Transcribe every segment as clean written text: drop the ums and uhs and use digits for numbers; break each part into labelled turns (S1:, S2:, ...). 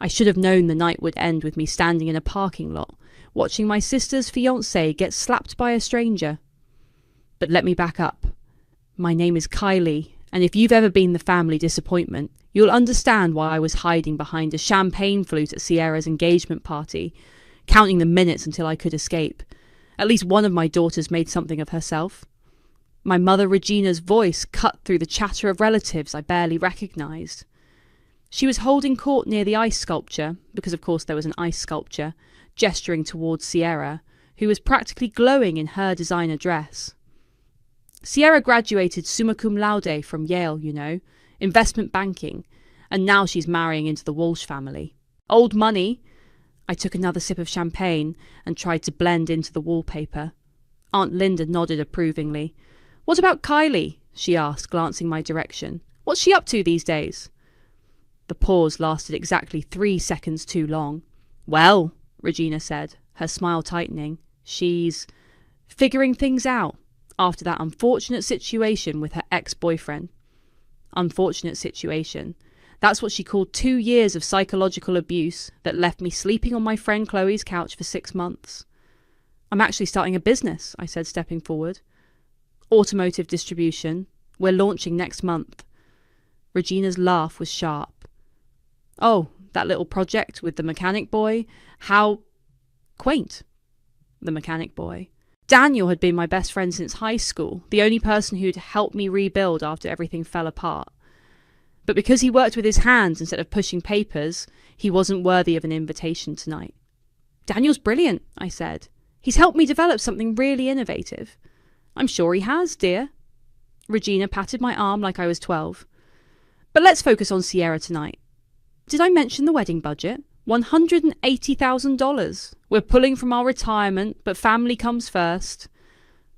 S1: I should have known the night would end with me standing in a parking lot, watching my sister's fiancé get slapped by a stranger. But let me back up. My name is Kylie, and if you've ever been the family disappointment, you'll understand why I was hiding behind a champagne flute at Sierra's engagement party, counting the minutes until I could escape. At least one of my daughters made something of herself. My mother Regina's voice cut through the chatter of relatives I barely recognised. She was holding court near the ice sculpture, because of course there was an ice sculpture, gesturing towards Sierra, who was practically glowing in her designer dress. Sierra graduated summa cum laude from Yale, you know, investment banking, and now she's marrying into the Walsh family. Old money. I took another sip of champagne and tried to blend into the wallpaper. Aunt Linda nodded approvingly. "What about Kylie?" she asked, glancing my direction. "What's she up to these days?" The pause lasted exactly 3 seconds too long. "Well," Regina said, her smile tightening, "she's figuring things out after that unfortunate situation with her ex-boyfriend." Unfortunate situation. That's what she called 2 years of psychological abuse that left me sleeping on my friend Chloe's couch for 6 months. "I'm actually starting a business," I said, stepping forward. "Automotive distribution. We're launching next month." Regina's laugh was sharp. "Oh, that little project with the mechanic boy? How quaint." The mechanic boy. Daniel had been my best friend since high school, the only person who'd helped me rebuild after everything fell apart. But because he worked with his hands instead of pushing papers, he wasn't worthy of an invitation tonight. "Daniel's brilliant," I said. "He's helped me develop something really innovative." "I'm sure he has, dear." Regina patted my arm like I was 12. "But let's focus on Sierra tonight. Did I mention the wedding budget? $180,000. We're pulling from our retirement, but family comes first."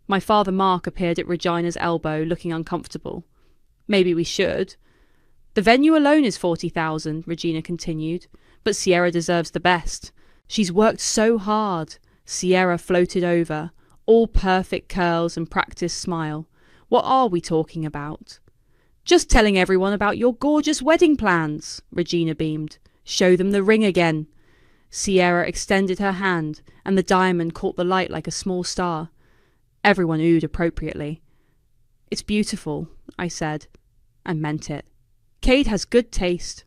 S1: My father Mark appeared at Regina's elbow, looking uncomfortable. "Maybe we should." "The venue alone is $40,000, Regina continued, "but Sierra deserves the best. She's worked so hard." Sierra floated over, all perfect curls and practiced smile. "What are we talking about?" "Just telling everyone about your gorgeous wedding plans," Regina beamed. "Show them the ring again." Sierra extended her hand, and the diamond caught the light like a small star. Everyone oohed appropriately. "It's beautiful," I said, and meant it. "Cade has good taste."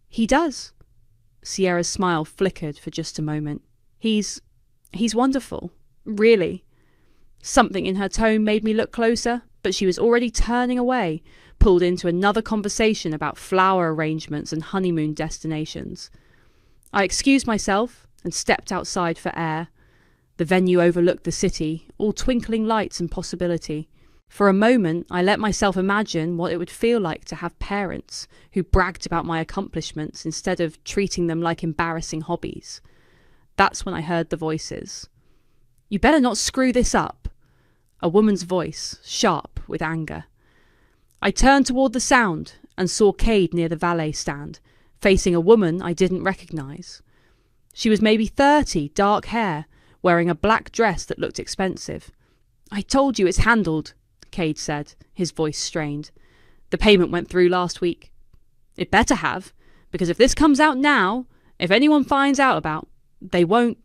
S1: "He does." Sierra's smile flickered for just a moment. He's wonderful. Really." Something in her tone made me look closer, but she was already turning away, pulled into another conversation about flower arrangements and honeymoon destinations. I excused myself and stepped outside for air. The venue overlooked the city, all twinkling lights and possibility. For a moment, I let myself imagine what it would feel like to have parents who bragged about my accomplishments instead of treating them like embarrassing hobbies. That's when I heard the voices. "You better not screw this up." A woman's voice, sharp with anger. I turned toward the sound and saw Cade near the valet stand, facing a woman I didn't recognise. She was maybe 30, dark hair, wearing a black dress that looked expensive. "I told you it's handled," Cade said, his voice strained. "The payment went through last week." "It better have, because if this comes out now, if anyone finds out about, they won't."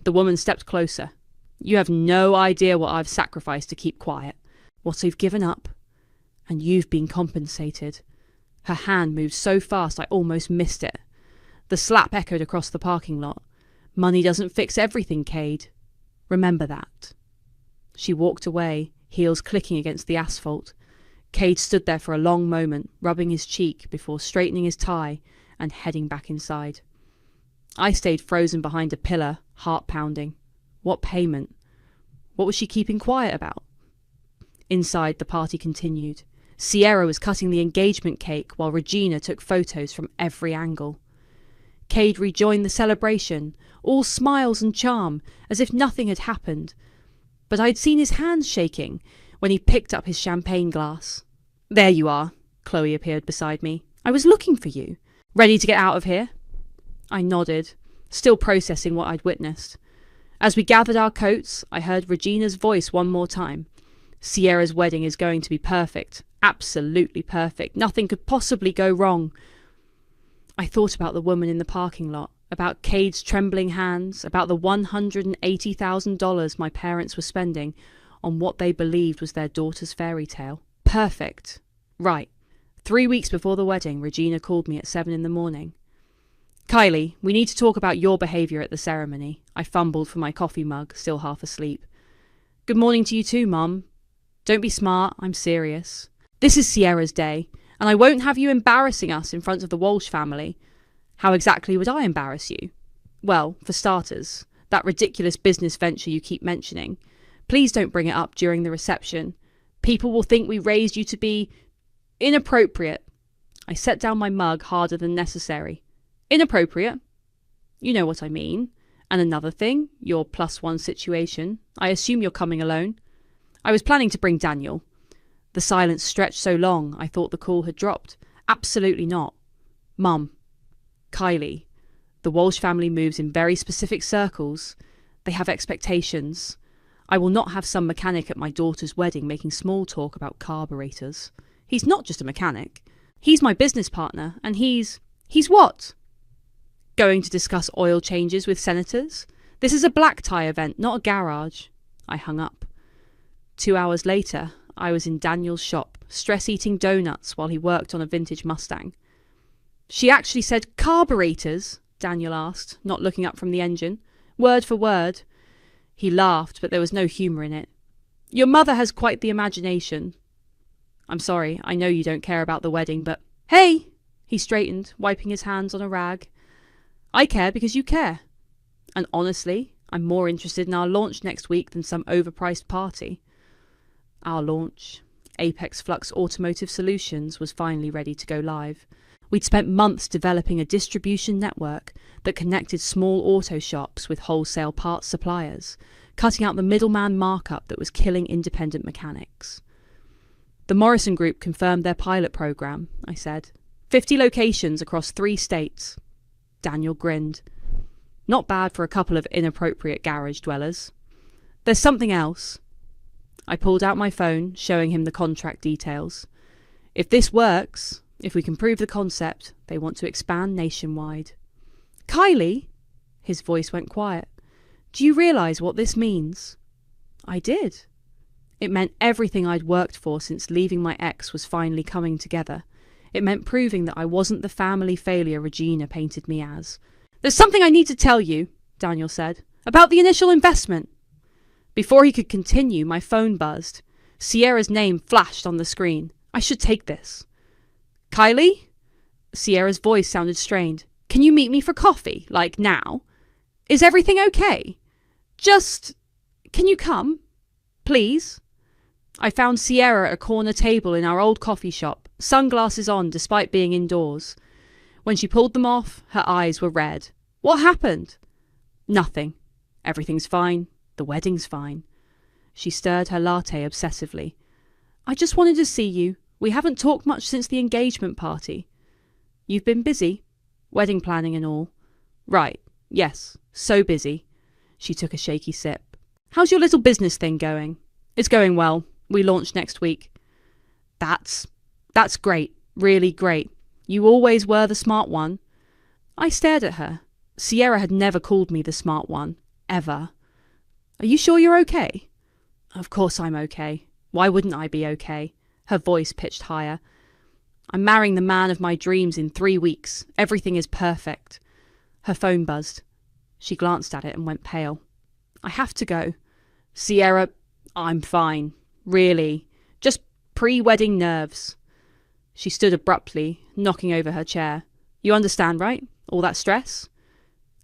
S1: The woman stepped closer. "You have no idea what I've sacrificed to keep quiet, what I've given up, and you've been compensated." Her hand moved so fast I almost missed it. The slap echoed across the parking lot. "Money doesn't fix everything, Cade. Remember that." She walked away, heels clicking against the asphalt. Cade stood there for a long moment, rubbing his cheek before straightening his tie and heading back inside. I stayed frozen behind a pillar, heart pounding. What payment? What was she keeping quiet about? Inside, the party continued. Sierra was cutting the engagement cake while Regina took photos from every angle. Cade rejoined the celebration, all smiles and charm, as if nothing had happened. But I'd seen his hands shaking when he picked up his champagne glass. "There you are," Chloe appeared beside me. "I was looking for you. Ready to get out of here?" I nodded, still processing what I'd witnessed. As we gathered our coats, I heard Regina's voice one more time. "Sierra's wedding is going to be perfect. Absolutely perfect. Nothing could possibly go wrong." I thought about the woman in the parking lot, about Cade's trembling hands, about the $180,000 my parents were spending on what they believed was their daughter's fairy tale. Perfect. Right. 3 weeks before the wedding, Regina called me at 7 in the morning. Kylie, we need to talk about your behaviour at the ceremony. I fumbled for my coffee mug, still half asleep. Good morning to you too, Mum. Don't be smart, I'm serious. This is Sierra's day, and I won't have you embarrassing us in front of the Walsh family. How exactly would I embarrass you? Well, for starters, that ridiculous business venture you keep mentioning. Please don't bring it up during the reception. People will think we raised you to be inappropriate. I set down my mug harder than necessary. Inappropriate? You know what I mean. And another thing, your +1 situation. I assume you're coming alone. I was planning to bring Daniel. The silence stretched so long, I thought the call had dropped. Absolutely not. Mum. Kylie. The Walsh family moves in very specific circles. They have expectations. I will not have some mechanic at my daughter's wedding making small talk about carburetors. He's not just a mechanic. He's my business partner, and he's what? Going to discuss oil changes with senators? This is a black tie event, not a garage. I hung up. 2 hours later, I was in Daniel's shop, stress-eating donuts while he worked on a vintage Mustang. She actually said carburetors? Daniel asked, not looking up from the engine. Word for word. He laughed, but there was no humour in it. Your mother has quite the imagination. I'm sorry, I know you don't care about the wedding, but... Hey! He straightened, wiping his hands on a rag. I care because you care. And honestly, I'm more interested in our launch next week than some overpriced party. Our launch, Apex Flux Automotive Solutions, was finally ready to go live. We'd spent months developing a distribution network that connected small auto shops with wholesale parts suppliers, cutting out the middleman markup that was killing independent mechanics. The Morrison Group confirmed their pilot program, I said. 50 locations across 3 states. Daniel grinned. Not bad for a couple of inappropriate garage dwellers. There's something else. I pulled out my phone, showing him the contract details. If this works, if we can prove the concept, they want to expand nationwide. Kylie? His voice went quiet. Do you realise what this means? I did. It meant everything I'd worked for since leaving my ex was finally coming together. It meant proving that I wasn't the family failure Regina painted me as. There's something I need to tell you, Daniel said, about the initial investment. Before he could continue, my phone buzzed. Sierra's name flashed on the screen. I should take this. Kylie? Sierra's voice sounded strained. Can you meet me for coffee, like now? Is everything okay? Can you come? Please? I found Sierra at a corner table in our old coffee shop, sunglasses on despite being indoors. When she pulled them off, her eyes were red. What happened? Nothing. Everything's fine. The wedding's fine. She stirred her latte obsessively. I just wanted to see you. We haven't talked much since the engagement party. You've been busy? Wedding planning and all. Right. Yes. So busy. She took a shaky sip. How's your little business thing going? It's going well. We launch next week. That's great. Really great. You always were the smart one. I stared at her. Sierra had never called me the smart one. Ever. Are you sure you're okay? Of course I'm okay. Why wouldn't I be okay? Her voice pitched higher. I'm marrying the man of my dreams in 3 weeks. Everything is perfect. Her phone buzzed. She glanced at it and went pale. I have to go. Sierra, I'm fine. Really. Just pre-wedding nerves. She stood abruptly, knocking over her chair. You understand, right? All that stress?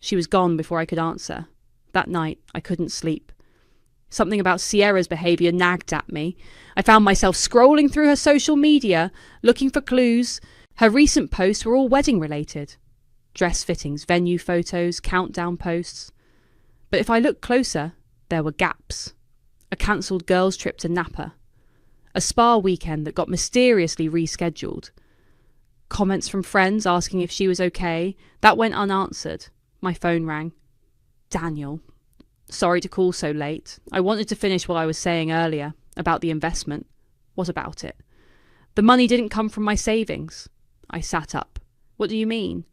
S1: She was gone before I could answer. That night, I couldn't sleep. Something about Sierra's behaviour nagged at me. I found myself scrolling through her social media, looking for clues. Her recent posts were all wedding-related. Dress fittings, venue photos, countdown posts. But if I looked closer, there were gaps. A cancelled girls' trip to Napa. A spa weekend that got mysteriously rescheduled. Comments from friends asking if she was okay. That went unanswered. My phone rang. Daniel. Sorry to call so late. I wanted to finish what I was saying earlier, about the investment. What about it? The money didn't come from my savings. I sat up. What do you mean?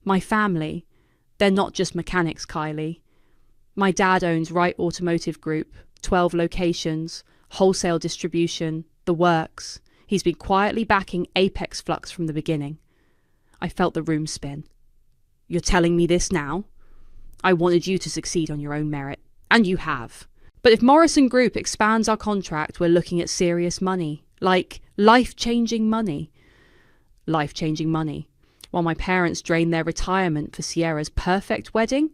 S1: My family, they're not just mechanics, Kylie. My dad owns Wright Automotive Group, 12 locations, wholesale distribution, the works. He's been quietly backing Apex Flux from the beginning. I felt the room spin. You're telling me this now? I wanted you to succeed on your own merit, and you have. But if Morrison Group expands our contract, we're looking at serious money, like life-changing money. Life-changing money. While my parents drain their retirement for Sierra's perfect wedding?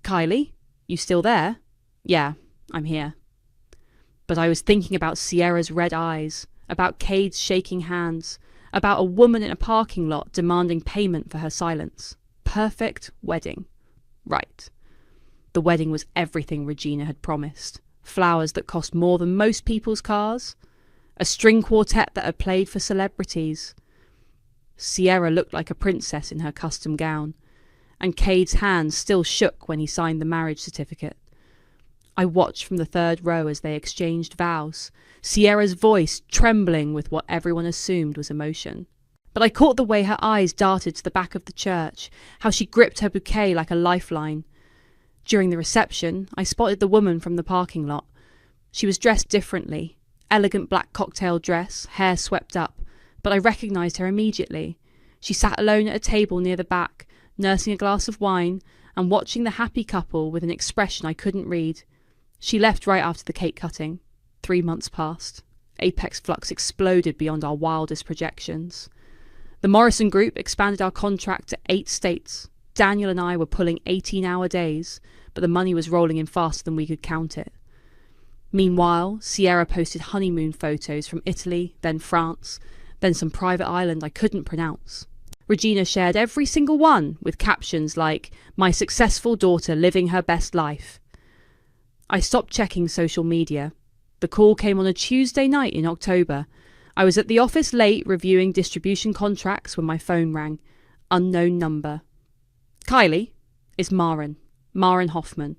S1: Kylie, you still there? Yeah, I'm here. But I was thinking about Sierra's red eyes, about Cade's shaking hands, about a woman in a parking lot demanding payment for her silence. Perfect wedding. Right. The wedding was everything Regina had promised. Flowers that cost more than most people's cars. A string quartet that had played for celebrities. Sierra looked like a princess in her custom gown, and Cade's hands still shook when he signed the marriage certificate. I watched from the third row as they exchanged vows, Sierra's voice trembling with what everyone assumed was emotion. But I caught the way her eyes darted to the back of the church, how she gripped her bouquet like a lifeline. During the reception, I spotted the woman from the parking lot. She was dressed differently, elegant black cocktail dress, hair swept up, but I recognised her immediately. She sat alone at a table near the back, nursing a glass of wine and watching the happy couple with an expression I couldn't read. She left right after the cake cutting. 3 months passed. Apex Flux exploded beyond our wildest projections. The Morrison Group expanded our contract to 8 states. Daniel and I were pulling 18-hour days, but the money was rolling in faster than we could count it. Meanwhile, Sierra posted honeymoon photos from Italy, then France, then some private island I couldn't pronounce. Regina shared every single one with captions like, "My successful daughter living her best life." I stopped checking social media. The call came on a Tuesday night in October. I was at the office late reviewing distribution contracts when my phone rang. Unknown number. Kylie, it's Maren Hoffman,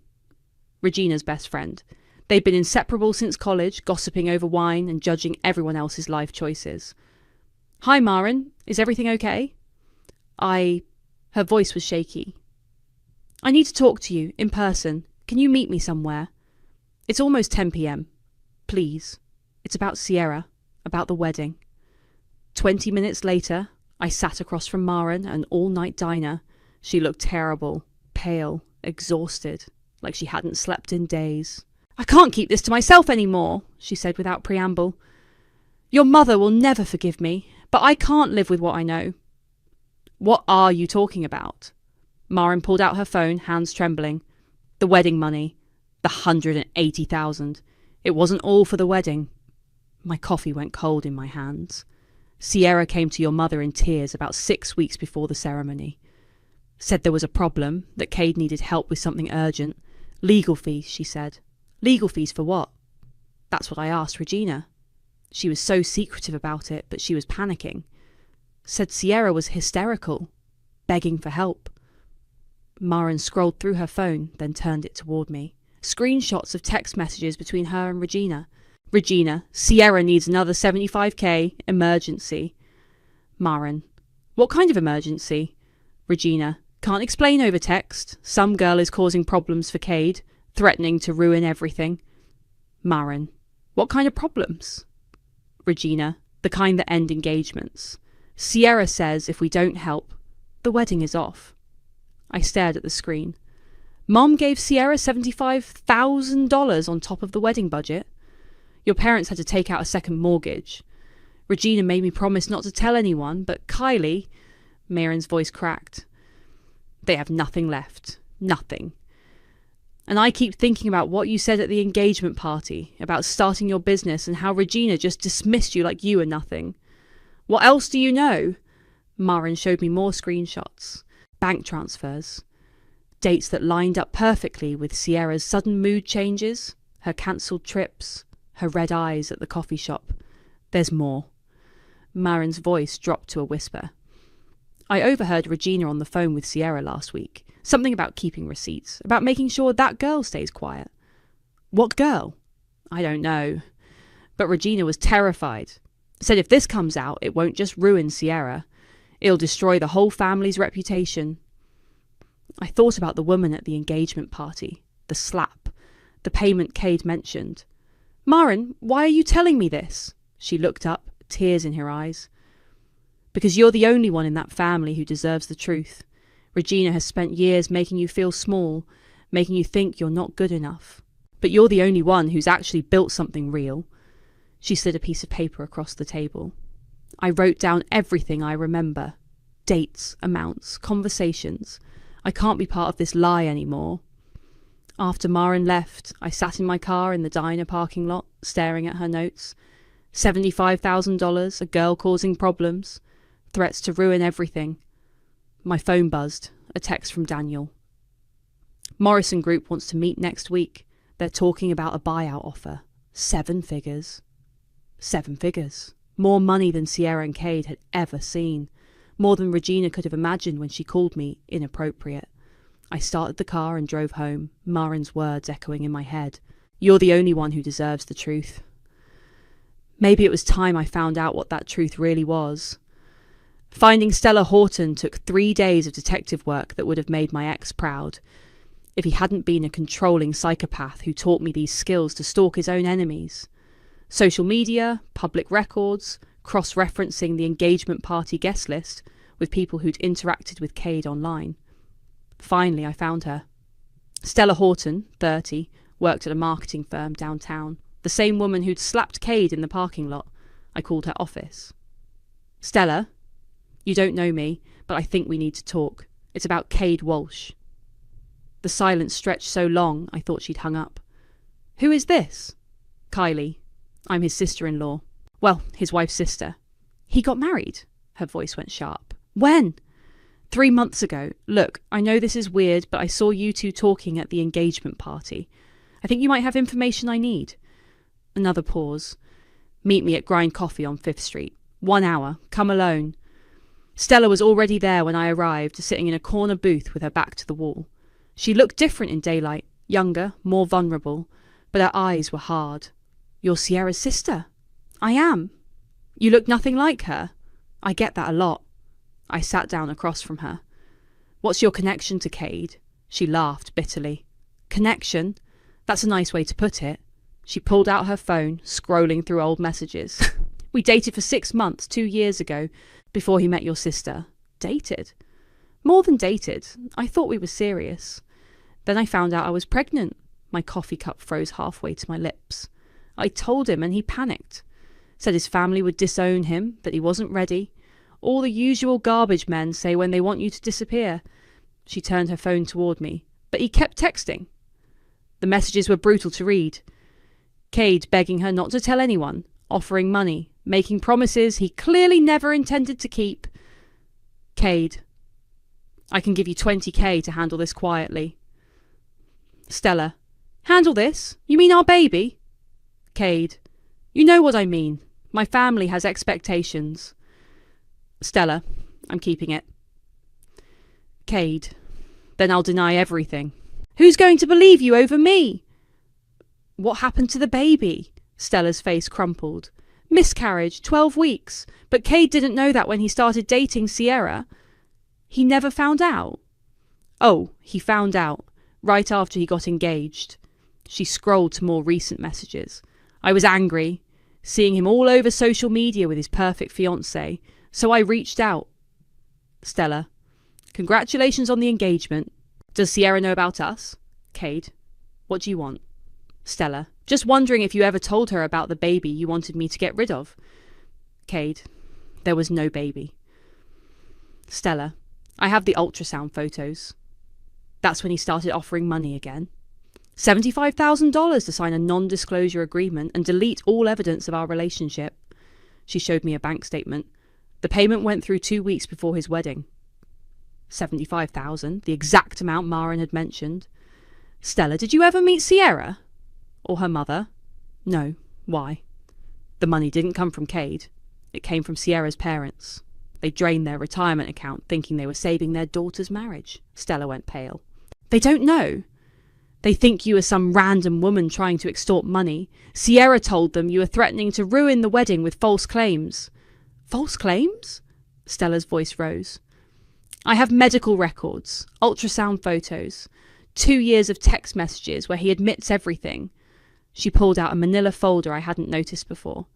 S1: Regina's best friend. They'd been inseparable since college, gossiping over wine and judging everyone else's life choices. Hi, Maren. Is everything okay? Her voice was shaky. I need to talk to you, in person. Can you meet me somewhere? It's almost 10 p.m. Please. It's about Sierra, about the wedding. 20 minutes later, I sat across from Maren at an all-night diner. She looked terrible, pale, exhausted, like she hadn't slept in days. I can't keep this to myself anymore, she said without preamble. Your mother will never forgive me, but I can't live with what I know. What are you talking about? Maren pulled out her phone, hands trembling. The wedding money. The $180,000. It wasn't all for the wedding. My coffee went cold in my hands. Sierra came to your mother in tears about 6 weeks before the ceremony. Said there was a problem, that Cade needed help with something urgent. Legal fees, she said. Legal fees for what? That's what I asked Regina. She was so secretive about it, but she was panicking. Said Sierra was hysterical, begging for help. Maren scrolled through her phone, then turned it toward me. Screenshots of text messages between her and Regina. Regina, Sierra needs another $75,000, emergency. Maren, what kind of emergency? Regina, can't explain over text. Some girl is causing problems for Cade, threatening to ruin everything. Maren, what kind of problems? Regina, the kind that end engagements. Sierra says if we don't help, the wedding is off. I stared at the screen. Mom gave Sierra $75,000 on top of the wedding budget. Your parents had to take out a second mortgage. Regina made me promise not to tell anyone, but Kylie... Maren's voice cracked. They have nothing left. Nothing. And I keep thinking about what you said at the engagement party, about starting your business and how Regina just dismissed you like you were nothing. What else do you know? Maren showed me more screenshots. Bank transfers. Dates that lined up perfectly with Sierra's sudden mood changes, her cancelled trips, her red eyes at the coffee shop. There's more. Maren's voice dropped to a whisper. I overheard Regina on the phone with Sierra last week. Something about keeping receipts, about making sure that girl stays quiet. What girl? I don't know. But Regina was terrified. Said if this comes out, it won't just ruin Sierra. It'll destroy the whole family's reputation. I thought about the woman at the engagement party, the slap, the payment Cade mentioned. Maren, why are you telling me this? She looked up, tears in her eyes. Because you're the only one in that family who deserves the truth. Regina has spent years making you feel small, making you think you're not good enough. But you're the only one who's actually built something real. She slid a piece of paper across the table. I wrote down everything I remember. Dates, amounts, conversations. I can't be part of this lie anymore. After Maren left, I sat in my car in the diner parking lot, staring at her notes. $75,000, a girl causing problems, threats to ruin everything. My phone buzzed, a text from Daniel. Morrison Group wants to meet next week. They're talking about a buyout offer. 7 figures. 7 figures. More money than Sierra and Cade had ever seen. More than Regina could have imagined when she called me inappropriate. I started the car and drove home, Maren's words echoing in my head. You're the only one who deserves the truth. Maybe it was time I found out what that truth really was. Finding Stella Horton took 3 days of detective work that would have made my ex proud. If he hadn't been a controlling psychopath who taught me these skills to stalk his own enemies. Social media, public records, cross-referencing the engagement party guest list with people who'd interacted with Cade online. Finally, I found her. Stella Horton, 30, worked at a marketing firm downtown. The same woman who'd slapped Cade in the parking lot. I called her office. Stella, you don't know me, but I think we need to talk. It's about Cade Walsh. The silence stretched so long, I thought she'd hung up. Who is this? Kylie. I'm his sister-in-law. Well, his wife's sister. He got married? Her voice went sharp. When? 3 months ago. Look, I know this is weird, but I saw you two talking at the engagement party. I think you might have information I need. Another pause. Meet me at Grind Coffee on 5th Street. 1 hour. Come alone. Stella was already there when I arrived, sitting in a corner booth with her back to the wall. She looked different in daylight, younger, more vulnerable, but her eyes were hard. You're Sierra's sister. I am. You look nothing like her. I get that a lot. I sat down across from her. What's your connection to Cade? She laughed bitterly. Connection? That's a nice way to put it. She pulled out her phone, scrolling through old messages. We dated for 6 months, 2 years ago, before he met your sister. Dated? More than dated. I thought we were serious. Then I found out I was pregnant. My coffee cup froze halfway to my lips. I told him and he panicked. Said his family would disown him, that he wasn't ready. All the usual garbage men say when they want you to disappear. She turned her phone toward me. But he kept texting. The messages were brutal to read. Cade begging her not to tell anyone, offering money, making promises he clearly never intended to keep. Cade. I can give you $20,000 to handle this quietly. Stella. Handle this? You mean our baby? Cade. You know what I mean. My family has expectations. Stella. I'm keeping it. Cade. Then I'll deny everything. Who's going to believe you over me? What happened to the baby? Stella's face crumpled. Miscarriage, 12 weeks. But Cade didn't know that when he started dating Sierra. He never found out. Oh, he found out. Right after he got engaged. She scrolled to more recent messages. I was angry, seeing him all over social media with his perfect fiancée, so I reached out. Stella. Congratulations on the engagement. Does Sierra know about us? Cade. What do you want? Stella. Just wondering if you ever told her about the baby you wanted me to get rid of. Cade. There was no baby. Stella. I have the ultrasound photos. That's when he started offering money again. $75,000 to sign a non-disclosure agreement and delete all evidence of our relationship. She showed me a bank statement. The payment went through 2 weeks before his wedding. $75,000, the exact amount Maren had mentioned. Stella, did you ever meet Sierra? Or her mother? No. Why? The money didn't come from Cade. It came from Sierra's parents. They drained their retirement account thinking they were saving their daughter's marriage. Stella went pale. They don't know. They think you are some random woman trying to extort money. Sierra told them you were threatening to ruin the wedding with false claims. False claims? Stella's voice rose. I have medical records, ultrasound photos, 2 years of text messages where he admits everything. She pulled out a manila folder I hadn't noticed before.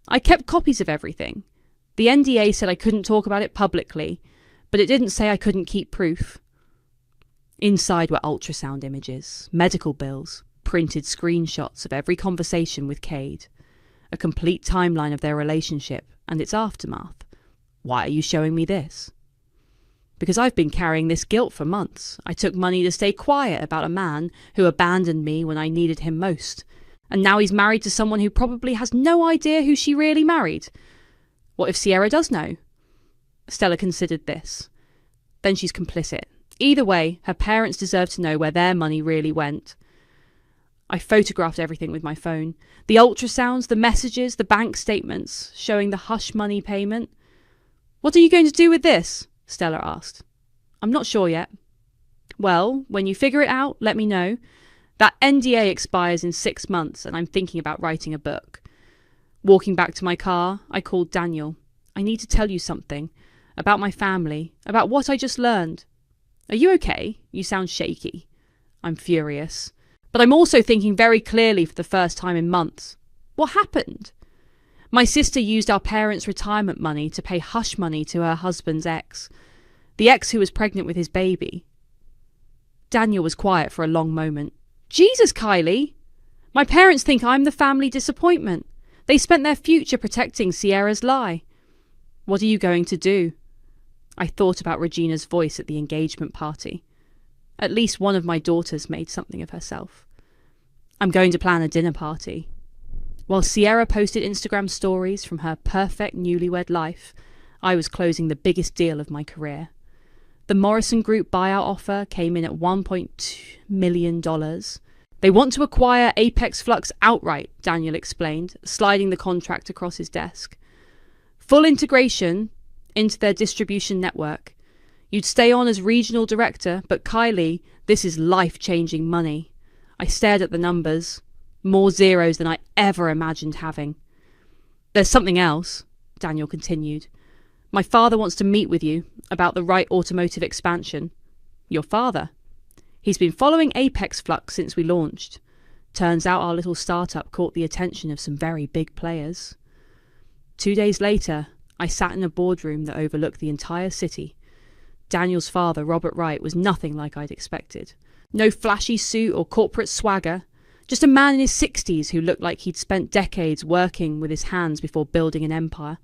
S1: I kept copies of everything. The NDA said I couldn't talk about it publicly, but it didn't say I couldn't keep proof. Inside were ultrasound images, medical bills, printed screenshots of every conversation with Cade, a complete timeline of their relationship and its aftermath. Why are you showing me this? Because I've been carrying this guilt for months. I took money to stay quiet about a man who abandoned me when I needed him most. And now he's married to someone who probably has no idea who she really married. What if Sierra does know? Stella considered this. Then she's complicit. Either way, her parents deserve to know where their money really went. I photographed everything with my phone. The ultrasounds, the messages, the bank statements, showing the hush money payment. What are you going to do with this? Stella asked. I'm not sure yet. Well, when you figure it out, let me know. That NDA expires in 6 months and I'm thinking about writing a book. Walking back to my car, I called Daniel. I need to tell you something. About my family. About what I just learned. Are you okay? You sound shaky. I'm furious. But I'm also thinking very clearly for the first time in months. What happened? My sister used our parents' retirement money to pay hush money to her husband's ex. The ex who was pregnant with his baby. Daniel was quiet for a long moment. Jesus, Kylie! My parents think I'm the family disappointment. They spent their future protecting Sierra's lie. What are you going to do? I thought about Regina's voice at the engagement party. At least one of my daughters made something of herself. I'm going to plan a dinner party. While Sierra posted Instagram stories from her perfect newlywed life, I was closing the biggest deal of my career. The Morrison Group buyout offer came in at $1.2 million. They want to acquire Apex Flux outright, Daniel explained, sliding the contract across his desk. Full integration into their distribution network. You'd stay on as regional director, but Kylie, this is life-changing money. I stared at the numbers. More zeros than I ever imagined having. There's something else, Daniel continued. My father wants to meet with you about the right automotive expansion. Your father? He's been following Apex Flux since we launched. Turns out our little startup caught the attention of some very big players. 2 days later, I sat in a boardroom that overlooked the entire city. Daniel's father, Robert Wright, was nothing like I'd expected. No flashy suit or corporate swagger. Just a man in his 60s who looked like he'd spent decades working with his hands before building an empire.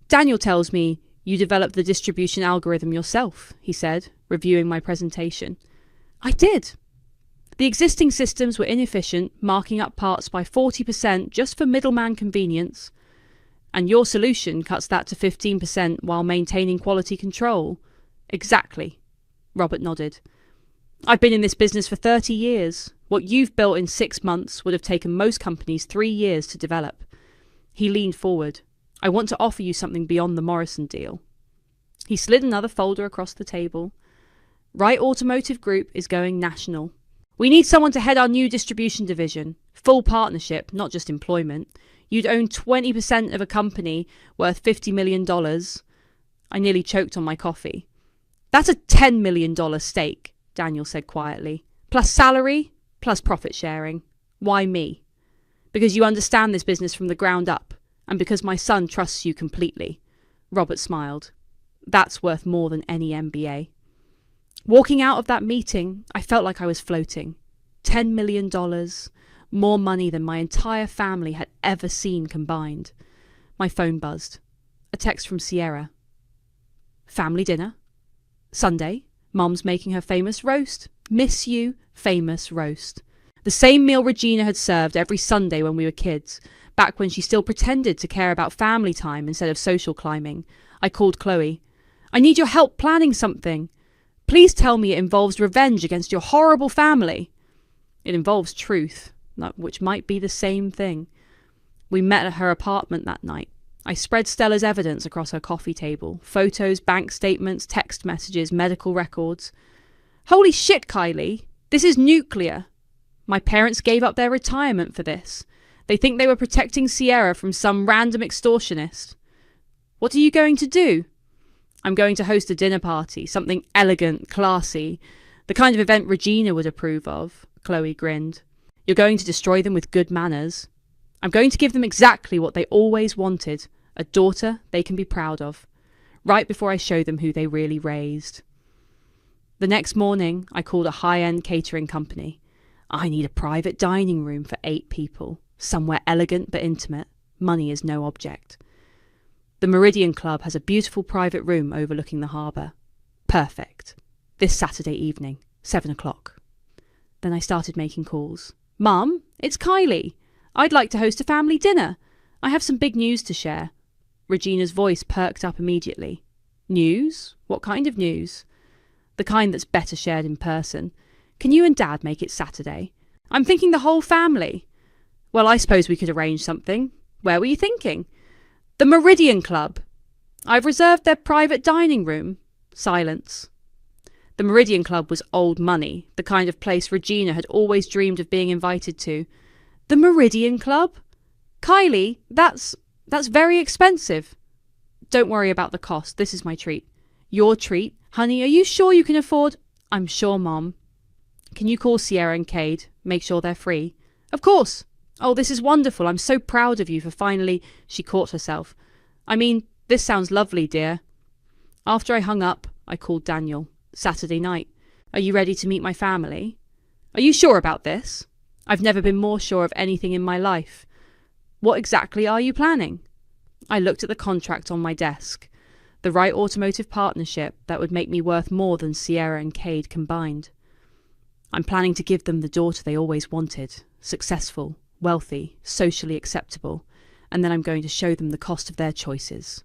S1: Daniel tells me you developed the distribution algorithm yourself, he said, reviewing my presentation. I did. The existing systems were inefficient, marking up parts by 40% just for middleman convenience. And your solution cuts that to 15% while maintaining quality control. Exactly. Robert nodded. I've been in this business for 30 years. What you've built in 6 months would have taken most companies 3 years to develop. He leaned forward. I want to offer you something beyond the Morrison deal. He slid another folder across the table. Wright Automotive Group is going national. We need someone to head our new distribution division. Full partnership, not just employment. You'd own 20% of a company worth $50 million. I nearly choked on my coffee. That's a $10 million stake, Daniel said quietly. Plus salary, plus profit sharing. Why me? Because you understand this business from the ground up, and because my son trusts you completely. Robert smiled. That's worth more than any MBA. Walking out of that meeting, I felt like I was floating. $10 million, more money than my entire family had ever seen combined. My phone buzzed. A text from Sierra. Family dinner. Sunday, Mum's making her famous roast. Miss you, famous roast. The same meal Regina had served every Sunday when we were kids, back when she still pretended to care about family time instead of social climbing. I called Chloe. I need your help planning something. Please tell me it involves revenge against your horrible family. It involves truth, which might be the same thing. We met at her apartment that night. I spread Stella's evidence across her coffee table. Photos, bank statements, text messages, medical records. Holy shit, Kylie. This is nuclear. My parents gave up their retirement for this. They think they were protecting Sierra from some random extortionist. What are you going to do? I'm going to host a dinner party, something elegant, classy, the kind of event Regina would approve of, Chloe grinned. You're going to destroy them with good manners. I'm going to give them exactly what they always wanted, a daughter they can be proud of, right before I show them who they really raised. The next morning, I called a high-end catering company. I need a private dining room for 8 people, somewhere elegant but intimate. Money is no object. The Meridian Club has a beautiful private room overlooking the harbour. Perfect. This Saturday evening, 7 o'clock. Then I started making calls. Mum, it's Kylie. I'd like to host a family dinner. I have some big news to share. Regina's voice perked up immediately. News? What kind of news? The kind that's better shared in person. Can you and Dad make it Saturday? I'm thinking the whole family. Well, I suppose we could arrange something. Where were you thinking? The Meridian Club. I've reserved their private dining room. Silence. The Meridian Club was old money, the kind of place Regina had always dreamed of being invited to. The Meridian Club? Kylie, that's very expensive. Don't worry about the cost. This is my treat. Your treat? Honey, are you sure you can afford? I'm sure, Mom. Can you call Sierra and Cade? Make sure they're free. Of course. Oh, this is wonderful. I'm so proud of you for finally... She caught herself. I mean, this sounds lovely, dear. After I hung up, I called Daniel. Saturday night. Are you ready to meet my family? Are you sure about this? I've never been more sure of anything in my life. What exactly are you planning? I looked at the contract on my desk. The right automotive partnership that would make me worth more than Sierra and Cade combined. I'm planning to give them the daughter they always wanted. Successful, wealthy, socially acceptable. And then I'm going to show them the cost of their choices.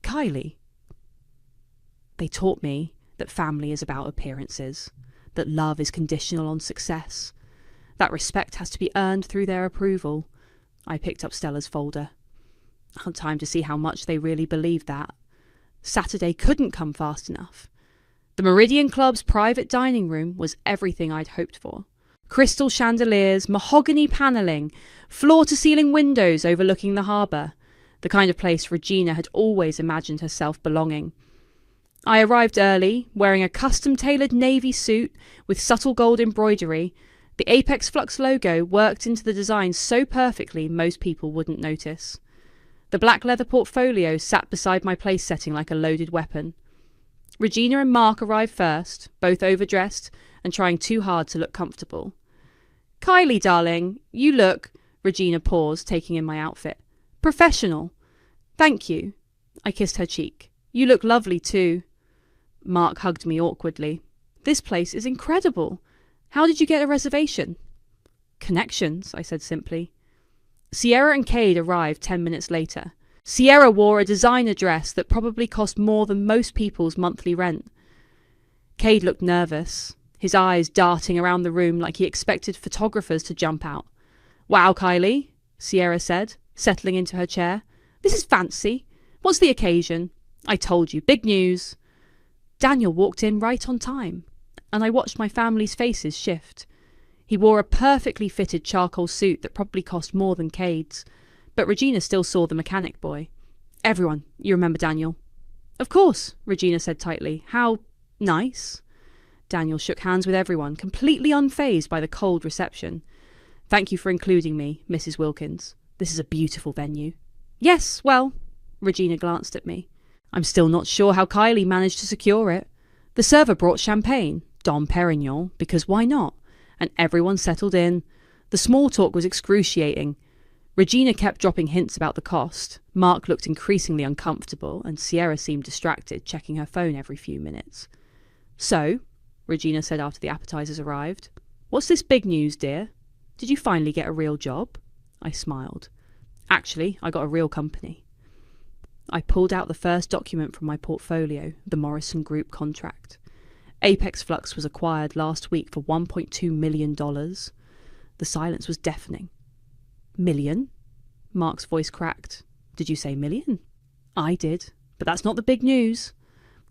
S1: Kylie. They taught me that family is about appearances, that love is conditional on success, that respect has to be earned through their approval. I picked up Stella's folder. Time to see how much they really believed that. Saturday couldn't come fast enough. The Meridian Club's private dining room was everything I'd hoped for. Crystal chandeliers, mahogany panelling, floor-to-ceiling windows overlooking the harbour, the kind of place Regina had always imagined herself belonging. I arrived early, wearing a custom-tailored navy suit with subtle gold embroidery. The Apex Flux logo worked into the design so perfectly most people wouldn't notice. The black leather portfolio sat beside my place setting like a loaded weapon. Regina and Mark arrived first, both overdressed and trying too hard to look comfortable. Kylie, darling, you look... Regina paused, taking in my outfit. Professional. Thank you. I kissed her cheek. You look lovely too. Mark hugged me awkwardly. This place is incredible. How did you get a reservation? Connections, I said simply. Sierra and Cade arrived 10 minutes later. Sierra wore a designer dress that probably cost more than most people's monthly rent. Cade looked nervous, his eyes darting around the room like he expected photographers to jump out. Wow, Kylie, Sierra said, settling into her chair. This is fancy. What's the occasion? I told you, big news. Daniel walked in right on time, and I watched my family's faces shift. He wore a perfectly fitted charcoal suit that probably cost more than Cade's, but Regina still saw the mechanic boy. Everyone, you remember Daniel? Of course, Regina said tightly. How nice. Daniel shook hands with everyone, completely unfazed by the cold reception. Thank you for including me, Mrs. Wilkins. This is a beautiful venue. Yes, well, Regina glanced at me. I'm still not sure how Kylie managed to secure it. The server brought champagne, Dom Perignon, because why not? And everyone settled in. The small talk was excruciating. Regina kept dropping hints about the cost. Mark looked increasingly uncomfortable, and Sierra seemed distracted, checking her phone every few minutes. So, Regina said after the appetizers arrived, what's this big news, dear? Did you finally get a real job? I smiled. Actually, I got a real company. I pulled out the first document from my portfolio, the Morrison Group contract. Apex Flux was acquired last week for $1.2 million. The silence was deafening. Million? Mark's voice cracked. Did you say million? I did, but that's not the big news.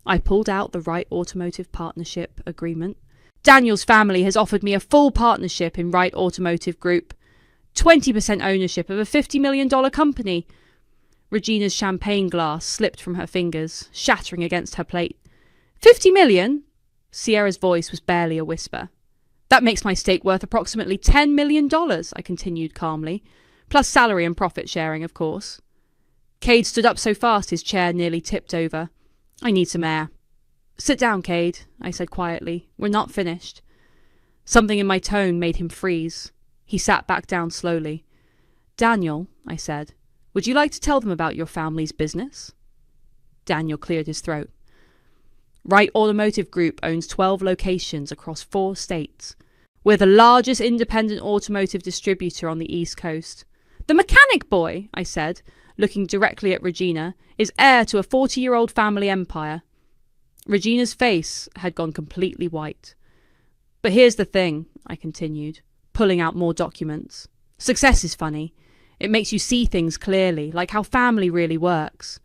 S1: I pulled out the Wright Automotive Partnership agreement. Daniel's family has offered me a full partnership in Wright Automotive Group. 20% ownership of a $50 million company. Regina's champagne glass slipped from her fingers, shattering against her plate. 50 million? Sierra's voice was barely a whisper. That makes my stake worth approximately $10 million, I continued calmly. Plus salary and profit sharing, of course. Cade stood up so fast his chair nearly tipped over. I need some air. Sit down, Cade, I said quietly. We're not finished. Something in my tone made him freeze. He sat back down slowly. Daniel, I said, would you like to tell them about your family's business? Daniel cleared his throat. Wright Automotive Group owns 12 locations across 4 states. We're the largest independent automotive distributor on the East Coast. The mechanic boy, I said, looking directly at Regina, is heir to a 40-year-old family empire. Regina's face had gone completely white. But here's the thing, I continued, pulling out more documents. Success is funny. It makes you see things clearly, like how family really works.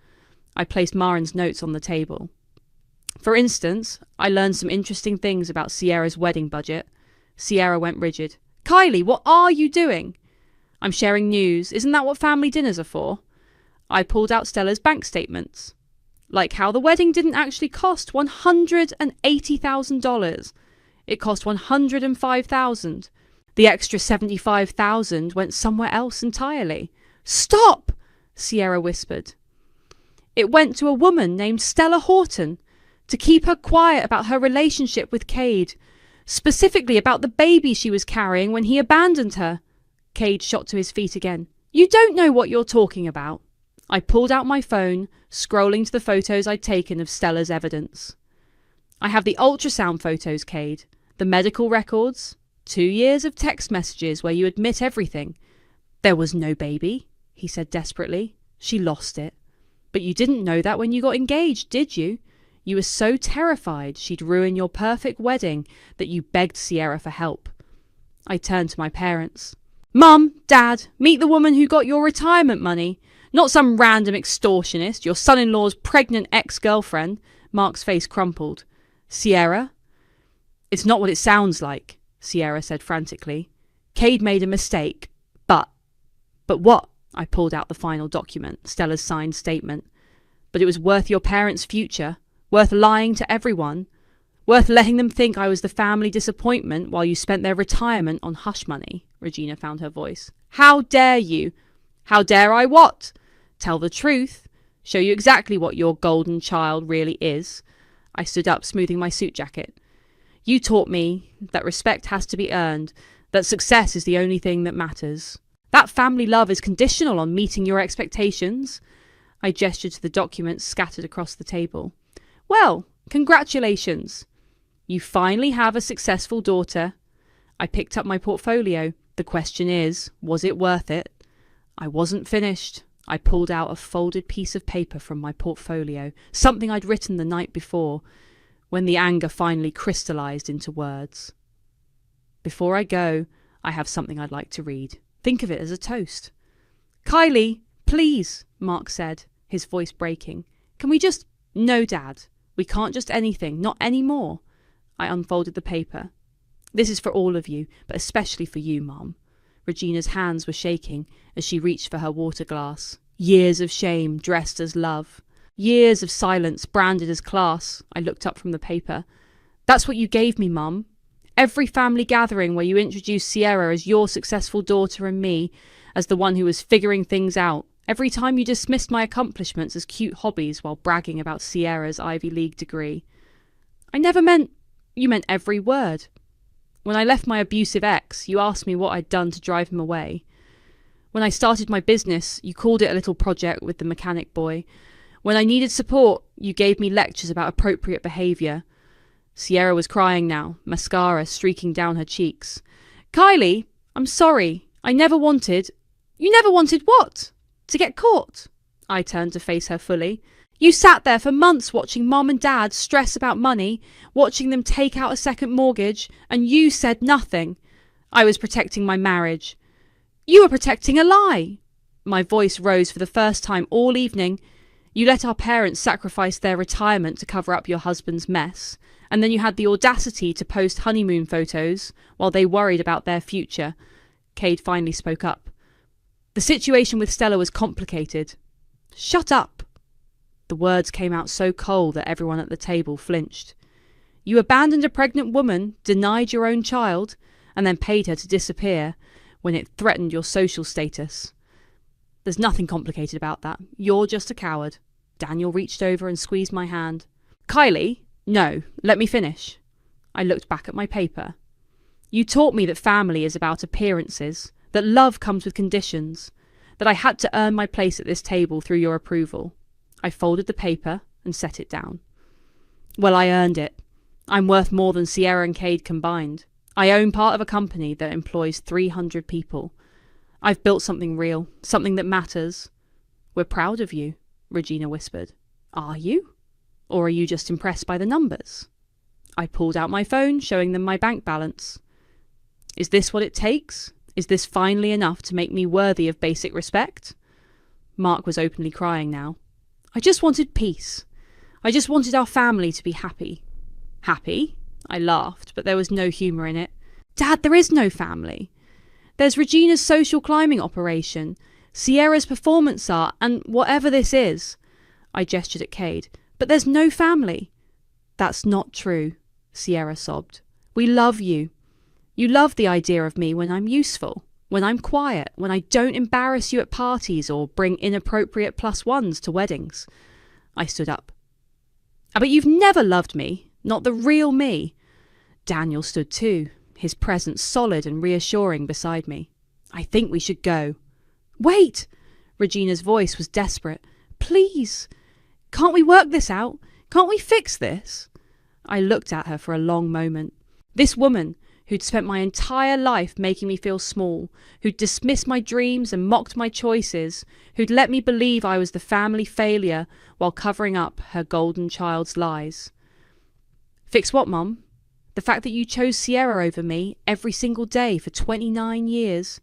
S1: I placed Marin's notes on the table. For instance, I learned some interesting things about Sierra's wedding budget. Sierra went rigid. Kylie, what are you doing? I'm sharing news. Isn't that what family dinners are for? I pulled out Stella's bank statements. Like how the wedding didn't actually cost $180,000. It cost $105,000. The extra $75,000 went somewhere else entirely. Stop! Sierra whispered. It went to a woman named Stella Horton to keep her quiet about her relationship with Cade, specifically about the baby she was carrying when he abandoned her. Cade shot to his feet again. You don't know what you're talking about. I pulled out my phone, scrolling to the photos I'd taken of Stella's evidence. I have the ultrasound photos, Cade, the medical records, 2 years of text messages where you admit everything. There was no baby, he said desperately. She lost it. But you didn't know that when you got engaged, did you? You were so terrified she'd ruin your perfect wedding that you begged Sierra for help. I turned to my parents. Mum, Dad, meet the woman who got your retirement money. Not some random extortionist, your son-in-law's pregnant ex-girlfriend. Mark's face crumpled. Sierra? It's not what it sounds like, Sierra said frantically. Cade made a mistake, but what? I pulled out the final document, Stella's signed statement. But it was worth your parents' future, worth lying to everyone, worth letting them think I was the family disappointment while you spent their retirement on hush money. Regina found her voice. How dare you? How dare I what? Tell the truth. Show you exactly what your golden child really is. I stood up, smoothing my suit jacket. You taught me that respect has to be earned, that success is the only thing that matters. That family love is conditional on meeting your expectations. I gestured to the documents scattered across the table. Well, congratulations. You finally have a successful daughter. I picked up my portfolio. The question is, was it worth it? I wasn't finished. I pulled out a folded piece of paper from my portfolio, something I'd written the night before, when the anger finally crystallized into words. Before I go, I have something I'd like to read. Think of it as a toast. Kylie, please, Mark said, his voice breaking. Can we just... No, Dad. We can't just anything, not anymore. I unfolded the paper. This is for all of you, but especially for you, Mom. Regina's hands were shaking as she reached for her water glass. Years of shame dressed as love. Years of silence branded as class. I looked up from the paper. That's what you gave me, Mum. Every family gathering where you introduced Sierra as your successful daughter and me as the one who was figuring things out. Every time you dismissed my accomplishments as cute hobbies while bragging about Sierra's Ivy League degree. I never meant... You meant every word. When I left my abusive ex, you asked me what I'd done to drive him away. When I started my business, you called it a little project with the mechanic boy. When I needed support, you gave me lectures about appropriate behaviour. Sierra was crying now, mascara streaking down her cheeks. Kylie, I'm sorry. I never wanted... You never wanted what? To get caught? I turned to face her fully. You sat there for months watching Mom and Dad stress about money, watching them take out a second mortgage, and you said nothing. I was protecting my marriage. You were protecting a lie. My voice rose for the first time all evening. You let our parents sacrifice their retirement to cover up your husband's mess, and then you had the audacity to post honeymoon photos while they worried about their future. Cade finally spoke up. The situation with Stella was complicated. Shut up! The words came out so cold that everyone at the table flinched. You abandoned a pregnant woman, denied your own child, and then paid her to disappear when it threatened your social status. There's nothing complicated about that. You're just a coward. Daniel reached over and squeezed my hand. Kylie? No, let me finish. I looked back at my paper. You taught me that family is about appearances, that love comes with conditions, that I had to earn my place at this table through your approval. I folded the paper and set it down. Well, I earned it. I'm worth more than Sierra and Cade combined. I own part of a company that employs 300 people. I've built something real, something that matters. We're proud of you, Regina whispered. Are you? Or are you just impressed by the numbers? I pulled out my phone, showing them my bank balance. Is this what it takes? Is this finally enough to make me worthy of basic respect? Mark was openly crying now. I just wanted peace. I just wanted our family to be happy. Happy? I laughed, but there was no humour in it. Dad, there is no family. There's Regina's social climbing operation, Sierra's performance art, and whatever this is. I gestured at Cade. But there's no family. That's not true, Sierra sobbed. We love you. You love the idea of me when I'm useful, when I'm quiet, when I don't embarrass you at parties or bring inappropriate +1s to weddings. I stood up. But you've never loved me, not the real me. Daniel stood too, his presence solid and reassuring beside me. I think we should go. Wait! Regina's voice was desperate. Please! Can't we work this out? Can't we fix this? I looked at her for a long moment. This woman, who'd spent my entire life making me feel small, who'd dismissed my dreams and mocked my choices, who'd let me believe I was the family failure while covering up her golden child's lies. Fix what, Mum? The fact that you chose Sierra over me every single day for 29 years.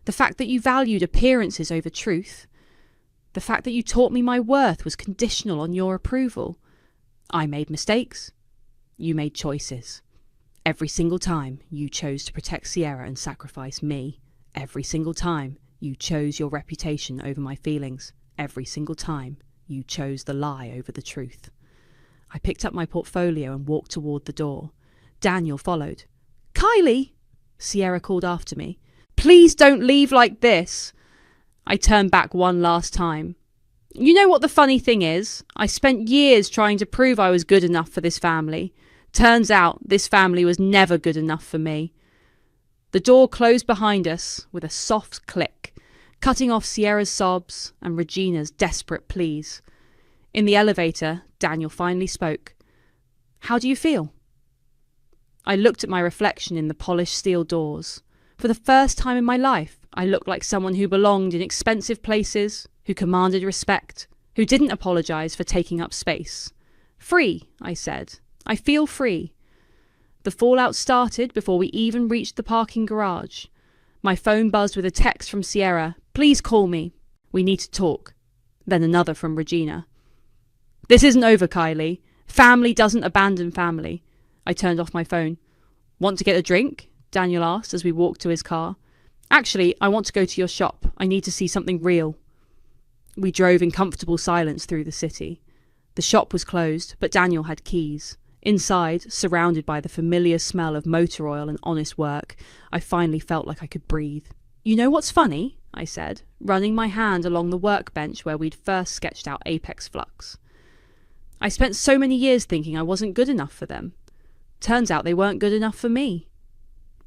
S1: The fact that you valued appearances over truth. The fact that you taught me my worth was conditional on your approval. I made mistakes. You made choices. Every single time you chose to protect Sierra and sacrifice me. Every single time you chose your reputation over my feelings. Every single time you chose the lie over the truth. I picked up my portfolio and walked toward the door. Daniel followed. Kylie! Sierra called after me. Please don't leave like this. I turned back one last time. You know what the funny thing is? I spent years trying to prove I was good enough for this family. Turns out this family was never good enough for me. The door closed behind us with a soft click, cutting off Sierra's sobs and Regina's desperate pleas. In the elevator, Daniel finally spoke. How do you feel? I looked at my reflection in the polished steel doors. For the first time in my life, I looked like someone who belonged in expensive places, who commanded respect, who didn't apologise for taking up space. Free, I said. I feel free. The fallout started before we even reached the parking garage. My phone buzzed with a text from Sierra. Please call me. We need to talk. Then another from Regina. This isn't over, Kylie. Family doesn't abandon family. I turned off my phone. Want to get a drink? Daniel asked as we walked to his car. Actually, I want to go to your shop. I need to see something real. We drove in comfortable silence through the city. The shop was closed, but Daniel had keys. Inside, surrounded by the familiar smell of motor oil and honest work, I finally felt like I could breathe. You know what's funny? I said, running my hand along the workbench where we'd first sketched out Apex Flux. I spent so many years thinking I wasn't good enough for them. Turns out they weren't good enough for me.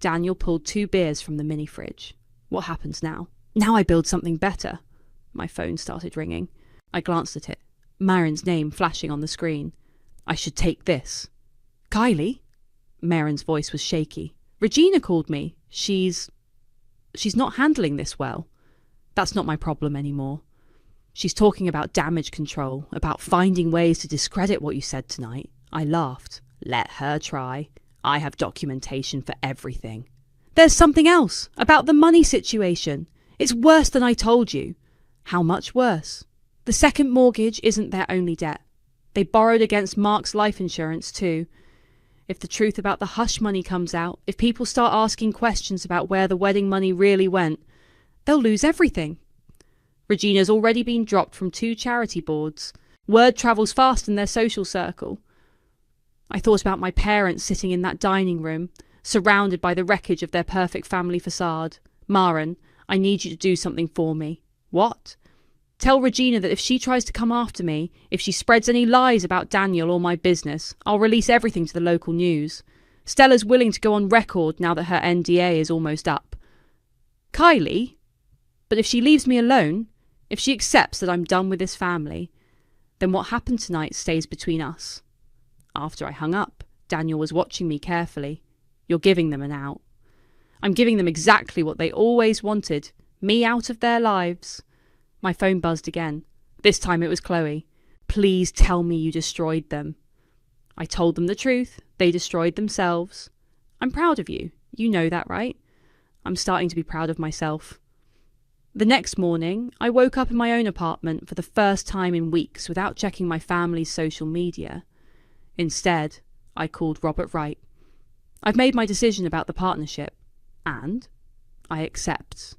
S1: Daniel pulled 2 beers from the mini fridge. What happens now? Now I build something better. My phone started ringing. I glanced at it. Marin's name flashing on the screen. I should take this. Kylie? Marin's voice was shaky. Regina called me. She's not handling this well. That's not my problem anymore. She's talking about damage control, about finding ways to discredit what you said tonight. I laughed. Let her try. I have documentation for everything. There's something else, about the money situation. It's worse than I told you. How much worse? The second mortgage isn't their only debt. They borrowed against Mark's life insurance too. If the truth about the hush money comes out, if people start asking questions about where the wedding money really went, they'll lose everything. Regina's already been dropped from 2 charity boards. Word travels fast in their social circle. I thought about my parents sitting in that dining room, surrounded by the wreckage of their perfect family facade. Maren, I need you to do something for me. What? Tell Regina that if she tries to come after me, if she spreads any lies about Daniel or my business, I'll release everything to the local news. Stella's willing to go on record now that her NDA is almost up. Kylie? But if she leaves me alone, if she accepts that I'm done with this family, then what happened tonight stays between us. After I hung up, Daniel was watching me carefully. You're giving them an out. I'm giving them exactly what they always wanted, me out of their lives. My phone buzzed again. This time it was Chloe. Please tell me you destroyed them. I told them the truth. They destroyed themselves. I'm proud of you. You know that, right? I'm starting to be proud of myself. The next morning, I woke up in my own apartment for the first time in weeks without checking my family's social media. Instead, I called Robert Wright. I've made my decision about the partnership, and I accept.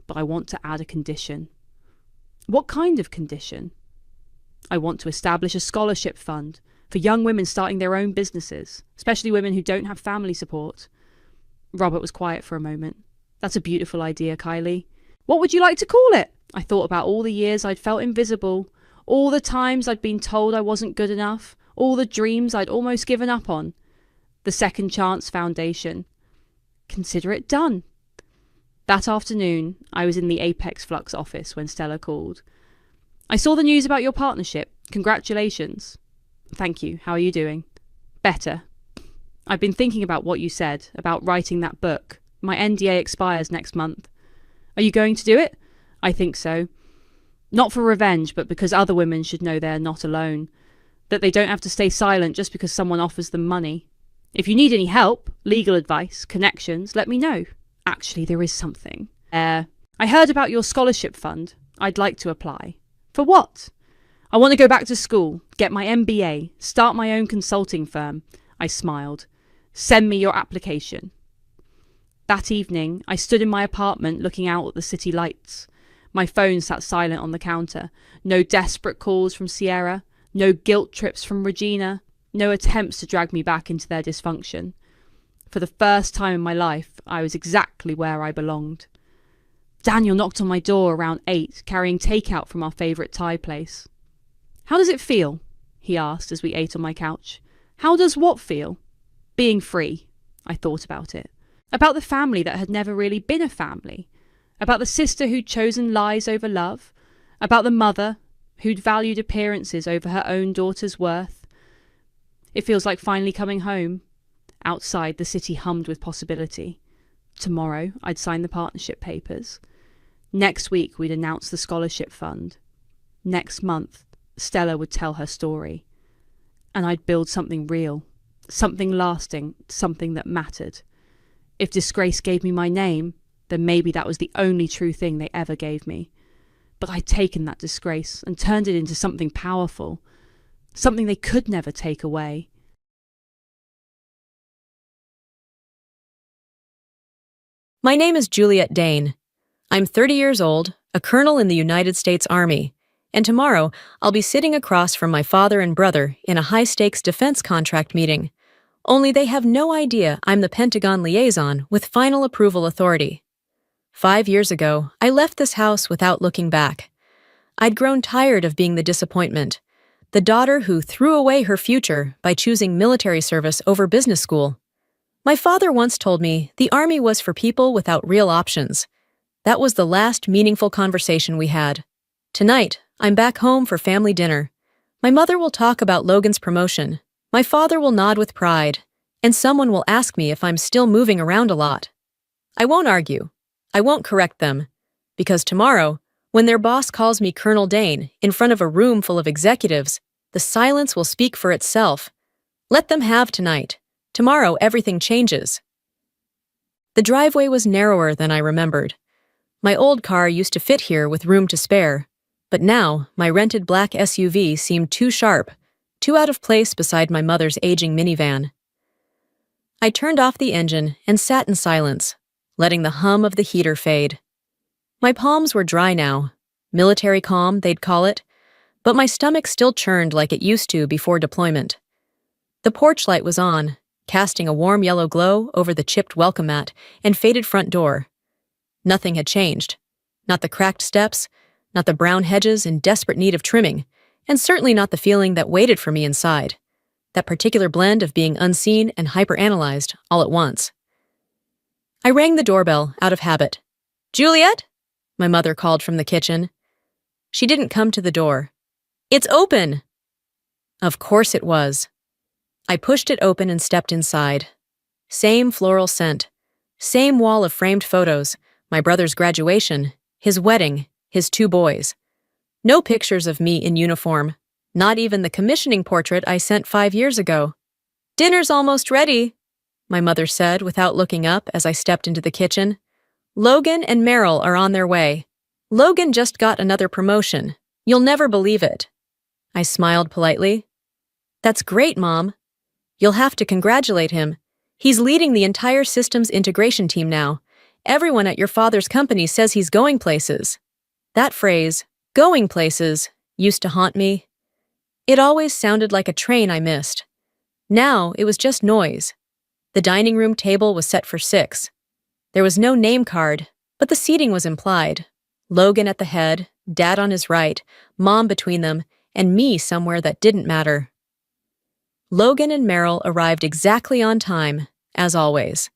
S1: But I want to add a condition. What kind of condition? I want to establish a scholarship fund for young women starting their own businesses, especially women who don't have family support. Robert was quiet for a moment. That's a beautiful idea, Kylie. What would you like to call it? I thought about all the years I'd felt invisible, all the times I'd been told I wasn't good enough, all the dreams I'd almost given up on. The Second Chance Foundation. Consider it done. That afternoon, I was in the Apex Flux office when Stella called. I saw the news about your partnership. Congratulations. Thank you. How are you doing? Better. I've been thinking about what you said, about writing that book. My NDA expires next month. Are you going to do it? I think so. Not for revenge, but because other women should know they're not alone. That they don't have to stay silent just because someone offers them money. If you need any help, legal advice, connections, let me know. Actually, there is something. I heard about your scholarship fund. I'd like to apply. For what? I want to go back to school, get my MBA, start my own consulting firm. I smiled. Send me your application. That evening, I stood in my apartment looking out at the city lights. My phone sat silent on the counter. No desperate calls from Sierra. No guilt trips from Regina. No attempts to drag me back into their dysfunction. For the first time in my life, I was exactly where I belonged. Daniel knocked on my door around 8, carrying takeout from our favourite Thai place. How does it feel? He asked as we ate on my couch. How does what feel? Being free. I thought about it. About the family that had never really been a family. About the sister who'd chosen lies over love. About the mother who'd valued appearances over her own daughter's worth. It feels like finally coming home. Outside, the city hummed with possibility. Tomorrow, I'd sign the partnership papers. Next week, we'd announce the scholarship fund. Next month, Stella would tell her story. And I'd build something real, something lasting, something that mattered. If Disgrace gave me my name, then maybe that was the only true thing they ever gave me. But I'd taken that disgrace and turned it into something powerful, something they could never take away.
S2: My name is Juliet Dane. I'm 30 years old, a colonel in the United States Army, and tomorrow I'll be sitting across from my father and brother in a high-stakes defense contract meeting. Only they have no idea I'm the Pentagon liaison with final approval authority. 5 years ago, I left this house without looking back. I'd grown tired of being the disappointment, the daughter who threw away her future by choosing military service over business school. My father once told me the Army was for people without real options. That was the last meaningful conversation we had. Tonight, I'm back home for family dinner. My mother will talk about Logan's promotion. My father will nod with pride, and someone will ask me if I'm still moving around a lot. I won't argue. I won't correct them. Because tomorrow, when their boss calls me Colonel Dane in front of a room full of executives, the silence will speak for itself. Let them have tonight. Tomorrow, everything changes. The driveway was narrower than I remembered. My old car used to fit here with room to spare, but now my rented black SUV seemed too sharp, too out of place beside my mother's aging minivan. I turned off the engine and sat in silence, letting the hum of the heater fade. My palms were dry now. Military calm, they'd call it, but my stomach still churned like it used to before deployment. The porch light was on, casting a warm yellow glow over the chipped welcome mat and faded front door. Nothing had changed. Not the cracked steps, not the brown hedges in desperate need of trimming, and certainly not the feeling that waited for me inside. That particular blend of being unseen and hyperanalyzed all at once. I rang the doorbell out of habit. "Juliet?" my mother called from the kitchen. She didn't come to the door. "It's open!" Of course it was. I pushed it open and stepped inside. Same floral scent. Same wall of framed photos, my brother's graduation, his wedding, his 2 boys. No pictures of me in uniform, not even the commissioning portrait I sent 5 years ago. "Dinner's almost ready," my mother said without looking up as I stepped into the kitchen. "Logan and Meryl are on their way. Logan just got another promotion. You'll never believe it." I smiled politely. "That's great, Mom. You'll have to congratulate him. He's leading the entire systems integration team now. Everyone at your father's company says he's going places." That phrase, "going places," used to haunt me. It always sounded like a train I missed. Now it was just noise. The dining room table was set for 6. There was no name card, but the seating was implied. Logan at the head, Dad on his right, Mom between them, and me somewhere that didn't matter. Logan and Meryl arrived exactly on time, as always.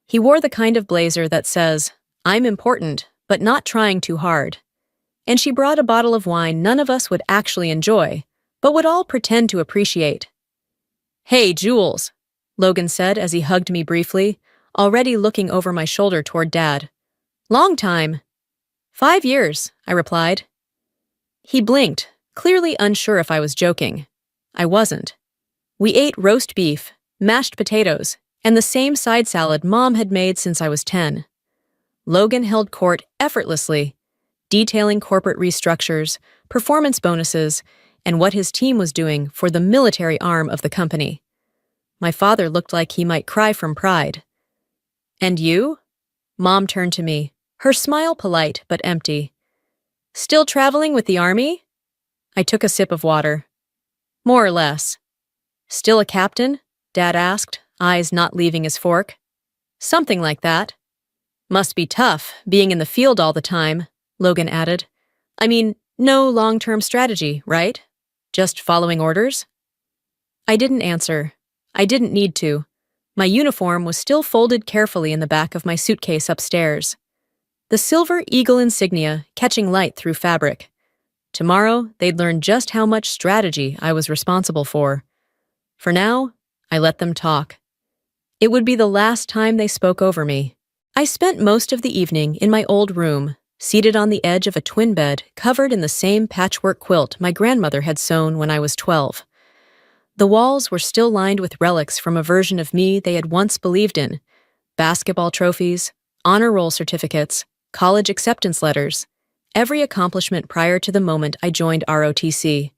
S2: He wore the kind of blazer that says, "I'm important, but not trying too hard." And she brought a bottle of wine none of us would actually enjoy, but would all pretend to appreciate. "Hey, Jules," Logan said as he hugged me briefly, already looking over my shoulder toward Dad. "Long time." "5 years," I replied. He blinked, clearly unsure if I was joking. I wasn't. We ate roast beef, mashed potatoes, and the same side salad Mom had made since I was 10. Logan held court effortlessly, detailing corporate restructures, performance bonuses, and what his team was doing for the military arm of the company. My father looked like he might cry from pride. "And you?" Mom turned to me, her smile polite but empty. "Still traveling with the Army?" I took a sip of water. "More or less." "Still a captain?" Dad asked, eyes not leaving his fork. "Something like that." "Must be tough, being in the field all the time," Logan added. "I mean, no long-term strategy, right? Just following orders?" I didn't answer. I didn't need to. My uniform was still folded carefully in the back of my suitcase upstairs. The silver eagle insignia catching light through fabric. Tomorrow, they'd learn just how much strategy I was responsible for. For now, I let them talk. It would be the last time they spoke over me. I spent most of the evening in my old room, seated on the edge of a twin bed covered in the same patchwork quilt my grandmother had sewn when I was 12. The walls were still lined with relics from a version of me they had once believed in. Basketball trophies, honor roll certificates, college acceptance letters, every accomplishment prior to the moment I joined ROTC.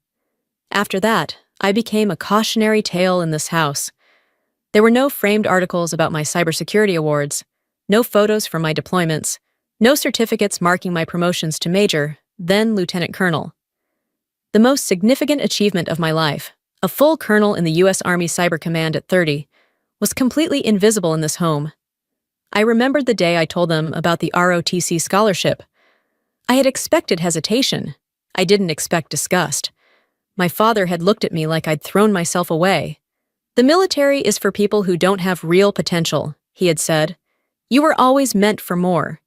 S2: After that, I became a cautionary tale in this house. There were no framed articles about my cybersecurity awards, no photos from my deployments, no certificates marking my promotions to major, then lieutenant colonel. The most significant achievement of my life, a full colonel in the U.S. Army Cyber Command at 30, was completely invisible in this home. I remembered the day I told them about the ROTC scholarship. I had expected hesitation. I didn't expect disgust. My father had looked at me like I'd thrown myself away. "The military is for people who don't have real potential," he had said. "You were always meant for more."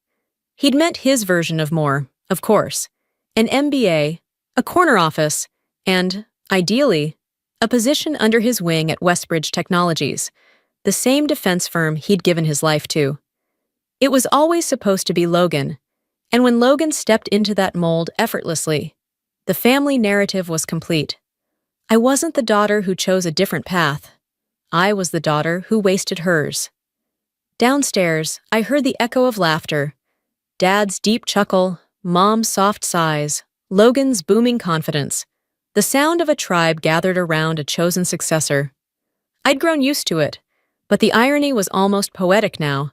S2: He'd meant his version of more, of course. An MBA, a corner office, and, ideally, a position under his wing at Westbridge Technologies, the same defense firm he'd given his life to. It was always supposed to be Logan, and when Logan stepped into that mold effortlessly, the family narrative was complete. I wasn't the daughter who chose a different path. I was the daughter who wasted hers. Downstairs, I heard the echo of laughter. Dad's deep chuckle, Mom's soft sighs, Logan's booming confidence. The sound of a tribe gathered around a chosen successor. I'd grown used to it, but the irony was almost poetic now.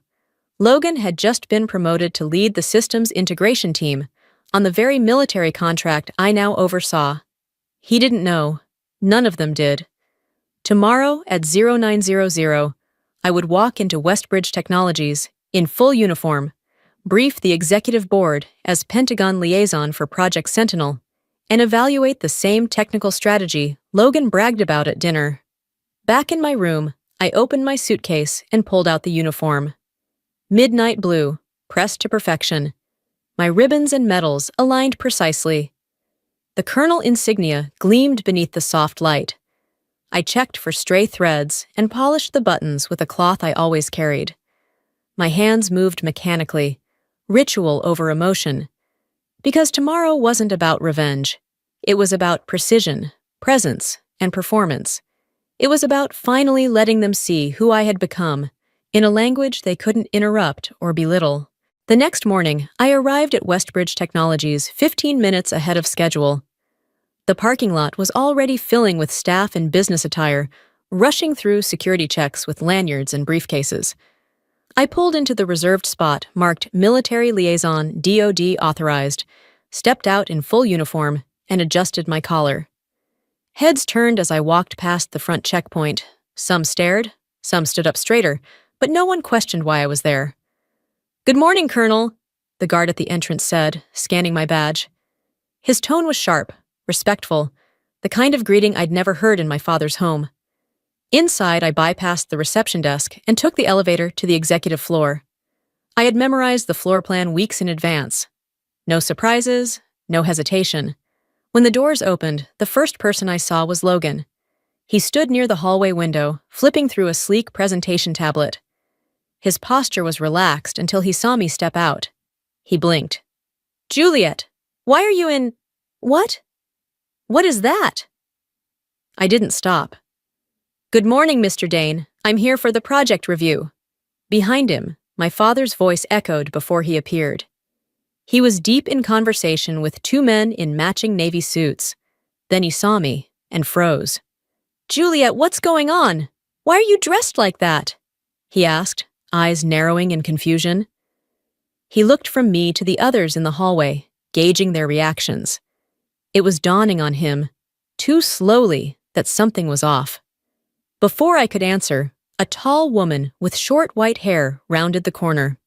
S2: Logan had just been promoted to lead the systems integration team, on the very military contract I now oversaw. He didn't know. None of them did. Tomorrow at 0900, I would walk into Westbridge Technologies in full uniform, brief the executive board as Pentagon liaison for Project Sentinel, and evaluate the same technical strategy Logan bragged about at dinner. Back in my room, I opened my suitcase and pulled out the uniform. Midnight blue, pressed to perfection. My ribbons and medals aligned precisely. The Colonel insignia gleamed beneath the soft light. I checked for stray threads and polished the buttons with a cloth I always carried. My hands moved mechanically, ritual over emotion. Because tomorrow wasn't about revenge. It was about precision, presence, and performance. It was about finally letting them see who I had become, in a language they couldn't interrupt or belittle. The next morning, I arrived at Westbridge Technologies 15 minutes ahead of schedule. The parking lot was already filling with staff in business attire, rushing through security checks with lanyards and briefcases. I pulled into the reserved spot marked Military Liaison DoD Authorized, stepped out in full uniform, and adjusted my collar. Heads turned as I walked past the front checkpoint. Some stared, some stood up straighter, but no one questioned why I was there. "Good morning, Colonel," the guard at the entrance said, scanning my badge. His tone was sharp, respectful, the kind of greeting I'd never heard in my father's home. Inside, I bypassed the reception desk and took the elevator to the executive floor. I had memorized the floor plan weeks in advance. No surprises, no hesitation. When the doors opened, the first person I saw was Logan. He stood near the hallway window, flipping through a sleek presentation tablet. His posture was relaxed until he saw me step out. He blinked. "Juliet, why are you in... What? What is that?" I didn't stop. "Good morning, Mr. Dane. I'm here for the project review." Behind him, my father's voice echoed before he appeared. He was deep in conversation with two men in matching navy suits. Then he saw me and froze. "Juliet, what's going on? Why are you dressed like that?" he asked, eyes narrowing in confusion. He looked from me to the others in the hallway, gauging their reactions. It was dawning on him, too slowly, that something was off. Before I could answer, a tall woman with short white hair rounded the corner.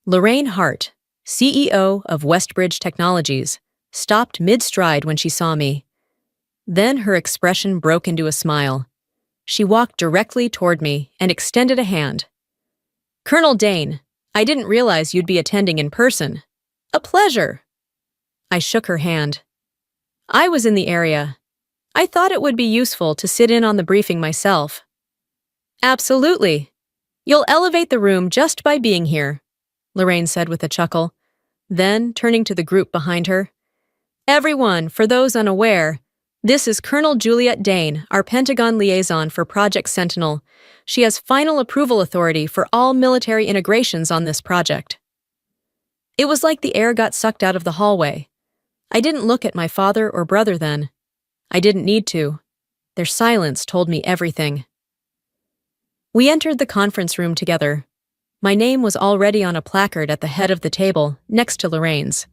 S2: Lorraine Hart, CEO of Westbridge Technologies, stopped mid-stride when she saw me. Then her expression broke into a smile. She walked directly toward me and extended a hand. "Colonel Dane, I didn't realize you'd be attending in person. A pleasure." I shook her hand. "I was in the area. I thought it would be useful to sit in on the briefing myself." "Absolutely. You'll elevate the room just by being here," Lorraine said with a chuckle. Then, turning to the group behind her, "Everyone, for those unaware, this is Colonel Juliet Dane, our Pentagon liaison for Project Sentinel. She has final approval authority for all military integrations on this project." It was like the air got sucked out of the hallway. I didn't look at my father or brother then. I didn't need to. Their silence told me everything. We entered the conference room together. My name was already on a placard at the head of the table, next to Lorraine's.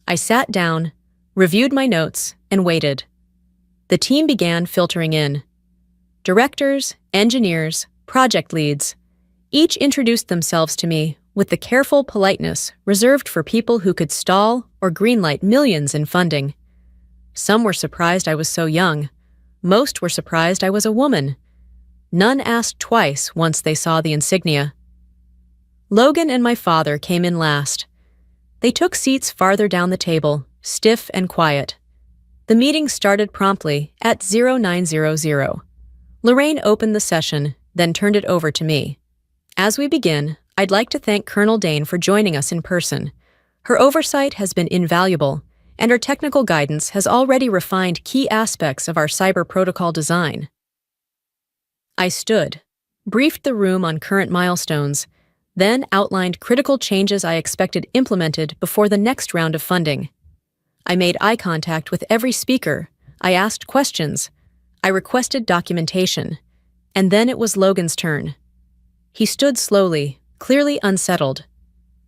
S2: I sat down, reviewed my notes, and waited. The team began filtering in. Directors, engineers, project leads. Each introduced themselves to me with the careful politeness reserved for people who could stall or greenlight millions in funding. Some were surprised I was so young. Most were surprised I was a woman. None asked twice once they saw the insignia. Logan and my father came in last. They took seats farther down the table, stiff and quiet. The meeting started promptly at 0900. Lorraine opened the session, then turned it over to me. "As we begin, I'd like to thank Colonel Dane for joining us in person. Her oversight has been invaluable, and her technical guidance has already refined key aspects of our cyber protocol design." I stood, briefed the room on current milestones, then outlined critical changes I expected implemented before the next round of funding. I made eye contact with every speaker. I asked questions. I requested documentation. And then it was Logan's turn. He stood slowly, clearly unsettled.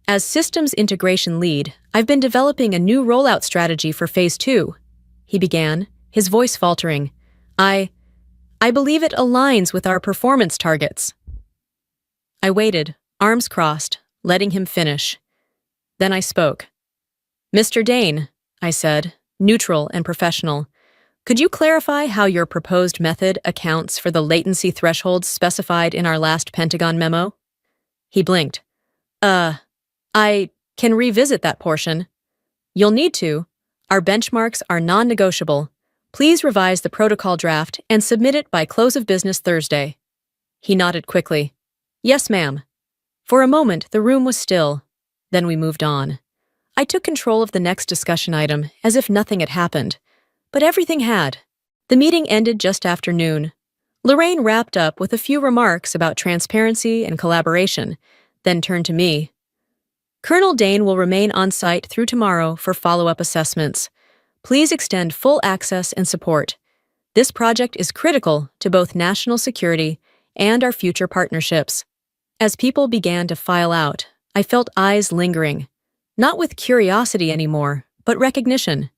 S2: As systems integration lead, I've been developing a new rollout strategy for Phase 2, he began, his voice faltering. I believe it aligns with our performance targets. I waited, arms crossed, letting him finish. Then I spoke. Mr. Dane, I said, neutral and professional, could you clarify how your proposed method accounts for the latency thresholds specified in our last Pentagon memo? He blinked. I can revisit that portion. You'll need to. Our benchmarks are non-negotiable. Please revise the protocol draft and submit it by close of business Thursday. He nodded quickly. Yes, ma'am. For a moment, the room was still. Then we moved on. I took control of the next discussion item as if nothing had happened. But everything had. The meeting ended just after noon. Lorraine wrapped up with a few remarks about transparency and collaboration, then turned to me. Colonel Dane will remain on site through tomorrow for follow-up assessments. Please extend full access and support. This project is critical to both national security and our future partnerships. As people began to file out, I felt eyes lingering, not with curiosity anymore, but recognition.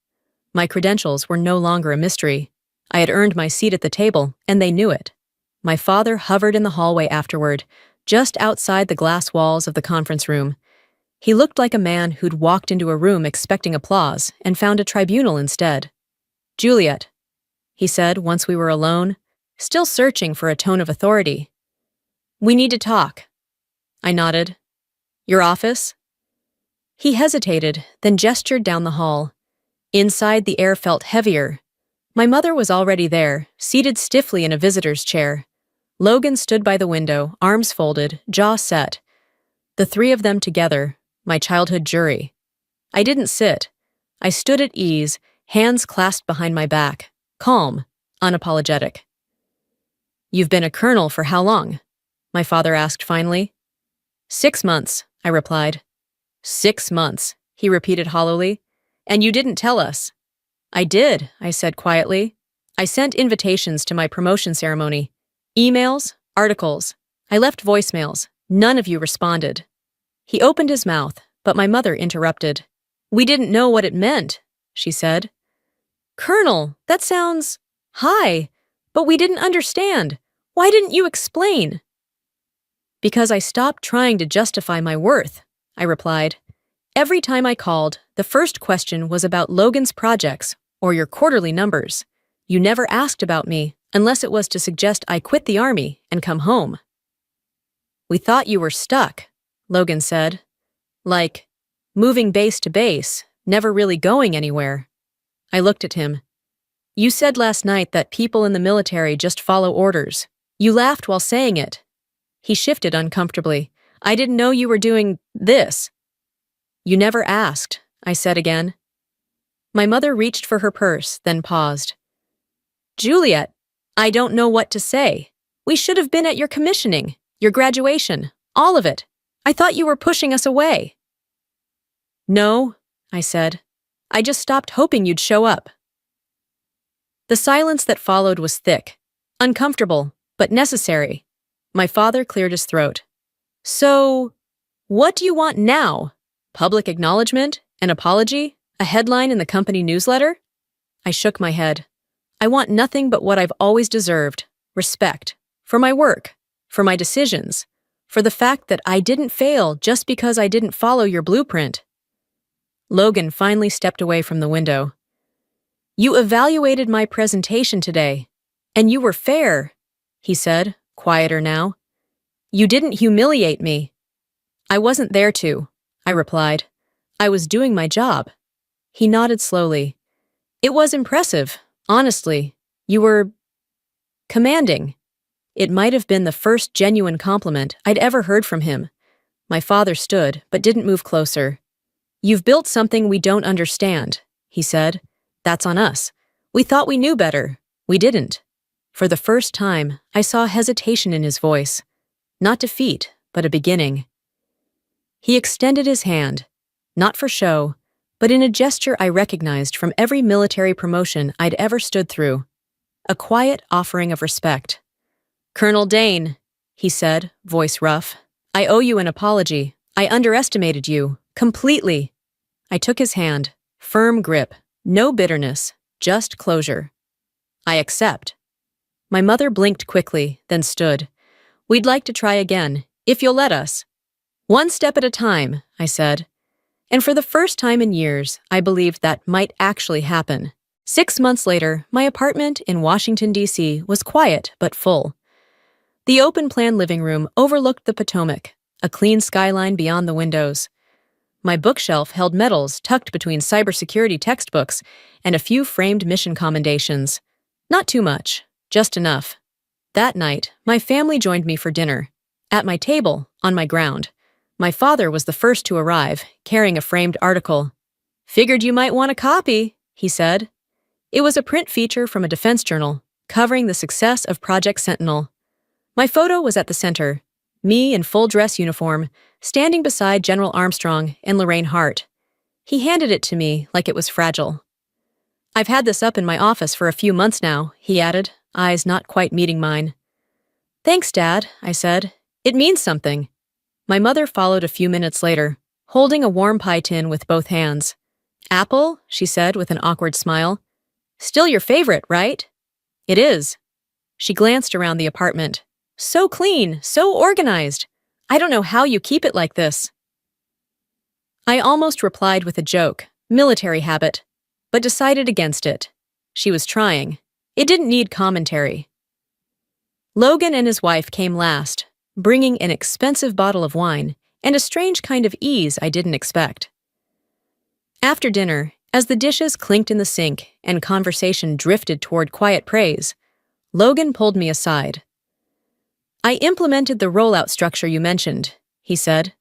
S2: My credentials were no longer a mystery. I had earned my seat at the table, and they knew it. My father hovered in the hallway afterward, just outside the glass walls of the conference room. He looked like a man who'd walked into a room expecting applause and found a tribunal instead. Juliet, he said once we were alone, still searching for a tone of authority. We need to talk. I nodded. Your office? He hesitated, then gestured down the hall. Inside, the air felt heavier. My mother was already there, seated stiffly in a visitor's chair. Logan stood by the window, arms folded, jaw set. The three of them together, my childhood jury. I didn't sit. I stood at ease, hands clasped behind my back, calm, unapologetic. You've been a colonel for how long? My father asked finally. 6 months, I replied. 6 months, he repeated hollowly. And you didn't tell us. I did, I said quietly. I sent invitations to my promotion ceremony. Emails, articles. I left voicemails. None of you responded. He opened his mouth, but my mother interrupted. We didn't know what it meant, she said. Colonel, that sounds high, but we didn't understand. Why didn't you explain? Because I stopped trying to justify my worth, I replied. Every time I called, the first question was about Logan's projects or your quarterly numbers. You never asked about me unless it was to suggest I quit the army and come home. We thought you were stuck, Logan said. Like, moving base to base, never really going anywhere. I looked at him. You said last night that people in the military just follow orders. You laughed while saying it. He shifted uncomfortably. I didn't know you were doing this. You never asked, I said again. My mother reached for her purse, then paused. Juliet, I don't know what to say. We should have been at your commissioning, your graduation, all of it. I thought you were pushing us away. No, I said. I just stopped hoping you'd show up. The silence that followed was thick, uncomfortable, but necessary. My father cleared his throat. So, what do you want now? Public acknowledgement? An apology? A headline in the company newsletter? I shook my head. I want nothing but what I've always deserved. Respect. For my work. For my decisions. For the fact that I didn't fail just because I didn't follow your blueprint. Logan finally stepped away from the window. You evaluated my presentation today, and you were fair, he said, quieter now. You didn't humiliate me. I wasn't there to, I replied. I was doing my job. He nodded slowly. It was impressive, honestly. You were commanding. It might have been the first genuine compliment I'd ever heard from him. My father stood, but didn't move closer. You've built something we don't understand, he said. That's on us. We thought we knew better. We didn't. For the first time, I saw hesitation in his voice. Not defeat, but a beginning. He extended his hand, not for show, but in a gesture I recognized from every military promotion I'd ever stood through. A quiet offering of respect. Colonel Dane, he said, voice rough, I owe you an apology. I underestimated you, completely. I took his hand. Firm grip. No bitterness. Just closure. I accept. My mother blinked quickly, then stood. We'd like to try again, if you'll let us. One step at a time, I said. And for the first time in years, I believed that might actually happen. 6 months later, my apartment in Washington, D.C. was quiet but full. The open-plan living room overlooked the Potomac, a clean skyline beyond the windows. My bookshelf held medals tucked between cybersecurity textbooks and a few framed mission commendations. Not too much, just enough. That night, my family joined me for dinner. At my table, on my ground. My father was the first to arrive, carrying a framed article. Figured you might want a copy, he said. It was a print feature from a defense journal, covering the success of Project Sentinel. My photo was at the center, me in full dress uniform, standing beside General Armstrong and Lorraine Hart. He handed it to me like it was fragile. I've had this up in my office for a few months now, he added, eyes not quite meeting mine. Thanks, Dad, I said. It means something. My mother followed a few minutes later, holding a warm pie tin with both hands. Apple, she said with an awkward smile. Still your favorite, right? It is. She glanced around the apartment. So clean, so organized. I don't know how you keep it like this. I almost replied with a joke, military habit, but decided against it. She was trying. It didn't need commentary. Logan and his wife came last, bringing an expensive bottle of wine and a strange kind of ease I didn't expect. After dinner, as the dishes clinked in the sink and conversation drifted toward quiet praise, Logan pulled me aside. I implemented the rollout structure you mentioned, he said.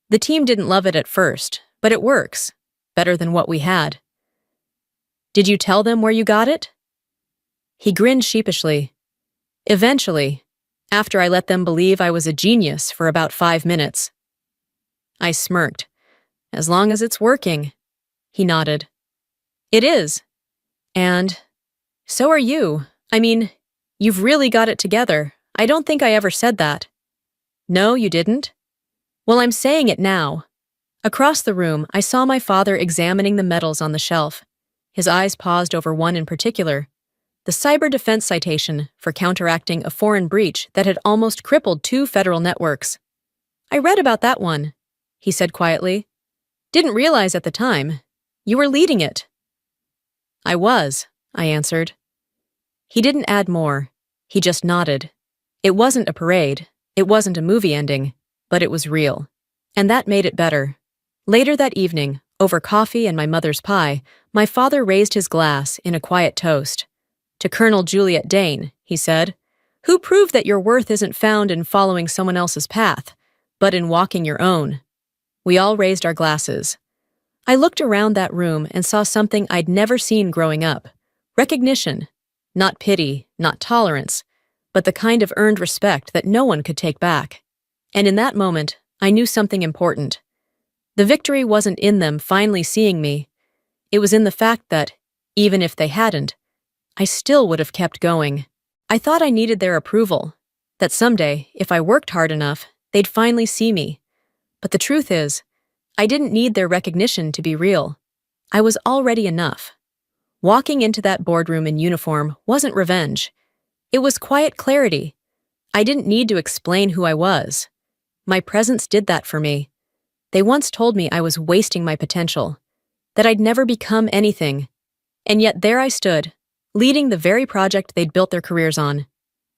S2: The team didn't love it at first, but it works. Better than what we had. Did you tell them where you got it? He grinned sheepishly. Eventually, after I let them believe I was a genius for about 5 minutes. I smirked. As long as it's working. He nodded. It is. And so are you. I mean, you've really got it together. I don't think I ever said that. No, you didn't? Well, I'm saying it now. Across the room, I saw my father examining the medals on the shelf. His eyes paused over one in particular. The cyber defense citation for counteracting a foreign breach that had almost crippled 2 federal networks. I read about that one, he said quietly. Didn't realize at the time. You were leading it. I was, I answered. He didn't add more. He just nodded. It wasn't a parade. It wasn't a movie ending, but it was real. And that made it better. Later that evening, over coffee and my mother's pie, my father raised his glass in a quiet toast. To Colonel Juliet Dane, he said, who proved that your worth isn't found in following someone else's path, but in walking your own. We all raised our glasses. I looked around that room and saw something I'd never seen growing up. Recognition. Not pity, not tolerance, but the kind of earned respect that no one could take back. And in that moment, I knew something important. The victory wasn't in them finally seeing me. It was in the fact that, even if they hadn't, I still would have kept going. I thought I needed their approval, that someday, if I worked hard enough, they'd finally see me. But the truth is, I didn't need their recognition to be real. I was already enough. Walking into that boardroom in uniform wasn't revenge. It was quiet clarity. I didn't need to explain who I was. My presence did that for me. They once told me I was wasting my potential, that I'd never become anything. And yet there I stood, leading the very project they'd built their careers on.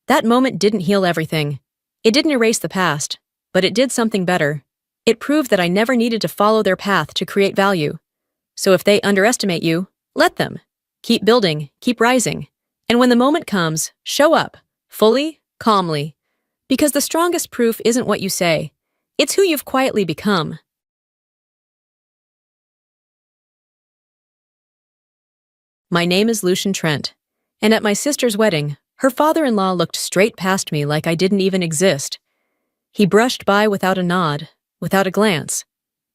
S2: That moment didn't heal everything. It didn't erase the past, but it did something better. It proved that I never needed to follow their path to create value. So if they underestimate you, let them. Keep building, keep rising. And when the moment comes, show up, fully, calmly. Because the strongest proof isn't what you say. It's who you've quietly become. My name is Lucian Trent, and at my sister's wedding, her father-in-law looked straight past me like I didn't even exist. He brushed by without a nod, without a glance.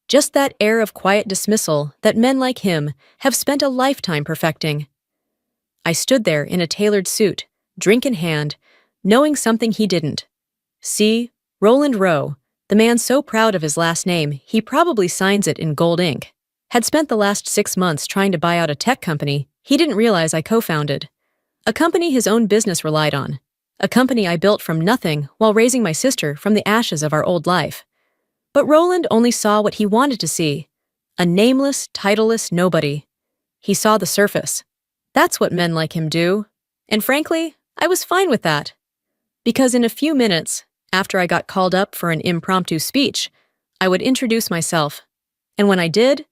S2: Just that air of quiet dismissal that men like him have spent a lifetime perfecting. I stood there in a tailored suit, drink in hand, knowing something he didn't. See, Roland Rowe, The man so proud of his last name, he probably signs it in gold ink. Had spent the last 6 months trying to buy out a tech company he didn't realize I co-founded. A company his own business relied on. A company I built from nothing while raising my sister from the ashes of our old life. But Roland only saw what he wanted to see. A nameless, titleless nobody. He saw the surface. That's what men like him do. And frankly, I was fine with that. Because in a few minutes, after I got called up for an impromptu speech, I would introduce myself. And when I did,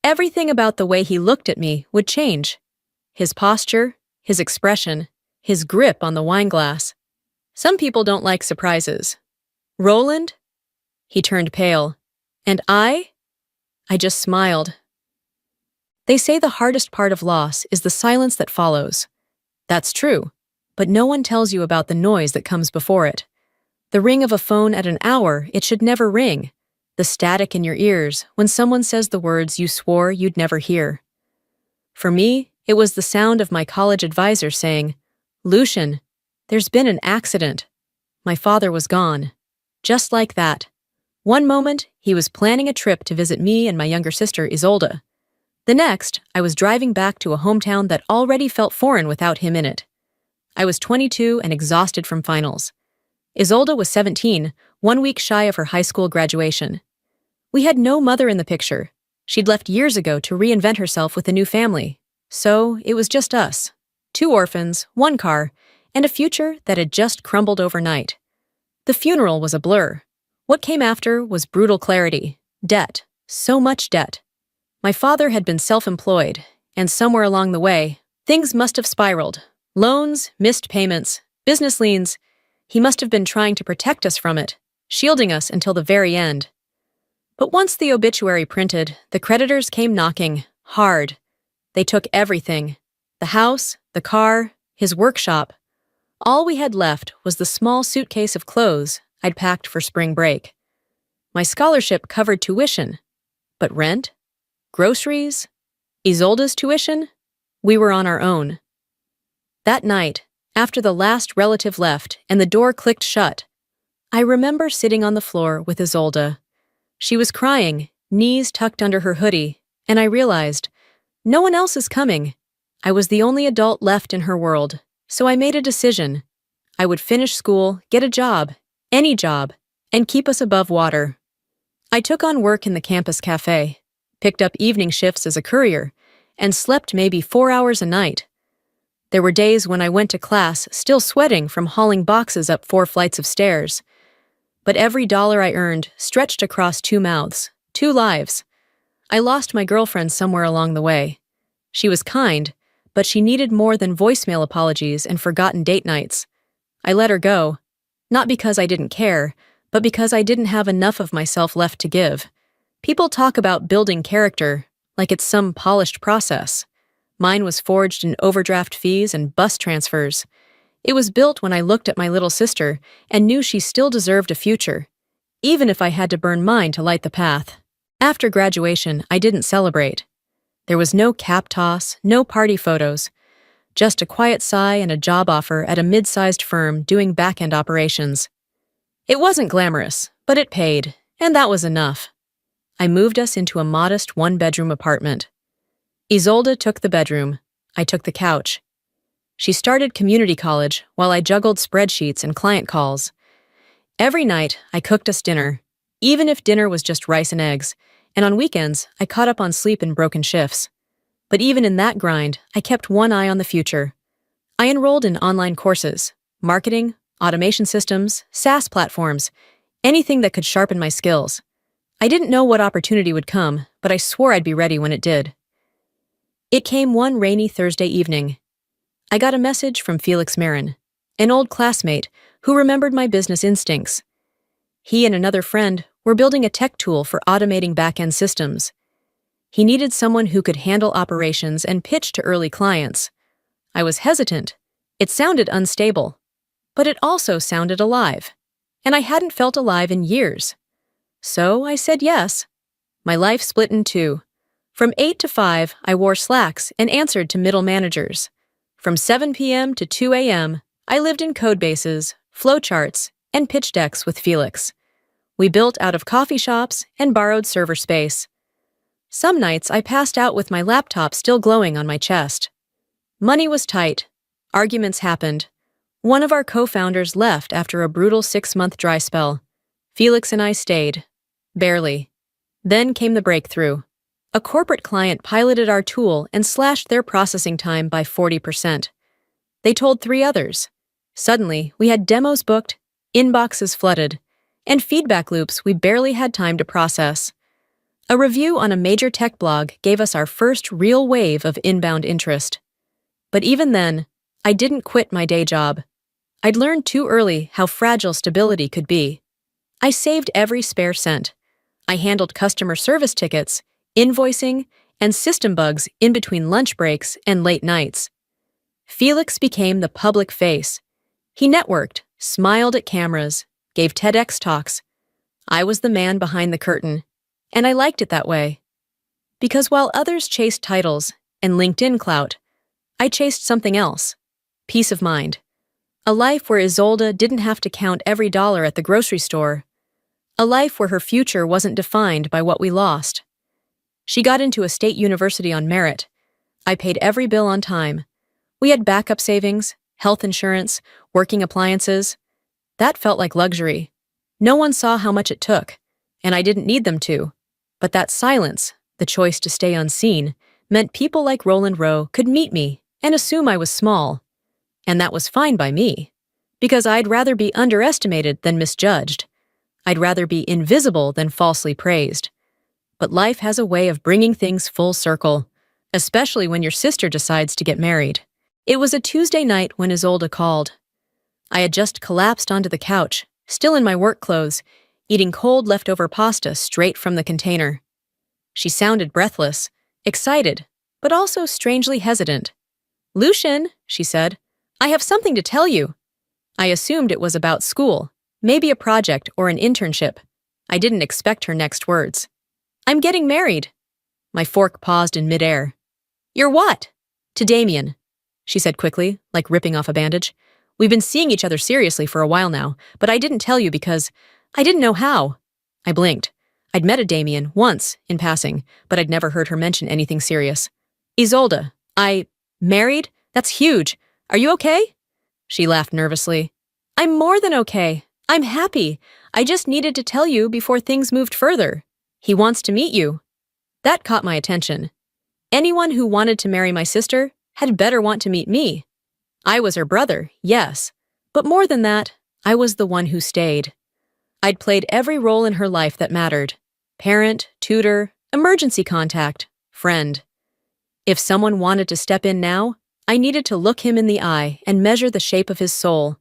S2: everything about the way he looked at me would change. His posture, his expression, his grip on the wine glass. Some people don't like surprises. Roland? He turned pale. And I just smiled. They say the hardest part of loss is the silence that follows. That's true, but no one tells you about the noise that comes before it. The ring of a phone at an hour it should never ring. The static in your ears when someone says the words you swore you'd never hear. For me, it was the sound of my college advisor saying, "Lucian, there's been an accident." My father was gone. Just like that. One moment, he was planning a trip to visit me and my younger sister, Isolde. The next, I was driving back to a hometown that already felt foreign without him in it. I was 22 and exhausted from finals. Isolde was 17, 1 week shy of her high school graduation. We had no mother in the picture. She'd left years ago to reinvent herself with a new family. So it was just us. 2 orphans, 1 car, and a future that had just crumbled overnight. The funeral was a blur. What came after was brutal clarity. Debt. So much debt. My father had been self-employed, and somewhere along the way, things must have spiraled. Loans, missed payments, business liens. He must have been trying to protect us from it, shielding us until the very end. But once the obituary printed, the creditors came knocking, hard. They took everything. The house, the car, his workshop. All we had left was the small suitcase of clothes I'd packed for spring break. My scholarship covered tuition. But rent? Groceries? Isolde's tuition? We were on our own. That night, after the last relative left and the door clicked shut, I remember sitting on the floor with Isolde. She was crying, knees tucked under her hoodie, and I realized, no one else is coming. I was the only adult left in her world, so I made a decision. I would finish school, get a job, any job, and keep us above water. I took on work in the campus cafe, picked up evening shifts as a courier, and slept maybe 4 hours a night. There were days when I went to class still sweating from hauling boxes up 4 flights of stairs. But every dollar I earned stretched across 2 mouths, 2 lives. I lost my girlfriend somewhere along the way. She was kind, but she needed more than voicemail apologies and forgotten date nights. I let her go, not because I didn't care, but because I didn't have enough of myself left to give. People talk about building character like it's some polished process. Mine was forged in overdraft fees and bus transfers. It was built when I looked at my little sister and knew she still deserved a future, even if I had to burn mine to light the path. After graduation, I didn't celebrate. There was no cap toss, no party photos, just a quiet sigh and a job offer at a mid-sized firm doing back-end operations. It wasn't glamorous, but it paid, and that was enough. I moved us into a modest 1-bedroom apartment. Isolde took the bedroom. I took the couch. She started community college while I juggled spreadsheets and client calls. Every night, I cooked us dinner, even if dinner was just rice and eggs, and on weekends, I caught up on sleep in broken shifts. But even in that grind, I kept one eye on the future. I enrolled in online courses, marketing, automation systems, SaaS platforms, anything that could sharpen my skills. I didn't know what opportunity would come, but I swore I'd be ready when it did. It came one rainy Thursday evening. I got a message from Felix Marin, an old classmate who remembered my business instincts. He and another friend were building a tech tool for automating back-end systems. He needed someone who could handle operations and pitch to early clients. I was hesitant. It sounded unstable. But it also sounded alive. And I hadn't felt alive in years. So I said yes. My life split in 2. From 8 to 5, I wore slacks and answered to middle managers. From 7 p.m. to 2 a.m., I lived in code bases, flowcharts, and pitch decks with Felix. We built out of coffee shops and borrowed server space. Some nights I passed out with my laptop still glowing on my chest. Money was tight. Arguments happened. One of our co-founders left after a brutal 6-month dry spell. Felix and I stayed. Barely. Then came the breakthrough. A corporate client piloted our tool and slashed their processing time by 40%. They told 3 others. Suddenly, we had demos booked, inboxes flooded, and feedback loops we barely had time to process. A review on a major tech blog gave us our first real wave of inbound interest. But even then, I didn't quit my day job. I'd learned too early how fragile stability could be. I saved every spare cent. I handled customer service tickets, invoicing, and system bugs in between lunch breaks and late nights. Felix became the public face. He networked, smiled at cameras, gave TEDx talks. I was the man behind the curtain, and I liked it that way. Because while others chased titles and LinkedIn clout, I chased something else: peace of mind. A life where Isolde didn't have to count every dollar at the grocery store. A life where her future wasn't defined by what we lost. She got into a state university on merit. I paid every bill on time. We had backup savings, health insurance, working appliances. That felt like luxury. No one saw how much it took, and I didn't need them to. But that silence, the choice to stay unseen, meant people like Roland Rowe could meet me and assume I was small. And that was fine by me, because I'd rather be underestimated than misjudged. I'd rather be invisible than falsely praised. But life has a way of bringing things full circle, especially when your sister decides to get married. It was a Tuesday night when Isolde called. I had just collapsed onto the couch, still in my work clothes, eating cold leftover pasta straight from the container. She sounded breathless, excited, but also strangely hesitant. "Lucian," she said, "I have something to tell you." I assumed it was about school, maybe a project or an internship. I didn't expect her next words. "I'm getting married." My fork paused in midair. "You're what?" "To Damien," she said quickly, like ripping off a bandage. "We've been seeing each other seriously for a while now, but I didn't tell you because I didn't know how." I blinked. I'd met a Damien once, in passing, but I'd never heard her mention anything serious. "Isolde, married? That's huge. Are you okay?" She laughed nervously. "I'm more than okay. I'm happy. I just needed to tell you before things moved further. He wants to meet you." That caught my attention. Anyone who wanted to marry my sister had better want to meet me. I was her brother, yes, but more than that, I was the one who stayed. I'd played every role in her life that mattered: parent, tutor, emergency contact, friend. If someone wanted to step in now, I needed to look him in the eye and measure the shape of his soul.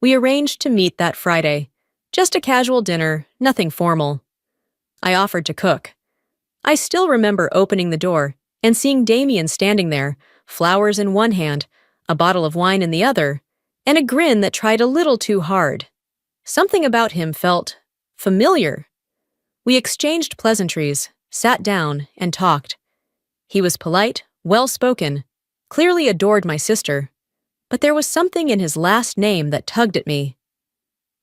S2: We arranged to meet that Friday. Just a casual dinner, nothing formal. I offered to cook. I still remember opening the door and seeing Damien standing there, flowers in one hand, a bottle of wine in the other, and a grin that tried a little too hard. Something about him felt familiar. We exchanged pleasantries, sat down, and talked. He was polite, well-spoken, clearly adored my sister, but there was something in his last name that tugged at me.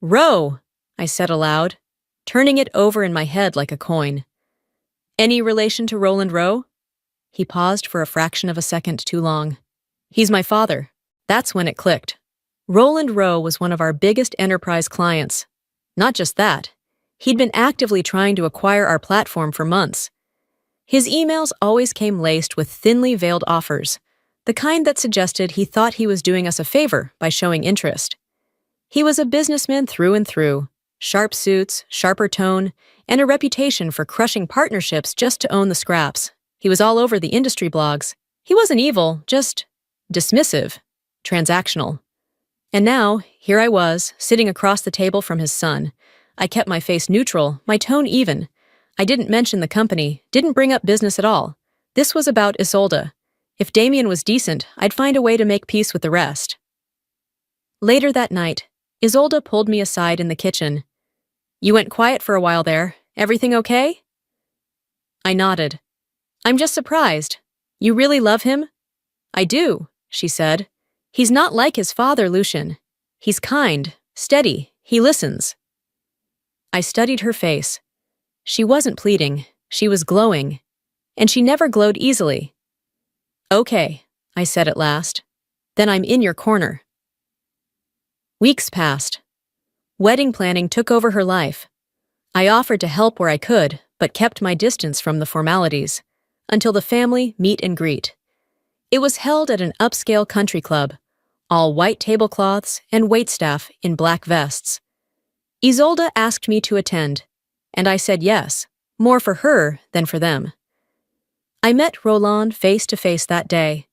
S2: "Rowe," I said aloud, turning it over in my head like a coin. "Any relation to Roland Rowe?" He paused for a fraction of a second too long. "He's my father." That's when it clicked. Roland Rowe was one of our biggest enterprise clients. Not just that, he'd been actively trying to acquire our platform for months. His emails always came laced with thinly veiled offers, the kind that suggested he thought he was doing us a favor by showing interest. He was a businessman through and through, sharp suits, sharper tone, and a reputation for crushing partnerships just to own the scraps. He was all over the industry blogs. He wasn't evil, just dismissive, transactional. And now, here I was, sitting across the table from his son. I kept my face neutral, my tone even. I didn't mention the company, didn't bring up business at all. This was about Isolde. If Damien was decent, I'd find a way to make peace with the rest. Later that night, Isolde pulled me aside in the kitchen. "You went quiet for a while there. Everything okay?" I nodded. "I'm just surprised. You really love him?" "I do," she said. "He's not like his father, Lucian. He's kind, steady, he listens." I studied her face. She wasn't pleading, she was glowing. And she never glowed easily. "Okay," I said at last. "Then I'm in your corner." Weeks passed. Wedding planning took over her life. I offered to help where I could, but kept my distance from the formalities, until the family meet and greet. It was held at an upscale country club, all white tablecloths and waitstaff in black vests. Isolde asked me to attend, and I said yes, more for her than for them. I met Roland face to face that day.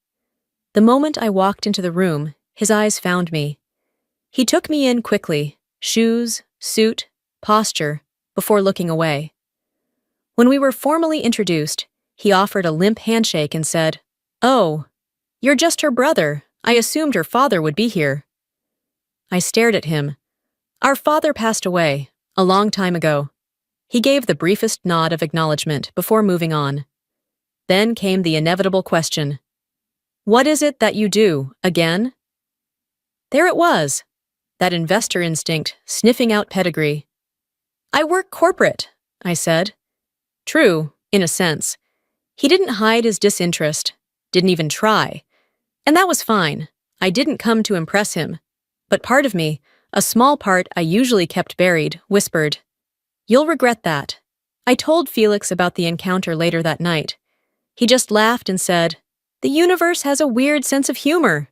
S2: The moment I walked into the room, his eyes found me. He took me in quickly, shoes, suit, posture, before looking away. When we were formally introduced, he offered a limp handshake and said, "Oh, you're just her brother. I assumed her father would be here." I stared at him. "Our father passed away, a long time ago." He gave the briefest nod of acknowledgement before moving on. Then came the inevitable question. "What is it that you do, again?" There it was, that investor instinct sniffing out pedigree. "I work corporate," I said. True, in a sense. He didn't hide his disinterest, didn't even try. And that was fine. I didn't come to impress him. But part of me, a small part I usually kept buried, whispered, "You'll regret that." I told Felix about the encounter later that night. He just laughed and said, "The universe has a weird sense of humor."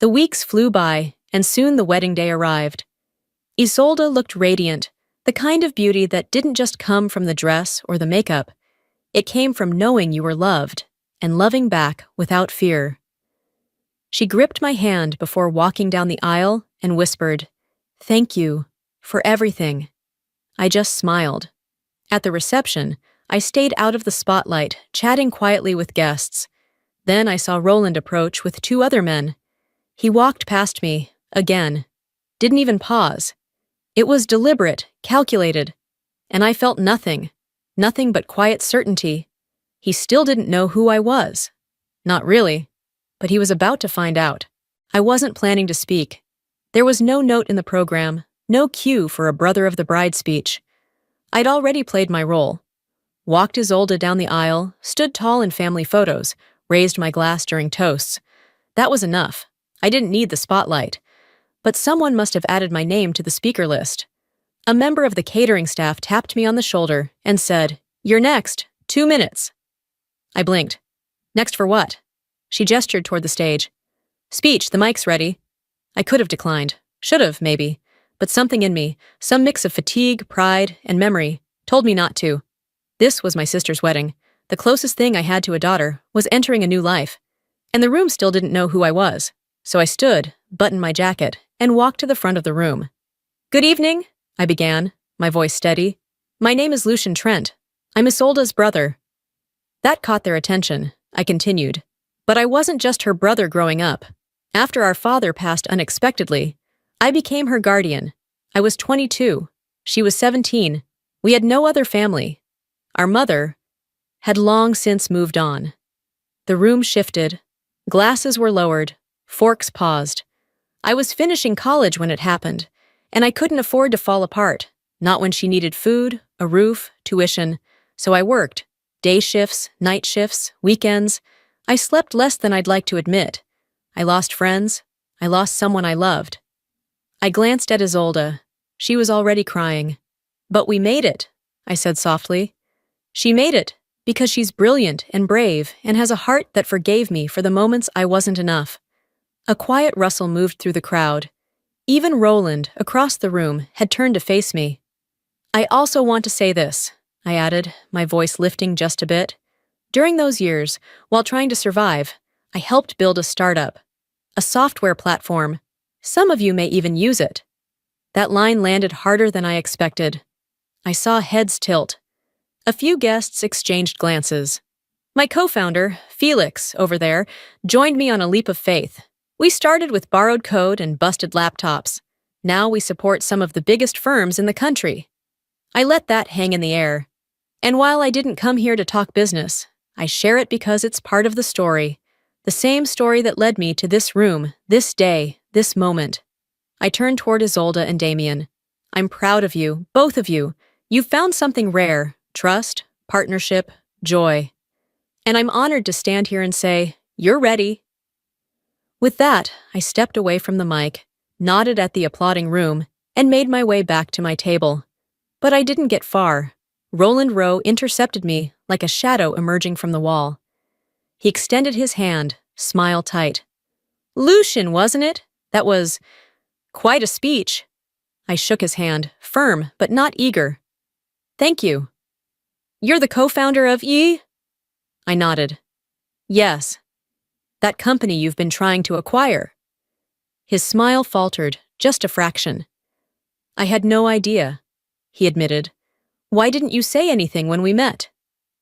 S2: The weeks flew by, and soon the wedding day arrived. Isolde looked radiant, the kind of beauty that didn't just come from the dress or the makeup. It came from knowing you were loved, and loving back without fear. She gripped my hand before walking down the aisle and whispered, "Thank you for everything." I just smiled. At the reception, I stayed out of the spotlight, chatting quietly with guests. Then I saw Roland approach with 2 other men. He walked past me, again. Didn't even pause. It was deliberate, calculated. And I felt nothing but quiet certainty. He still didn't know who I was. Not really. But he was about to find out. I wasn't planning to speak. There was no note in the program, no cue for a brother of the bride speech. I'd already played my role. Walked Isolde down the aisle, stood tall in family photos, raised my glass during toasts. That was enough. I didn't need the spotlight. But someone must have added my name to the speaker list. A member of the catering staff tapped me on the shoulder and said, "You're next. 2 minutes." I blinked. "Next for what?" She gestured toward the stage. "Speech, the mic's ready." I could have declined. Should have, maybe. But something in me, some mix of fatigue, pride, and memory, told me not to. This was my sister's wedding. The closest thing I had to a daughter was entering a new life. And the room still didn't know who I was. So I stood, buttoned my jacket, and walked to the front of the room. "Good evening," I began, my voice steady. "My name is Lucian Trent. I'm Isolde's brother." That caught their attention. I continued. But I wasn't just her brother growing up. After our father passed unexpectedly, I became her guardian. I was 22. She was 17. We had no other family. Our mother had long since moved on. The room shifted. Glasses were lowered. Forks paused. I was finishing college when it happened, and I couldn't afford to fall apart, not when she needed food, a roof, tuition. So I worked. Day shifts, night shifts, weekends. I slept less than I'd like to admit. I lost friends. I lost someone I loved. I glanced at Isolde. She was already crying. "But we made it," I said softly. "She made it because she's brilliant and brave and has a heart that forgave me for the moments I wasn't enough." A quiet rustle moved through the crowd. Even Roland, across the room, had turned to face me. "I also want to say this," I added, my voice lifting just a bit. "During those years, while trying to survive, I helped build a startup, a software platform. Some of you may even use it." That line landed harder than I expected. I saw heads tilt. A few guests exchanged glances. My co-founder, Felix, over there, joined me on a leap of faith. We started with borrowed code and busted laptops. Now we support some of the biggest firms in the country. I let that hang in the air. And while I didn't come here to talk business, I share it because it's part of the story. The same story that led me to this room, this day, this moment. I turned toward Isolde and Damien. "I'm proud of you, both of you. You've found something rare: trust, partnership, joy. And I'm honored to stand here and say, you're ready. With that, I stepped away from the mic, nodded at the applauding room, and made my way back to my table. But I didn't get far. Roland Rowe intercepted me like a shadow emerging from the wall. He extended his hand, smile tight. Lucian, wasn't it? That was quite a speech. I shook his hand, firm but not eager. Thank you. You're the co-founder of E? I nodded. Yes. That company you've been trying to acquire. His smile faltered, just a fraction. I had no idea, he admitted. Why didn't you say anything when we met?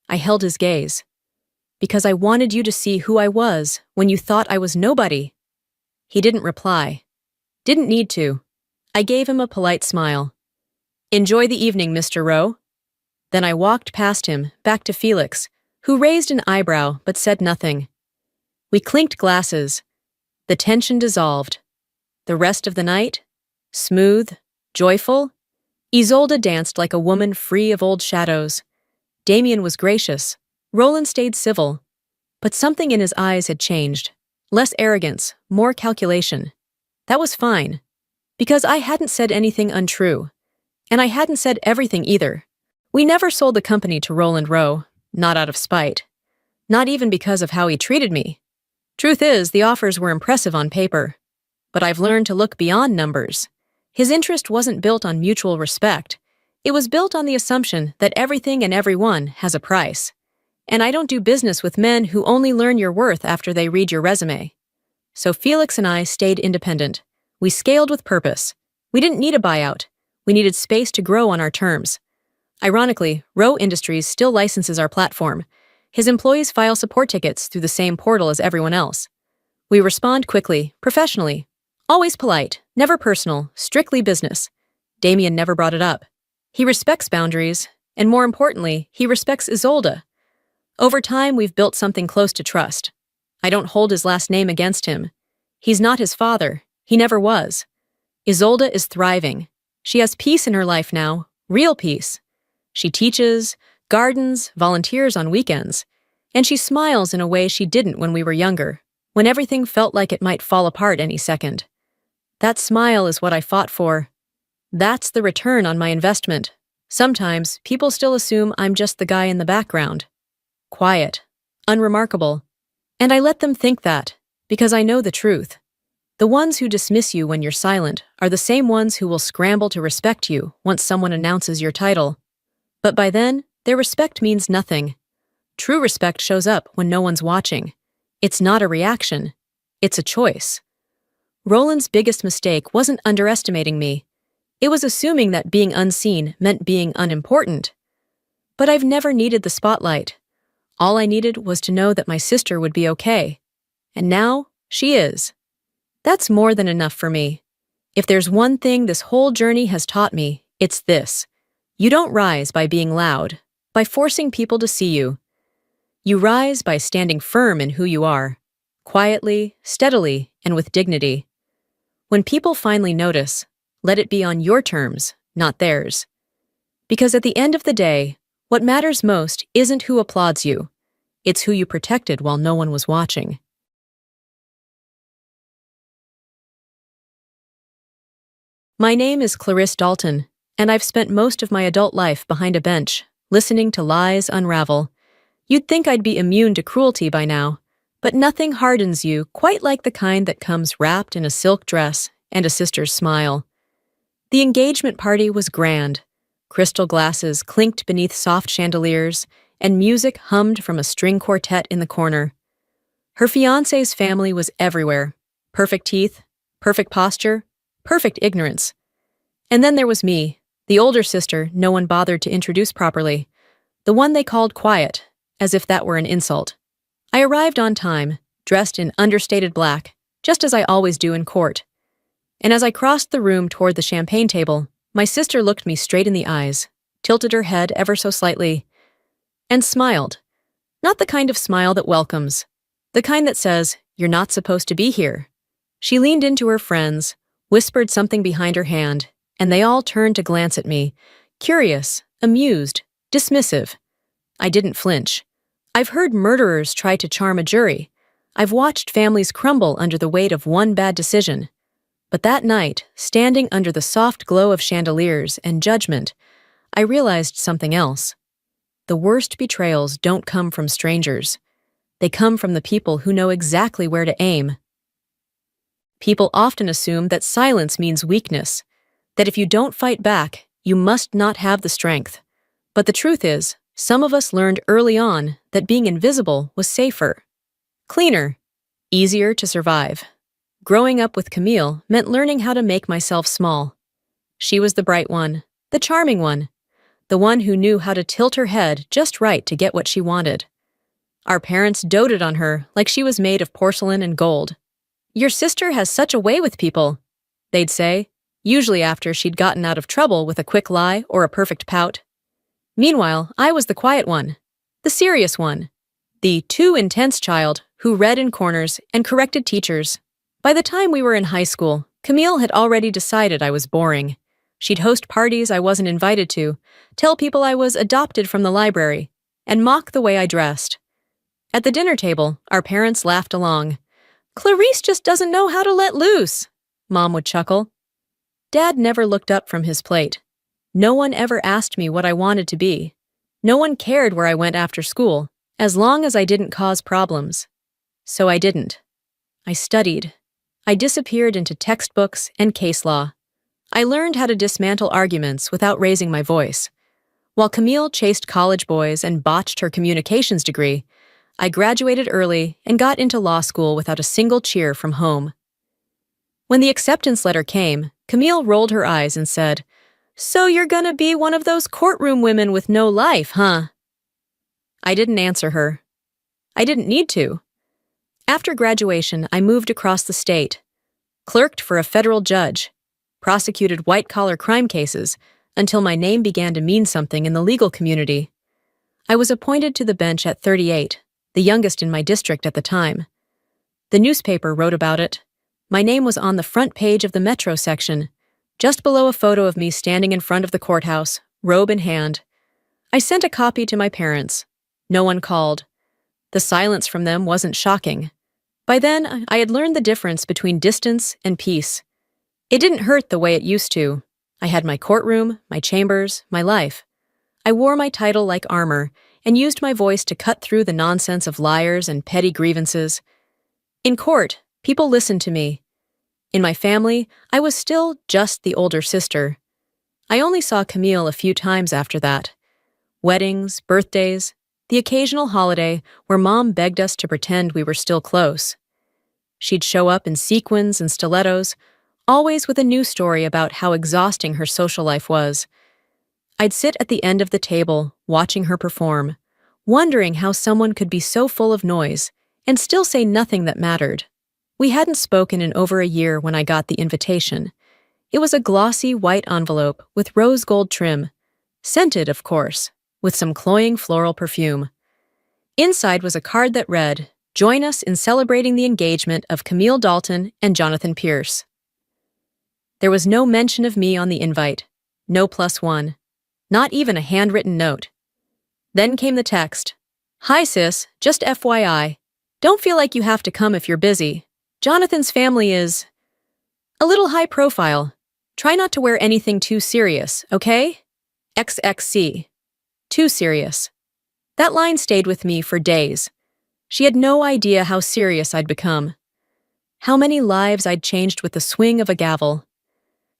S2: I held his gaze. Because I wanted you to see who I was when you thought I was nobody. He didn't reply. Didn't need to. I gave him a polite smile. Enjoy the evening, Mr. Rowe. Then I walked past him, back to Felix, who raised an eyebrow but said nothing. We clinked glasses. The tension dissolved. The rest of the night? Smooth, joyful. Isolde danced like a woman free of old shadows. Damien was gracious. Roland stayed civil. But something in his eyes had changed. Less arrogance, more calculation. That was fine. Because I hadn't said anything untrue. And I hadn't said everything either. We never sold the company to Roland Rowe, not out of spite. Not even because of how he treated me. Truth is, the offers were impressive on paper. But I've learned to look beyond numbers. His interest wasn't built on mutual respect. It was built on the assumption that everything and everyone has a price. And I don't do business with men who only learn your worth after they read your resume. So Felix and I stayed independent. We scaled with purpose. We didn't need a buyout. We needed space to grow on our terms. Ironically, Rowe Industries still licenses our platform. His employees file support tickets through the same portal as everyone else. We respond quickly, professionally. Always polite, never personal, strictly business. Damien never brought it up. He respects boundaries, and more importantly, he respects Isolde. Over time, we've built something close to trust. I don't hold his last name against him. He's not his father. He never was. Isolde is thriving. She has peace in her life now, real peace. She teaches, gardens, volunteers on weekends, and she smiles in a way she didn't when we were younger, when everything felt like it might fall apart any second. That smile is what I fought for. That's the return on my investment. Sometimes, people still assume I'm just the guy in the background. Quiet, unremarkable. And I let them think that, because I know the truth. The ones who dismiss you when you're silent are the same ones who will scramble to respect you once someone announces your title. But by then, their respect means nothing. True respect shows up when no one's watching. It's not a reaction. It's a choice. Roland's biggest mistake wasn't underestimating me. It was assuming that being unseen meant being unimportant. But I've never needed the spotlight. All I needed was to know that my sister would be okay. And now, she is. That's more than enough for me. If there's one thing this whole journey has taught me, it's this. You don't rise by being loud, by forcing people to see you. You rise by standing firm in who you are, quietly, steadily, and with dignity. When people finally notice, let it be on your terms, not theirs. Because at the end of the day, what matters most isn't who applauds you. It's who you protected while no one was watching. My name is Clarice Dalton, and I've spent most of my adult life behind a bench, listening to lies unravel. You'd think I'd be immune to cruelty by now, but nothing hardens you quite like the kind that comes wrapped in a silk dress and a sister's smile. The engagement party was grand. Crystal glasses clinked beneath soft chandeliers, and music hummed from a string quartet in the corner. Her fiancé's family was everywhere. Perfect teeth, perfect posture, perfect ignorance. And then there was me, the older sister no one bothered to introduce properly, the one they called quiet, as if that were an insult. I arrived on time, dressed in understated black, just as I always do in court. And as I crossed the room toward the champagne table, my sister looked me straight in the eyes, tilted her head ever so slightly, and smiled. Not the kind of smile that welcomes, the kind that says, "You're not supposed to be here." She leaned into her friends, whispered something behind her hand, and they all turned to glance at me, curious, amused, dismissive. I didn't flinch. I've heard murderers try to charm a jury. I've watched families crumble under the weight of one bad decision. But that night, standing under the soft glow of chandeliers and judgment, I realized something else. The worst betrayals don't come from strangers. They come from the people who know exactly where to aim. People often assume that silence means weakness, that if you don't fight back, you must not have the strength. But the truth is, some of us learned early on that being invisible was safer, cleaner, easier to survive. Growing up with Camille meant learning how to make myself small. She was the bright one, the charming one, the one who knew how to tilt her head just right to get what she wanted. Our parents doted on her like she was made of porcelain and gold. "Your sister has such a way with people," they'd say, usually after she'd gotten out of trouble with a quick lie or a perfect pout. Meanwhile, I was the quiet one, the serious one, the too intense child who read in corners and corrected teachers. By the time we were in high school, Camille had already decided I was boring. She'd host parties I wasn't invited to, tell people I was adopted from the library, and mock the way I dressed. At the dinner table, our parents laughed along. "Clarice just doesn't know how to let loose," Mom would chuckle. Dad never looked up from his plate. No one ever asked me what I wanted to be. No one cared where I went after school, as long as I didn't cause problems. So I didn't. I studied. I disappeared into textbooks and case law. I learned how to dismantle arguments without raising my voice. While Camille chased college boys and botched her communications degree, I graduated early and got into law school without a single cheer from home. When the acceptance letter came, Camille rolled her eyes and said, "So you're gonna be one of those courtroom women with no life, huh?" I didn't answer her. I didn't need to. After graduation, I moved across the state, clerked for a federal judge, prosecuted white-collar crime cases until my name began to mean something in the legal community. I was appointed to the bench at 38, the youngest in my district at the time. The newspaper wrote about it. My name was on the front page of the Metro section, just below a photo of me standing in front of the courthouse, robe in hand. I sent a copy to my parents. No one called. The silence from them wasn't shocking. By then, I had learned the difference between distance and peace. It didn't hurt the way it used to. I had my courtroom, my chambers, my life. I wore my title like armor and used my voice to cut through the nonsense of liars and petty grievances. In court, people listened to me. In my family, I was still just the older sister. I only saw Camille a few times after that. Weddings, birthdays, the occasional holiday where Mom begged us to pretend we were still close. She'd show up in sequins and stilettos, always with a new story about how exhausting her social life was. I'd sit at the end of the table, watching her perform, wondering how someone could be so full of noise and still say nothing that mattered. We hadn't spoken in over a year when I got the invitation. It was a glossy white envelope with rose gold trim, scented, of course, with some cloying floral perfume. Inside was a card that read, "Join us in celebrating the engagement of Camille Dalton and Jonathan Pierce." There was no mention of me on the invite, no +1, not even a handwritten note. Then came the text, "Hi sis, just FYI. Don't feel like you have to come if you're busy. Jonathan's family is a little high profile. Try not to wear anything too serious, okay? XXC. Too serious." That line stayed with me for days. She had no idea how serious I'd become. How many lives I'd changed with the swing of a gavel.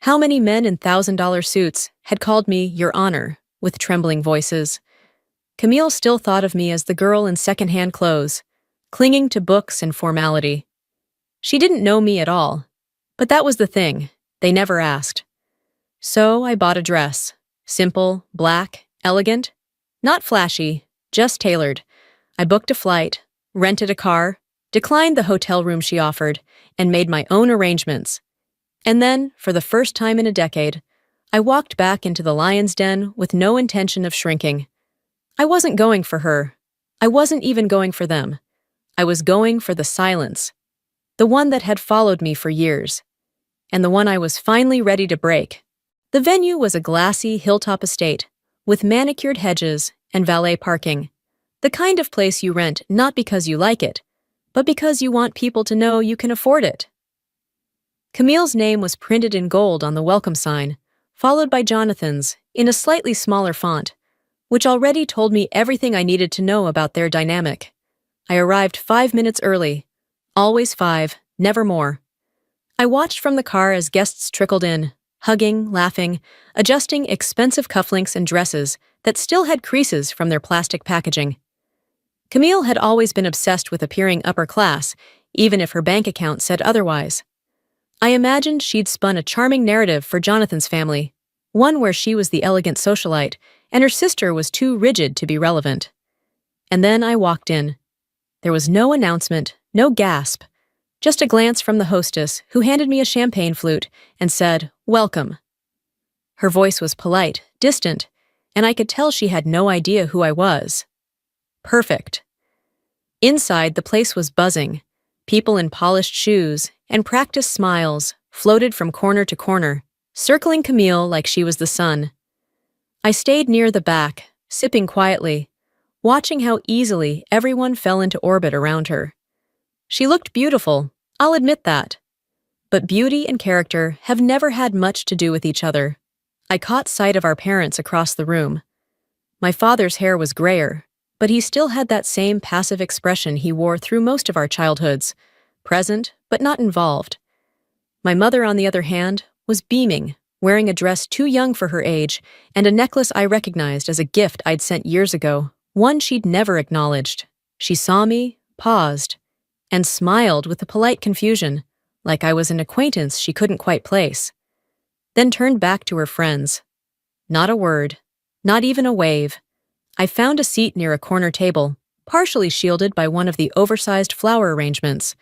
S2: How many men in $1,000 suits had called me Your Honor with trembling voices. Camille still thought of me as the girl in secondhand clothes, clinging to books and formality. She didn't know me at all, but that was the thing. They never asked. So I bought a dress. Simple, black, elegant. Not flashy, just tailored. I booked a flight, rented a car, declined the hotel room she offered, and made my own arrangements. And then, for the first time in a decade, I walked back into the lion's den with no intention of shrinking. I wasn't going for her. I wasn't even going for them. I was going for the silence. The one that had followed me for years. And the one I was finally ready to break. The venue was a glassy hilltop estate, with manicured hedges and valet parking. The kind of place you rent not because you like it, but because you want people to know you can afford it. Camille's name was printed in gold on the welcome sign, followed by Jonathan's in a slightly smaller font, which already told me everything I needed to know about their dynamic. I arrived 5 minutes early. Always 5, never more. I watched from the car as guests trickled in, hugging, laughing, adjusting expensive cufflinks and dresses that still had creases from their plastic packaging. Camille had always been obsessed with appearing upper class, even if her bank account said otherwise. I imagined she'd spun a charming narrative for Jonathan's family, one where she was the elegant socialite and her sister was too rigid to be relevant. And then I walked in. There was no announcement, no gasp, just a glance from the hostess who handed me a champagne flute and said, "Welcome." Her voice was polite, distant, and I could tell she had no idea who I was. Perfect. Inside, the place was buzzing. People in polished shoes and practiced smiles floated from corner to corner, circling Camille like she was the sun. I stayed near the back, sipping quietly, watching how easily everyone fell into orbit around her. She looked beautiful, I'll admit that. But beauty and character have never had much to do with each other. I caught sight of our parents across the room. My father's hair was grayer, but he still had that same passive expression he wore through most of our childhoods, present but not involved. My mother, on the other hand, was beaming, wearing a dress too young for her age and a necklace I recognized as a gift I'd sent years ago, one she'd never acknowledged. She saw me, paused, and smiled with a polite confusion, like I was an acquaintance she couldn't quite place. Then turned back to her friends. Not a word, not even a wave. I found a seat near a corner table, partially shielded by one of the oversized flower arrangements.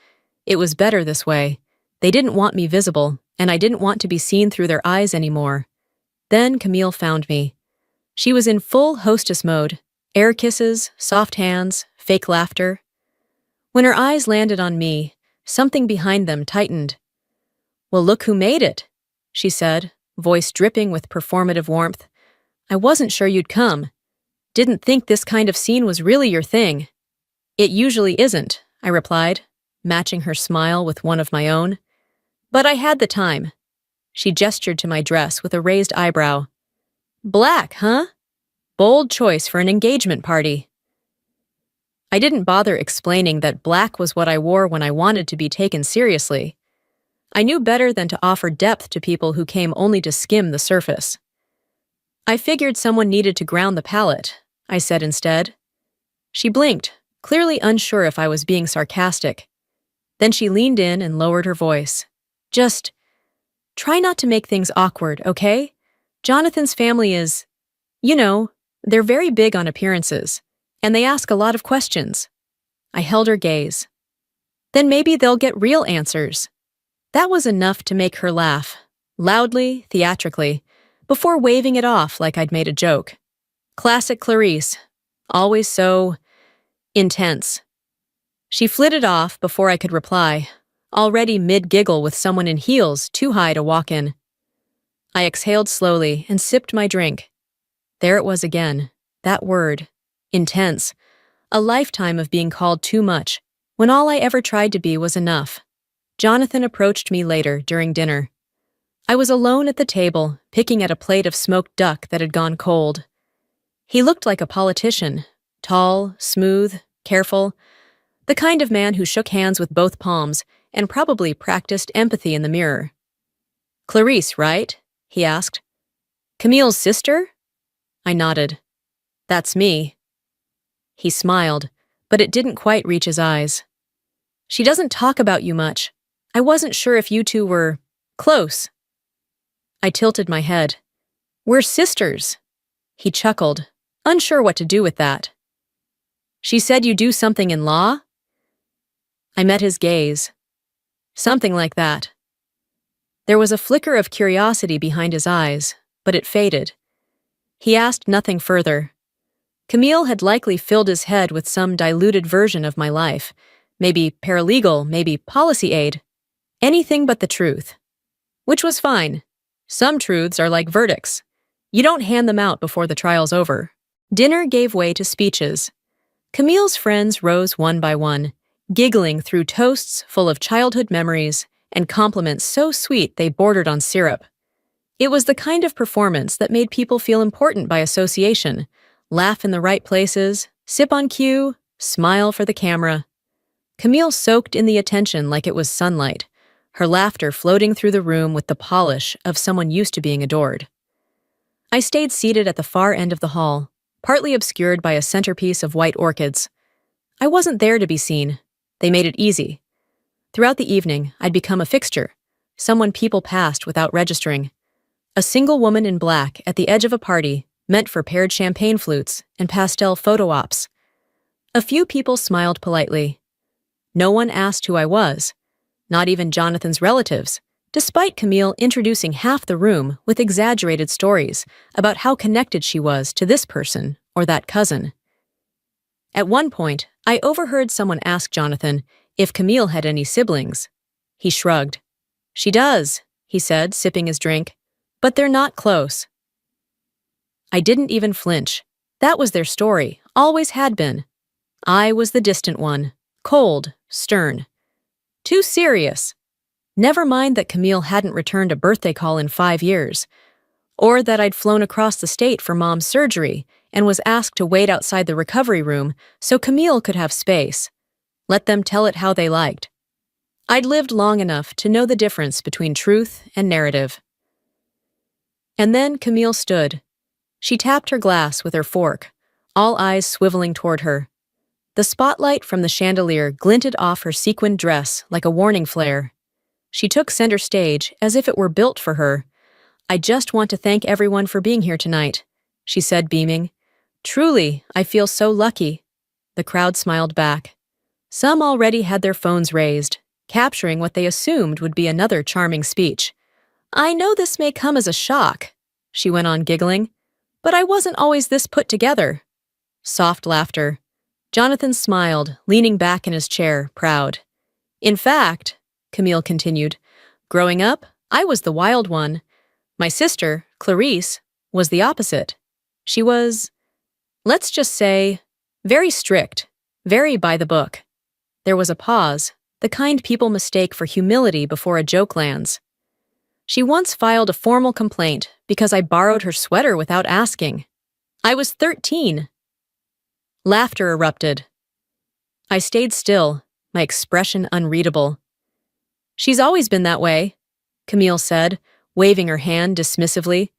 S2: It was better this way. They didn't want me visible, and I didn't want to be seen through their eyes anymore. Then Camille found me. She was in full hostess mode, air kisses, soft hands, fake laughter. When her eyes landed on me, something behind them tightened. "Well, look who made it," she said, voice dripping with performative warmth. "I wasn't sure you'd come. Didn't think this kind of scene was really your thing." "It usually isn't," I replied, matching her smile with one of my own. "But I had the time." She gestured to my dress with a raised eyebrow. "Black, huh? Bold choice for an engagement party." I didn't bother explaining that black was what I wore when I wanted to be taken seriously. I knew better than to offer depth to people who came only to skim the surface. "I figured someone needed to ground the palate," I said instead. She blinked, clearly unsure if I was being sarcastic. Then she leaned in and lowered her voice. "Just try not to make things awkward, okay? Jonathan's family is, they're very big on appearances, and they ask a lot of questions." I held her gaze. "Then maybe they'll get real answers." That was enough to make her laugh, loudly, theatrically, before waving it off like I'd made a joke. Classic Clarice, always so intense. She flitted off before I could reply, already mid-giggle with someone in heels too high to walk in. I exhaled slowly and sipped my drink. There it was again, that word, intense, a lifetime of being called too much, when all I ever tried to be was enough. Jonathan approached me later during dinner. I was alone at the table, picking at a plate of smoked duck that had gone cold. He looked like a politician, tall, smooth, careful, the kind of man who shook hands with both palms and probably practiced empathy in the mirror. "Clarice, right?" he asked. "Camille's sister?" I nodded. "That's me." He smiled, but it didn't quite reach his eyes. "She doesn't talk about you much. I wasn't sure if you two were close." I tilted my head. "We're sisters." He chuckled, unsure what to do with that. "She said you do something in law?" I met his gaze. "Something like that." There was a flicker of curiosity behind his eyes, but it faded. He asked nothing further. Camille had likely filled his head with some diluted version of my life, maybe paralegal, maybe policy aide, anything but the truth. Which was fine. Some truths are like verdicts. You don't hand them out before the trial's over. Dinner gave way to speeches. Camille's friends rose one by one, giggling through toasts full of childhood memories and compliments so sweet they bordered on syrup. It was the kind of performance that made people feel important by association, laugh in the right places, sip on cue, smile for the camera. Camille soaked in the attention like it was sunlight, her laughter floating through the room with the polish of someone used to being adored. I stayed seated at the far end of the hall, partly obscured by a centerpiece of white orchids. I wasn't there to be seen. They made it easy. Throughout the evening, I'd become a fixture, someone people passed without registering. A single woman in black at the edge of a party meant for paired champagne flutes and pastel photo ops. A few people smiled politely. No one asked who I was, not even Jonathan's relatives, despite Camille introducing half the room with exaggerated stories about how connected she was to this person or that cousin. At one point, I overheard someone ask Jonathan if Camille had any siblings. He shrugged. "She does," he said, sipping his drink, "but they're not close." I didn't even flinch. That was their story, always had been. I was the distant one, cold, stern. Too serious. Never mind that Camille hadn't returned a birthday call in 5 years, or that I'd flown across the state for Mom's surgery and was asked to wait outside the recovery room so Camille could have space. Let them tell it how they liked. I'd lived long enough to know the difference between truth and narrative. And then Camille stood. She tapped her glass with her fork, all eyes swiveling toward her. The spotlight from the chandelier glinted off her sequined dress like a warning flare. She took center stage as if it were built for her. "I just want to thank everyone for being here tonight," she said, beaming. "Truly, I feel so lucky." The crowd smiled back. Some already had their phones raised, capturing what they assumed would be another charming speech. "I know this may come as a shock," she went on giggling, "but I wasn't always this put together." Soft laughter. Jonathan smiled, leaning back in his chair, proud. "In fact," Camille continued, "growing up, I was the wild one. My sister, Clarice, was the opposite. She was, let's just say, very strict, very by the book." There was a pause, the kind people mistake for humility before a joke lands. "She once filed a formal complaint because I borrowed her sweater without asking. I was 13. Laughter erupted. I stayed still, my expression unreadable. "She's always been that way," Camille said, waving her hand dismissively.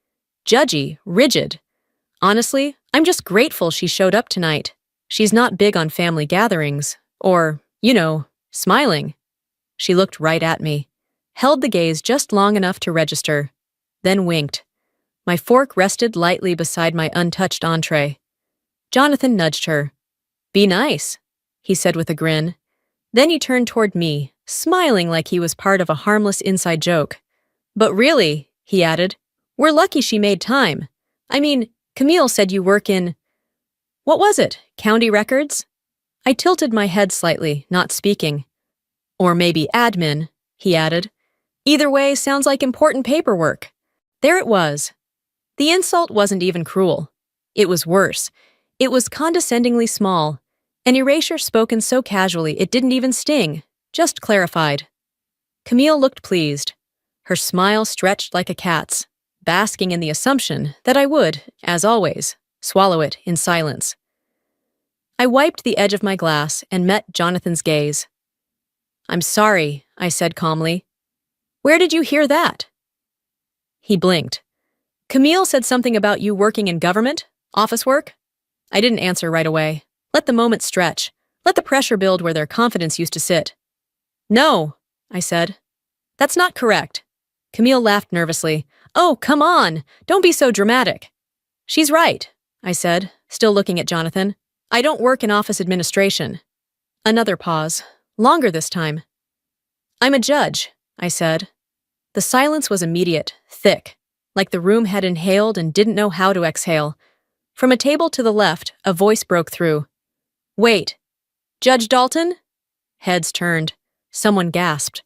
S2: "Judgy, rigid. Honestly, I'm just grateful she showed up tonight. She's not big on family gatherings, or, smiling." She looked right at me, held the gaze just long enough to register, then winked. My fork rested lightly beside my untouched entree. Jonathan nudged her. "Be nice," he said with a grin. Then he turned toward me, smiling like he was part of a harmless inside joke. "But really," he added, "we're lucky she made time. I mean, Camille said you work in, what was it, county records?" I tilted my head slightly, not speaking. "Or maybe admin," he added. "Either way, sounds like important paperwork." There it was. The insult wasn't even cruel. It was worse. It was condescendingly small, an erasure spoken so casually it didn't even sting, just clarified. Camille looked pleased. Her smile stretched like a cat's, basking in the assumption that I would, as always, swallow it in silence. I wiped the edge of my glass and met Jonathan's gaze. "I'm sorry," I said calmly. "Where did you hear that?" He blinked. "Camille said something about you working in government, office work?" I didn't answer right away. Let the moment stretch. Let the pressure build where their confidence used to sit. "No," I said. "That's not correct." Camille laughed nervously. "Oh, come on! Don't be so dramatic." "She's right," I said, still looking at Jonathan. "I don't work in office administration." Another pause, longer this time. "I'm a judge," I said. The silence was immediate, thick, like the room had inhaled and didn't know how to exhale. From a table to the left, a voice broke through. "Wait, Judge Dalton?" Heads turned. Someone gasped.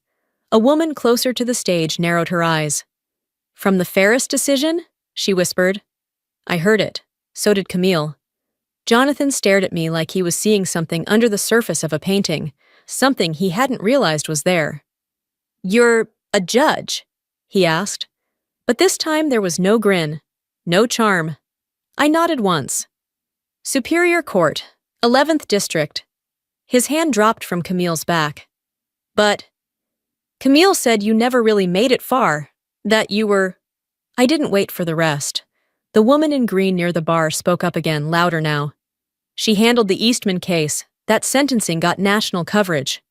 S2: A woman closer to the stage narrowed her eyes. "From the Ferris decision?" she whispered. I heard it. So did Camille. Jonathan stared at me like he was seeing something under the surface of a painting, something he hadn't realized was there. "You're a judge?" he asked. But this time there was no grin, no charm. I nodded once. "Superior Court, 11th District." His hand dropped from Camille's back. "But Camille said you never really made it far, that you were—" I didn't wait for the rest. The woman in green near the bar spoke up again, louder now. "She handled the Eastman case. That sentencing got national coverage."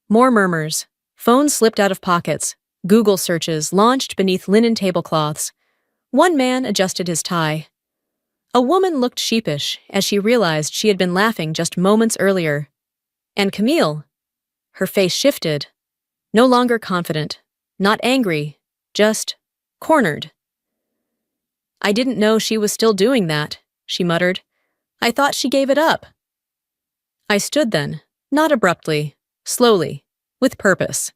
S2: More murmurs. Phones slipped out of pockets. Google searches launched beneath linen tablecloths. One man adjusted his tie. A woman looked sheepish as she realized she had been laughing just moments earlier. And Camille? Her face shifted. No longer confident. Not angry. Just cornered. "I didn't know she was still doing that," she muttered. "I thought she gave it up." I stood then, not abruptly, slowly, with purpose.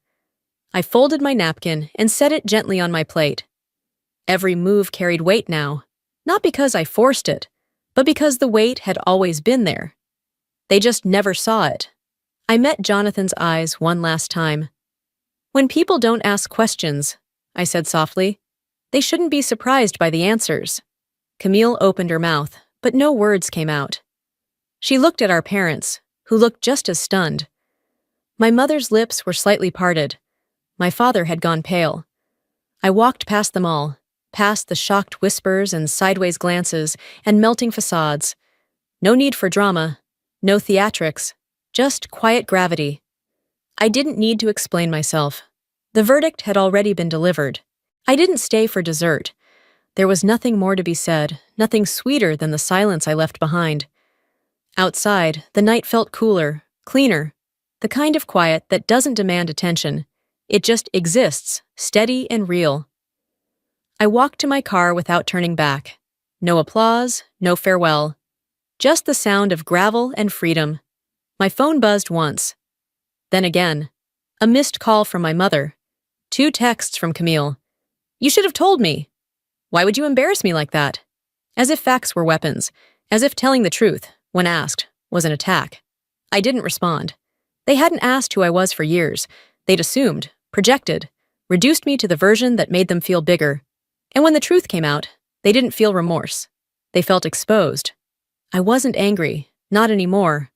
S2: I folded my napkin and set it gently on my plate. Every move carried weight now, not because I forced it, but because the weight had always been there. They just never saw it. I met Jonathan's eyes one last time. "When people don't ask questions," I said softly, "they shouldn't be surprised by the answers." Camille opened her mouth, but no words came out. She looked at our parents, who looked just as stunned. My mother's lips were slightly parted. My father had gone pale. I walked past them all, past the shocked whispers and sideways glances and melting facades. No need for drama, no theatrics, just quiet gravity. I didn't need to explain myself. The verdict had already been delivered. I didn't stay for dessert. There was nothing more to be said, nothing sweeter than the silence I left behind. Outside, the night felt cooler, cleaner, the kind of quiet that doesn't demand attention. It just exists, steady and real. I walked to my car without turning back. No applause, no farewell. Just the sound of gravel and freedom. My phone buzzed once. Then again. A missed call from my mother. 2 texts from Camille. "You should have told me. Why would you embarrass me like that?" As if facts were weapons. As if telling the truth, when asked, was an attack. I didn't respond. They hadn't asked who I was for years. They'd assumed, projected, reduced me to the version that made them feel bigger. And when the truth came out, they didn't feel remorse. They felt exposed. I wasn't angry, not anymore.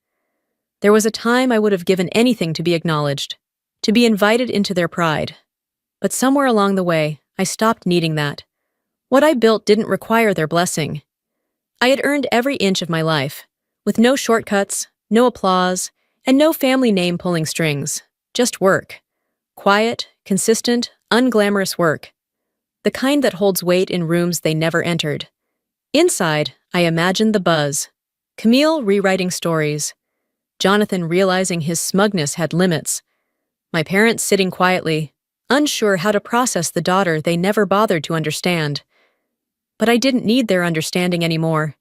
S2: There was a time I would have given anything to be acknowledged, to be invited into their pride. But somewhere along the way, I stopped needing that. What I built didn't require their blessing. I had earned every inch of my life, with no shortcuts, no applause, and no family name pulling strings, just work. Quiet, consistent, unglamorous work. The kind that holds weight in rooms they never entered. Inside, I imagined the buzz. Camille rewriting stories. Jonathan realizing his smugness had limits. My parents sitting quietly, unsure how to process the daughter they never bothered to understand. But I didn't need their understanding anymore.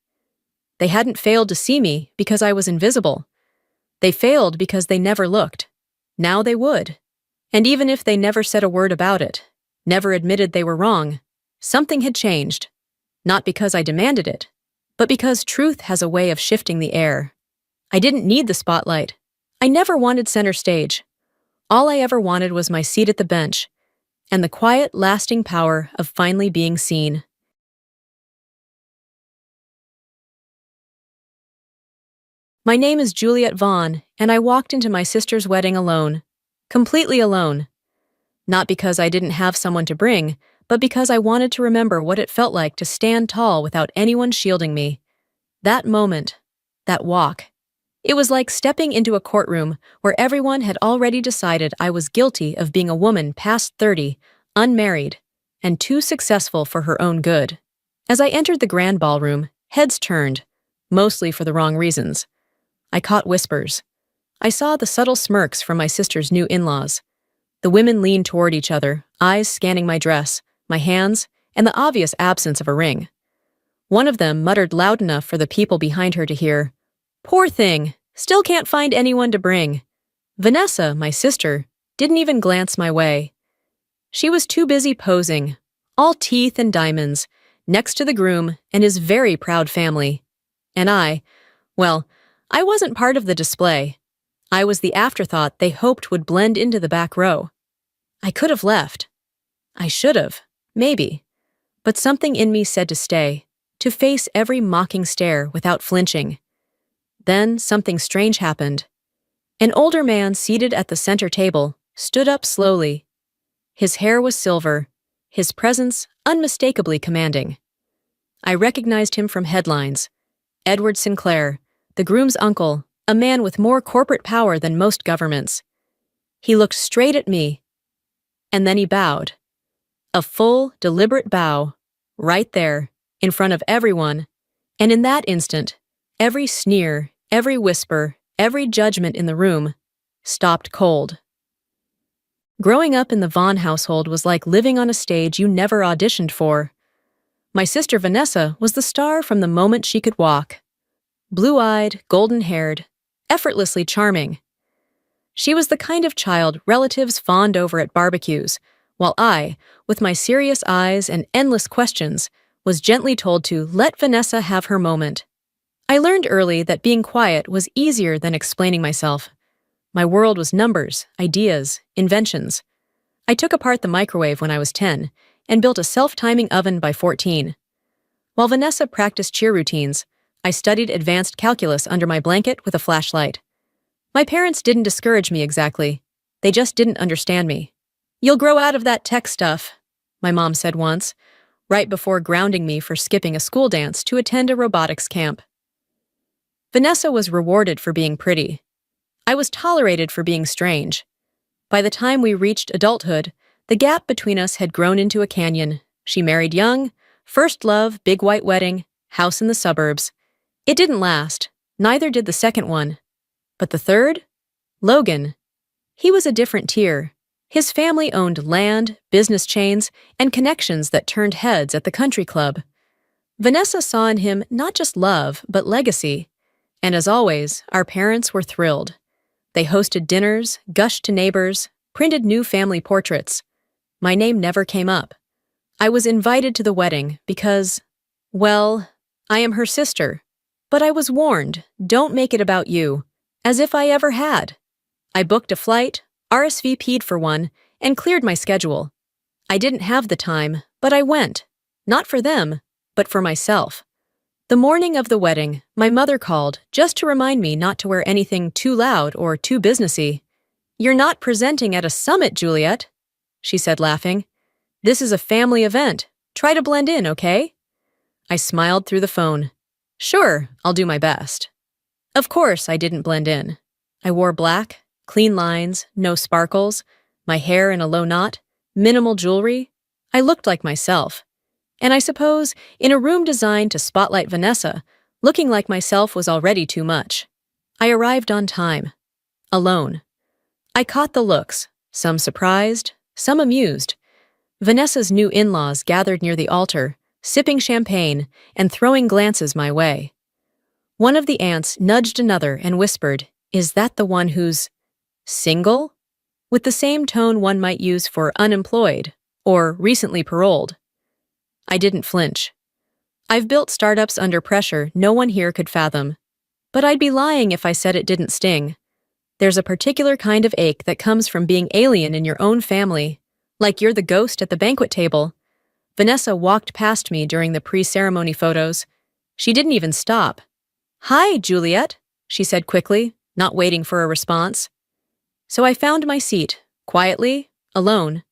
S2: They hadn't failed to see me because I was invisible. They failed because they never looked. Now they would. And even if they never said a word about it, never admitted they were wrong, something had changed. Not because I demanded it, but because truth has a way of shifting the air. I didn't need the spotlight. I never wanted center stage. All I ever wanted was my seat at the bench, and the quiet, lasting power of finally being seen. My name is Juliet Vaughn, and I walked into my sister's wedding alone. Completely alone. Not because I didn't have someone to bring, but because I wanted to remember what it felt like to stand tall without anyone shielding me. That moment, that walk. It was like stepping into a courtroom where everyone had already decided I was guilty of being a woman past 30, unmarried, and too successful for her own good. As I entered the grand ballroom, heads turned, mostly for the wrong reasons. I caught whispers. I saw the subtle smirks from my sister's new in-laws. The women leaned toward each other, eyes scanning my dress, my hands, and the obvious absence of a ring. One of them muttered loud enough for the people behind her to hear, "Poor thing, still can't find anyone to bring." Vanessa, my sister, didn't even glance my way. She was too busy posing, all teeth and diamonds, next to the groom and his very proud family. And well, I wasn't part of the display. I was the afterthought they hoped would blend into the back row. I could have left. I should have, maybe. But something in me said to stay, to face every mocking stare without flinching. Then something strange happened. An older man seated at the center table stood up slowly. His hair was silver, his presence unmistakably commanding. I recognized him from headlines. Edward Sinclair, the groom's uncle, a man with more corporate power than most governments. He looked straight at me, and then he bowed. A full, deliberate bow, right there, in front of everyone, and in that instant, every sneer, every whisper, every judgment in the room stopped cold. Growing up in the Vaughn household was like living on a stage you never auditioned for. My sister Vanessa was the star from the moment she could walk. Blue-eyed, golden-haired, effortlessly charming. She was the kind of child relatives fawned over at barbecues, while I, with my serious eyes and endless questions, was gently told to let Vanessa have her moment. I learned early that being quiet was easier than explaining myself. My world was numbers, ideas, inventions. I took apart the microwave when I was 10 and built a self-timing oven by 14. While Vanessa practiced cheer routines, I studied advanced calculus under my blanket with a flashlight. My parents didn't discourage me exactly. They just didn't understand me. "You'll grow out of that tech stuff," my mom said once, right before grounding me for skipping a school dance to attend a robotics camp. Vanessa was rewarded for being pretty. I was tolerated for being strange. By the time we reached adulthood, the gap between us had grown into a canyon. She married young, first love, big white wedding, house in the suburbs. It didn't last, neither did the second one. But the third? Logan. He was a different tier. His family owned land, business chains, and connections that turned heads at the country club. Vanessa saw in him not just love, but legacy. And as always, our parents were thrilled. They hosted dinners, gushed to neighbors, printed new family portraits. My name never came up. I was invited to the wedding because, well, I am her sister. But I was warned, don't make it about you, as if I ever had. I booked a flight, RSVP'd for one, and cleared my schedule. I didn't have the time, but I went. Not for them, but for myself. The morning of the wedding, my mother called just to remind me not to wear anything too loud or too businessy. "You're not presenting at a summit, Juliet," she said, laughing. "This is a family event. Try to blend in, okay?" I smiled through the phone. "Sure, I'll do my best." Of course, I didn't blend in. I wore black, clean lines, no sparkles, my hair in a low knot, minimal jewelry. I looked like myself. And I suppose, in a room designed to spotlight Vanessa, looking like myself was already too much. I arrived on time. Alone. I caught the looks, some surprised, some amused. Vanessa's new in-laws gathered near the altar, sipping champagne and throwing glances my way. One of the aunts nudged another and whispered, "Is that the one who's single?" With the same tone one might use for unemployed or recently paroled. I didn't flinch. I've built startups under pressure no one here could fathom. But I'd be lying if I said it didn't sting. There's a particular kind of ache that comes from being alien in your own family, like you're the ghost at the banquet table. Vanessa walked past me during the pre-ceremony photos. She didn't even stop. "Hi, Juliet," she said quickly, not waiting for a response. So I found my seat, quietly, alone,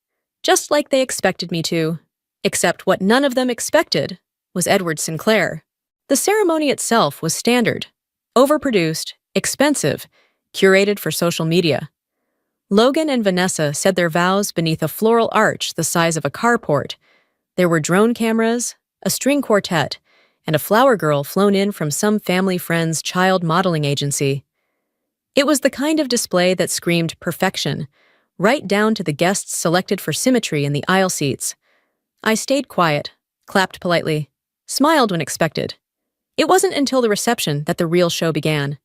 S2: just like they expected me to. Except what none of them expected was Edward Sinclair. The ceremony itself was standard, overproduced, expensive, curated for social media. Logan and Vanessa said their vows beneath a floral arch the size of a carport. There were drone cameras, a string quartet, and a flower girl flown in from some family friend's child modeling agency. It was the kind of display that screamed perfection, right down to the guests selected for symmetry in the aisle seats. I stayed quiet, clapped politely, smiled when expected. It wasn't until the reception that the real show began.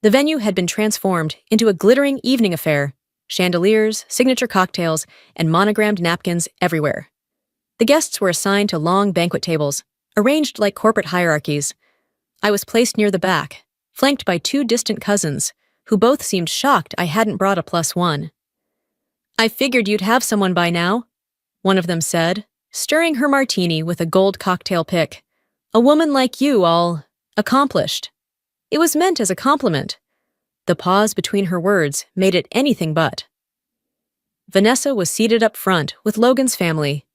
S2: The venue had been transformed into a glittering evening affair, chandeliers, signature cocktails, and monogrammed napkins everywhere. The guests were assigned to long banquet tables, arranged like corporate hierarchies. I was placed near the back, flanked by two distant cousins, who both seemed shocked I hadn't brought a +1. "I figured you'd have someone by now," one of them said, stirring her martini with a gold cocktail pick. "A woman like you, all accomplished." It was meant as a compliment. The pause between her words made it anything but. Vanessa was seated up front with Logan's family.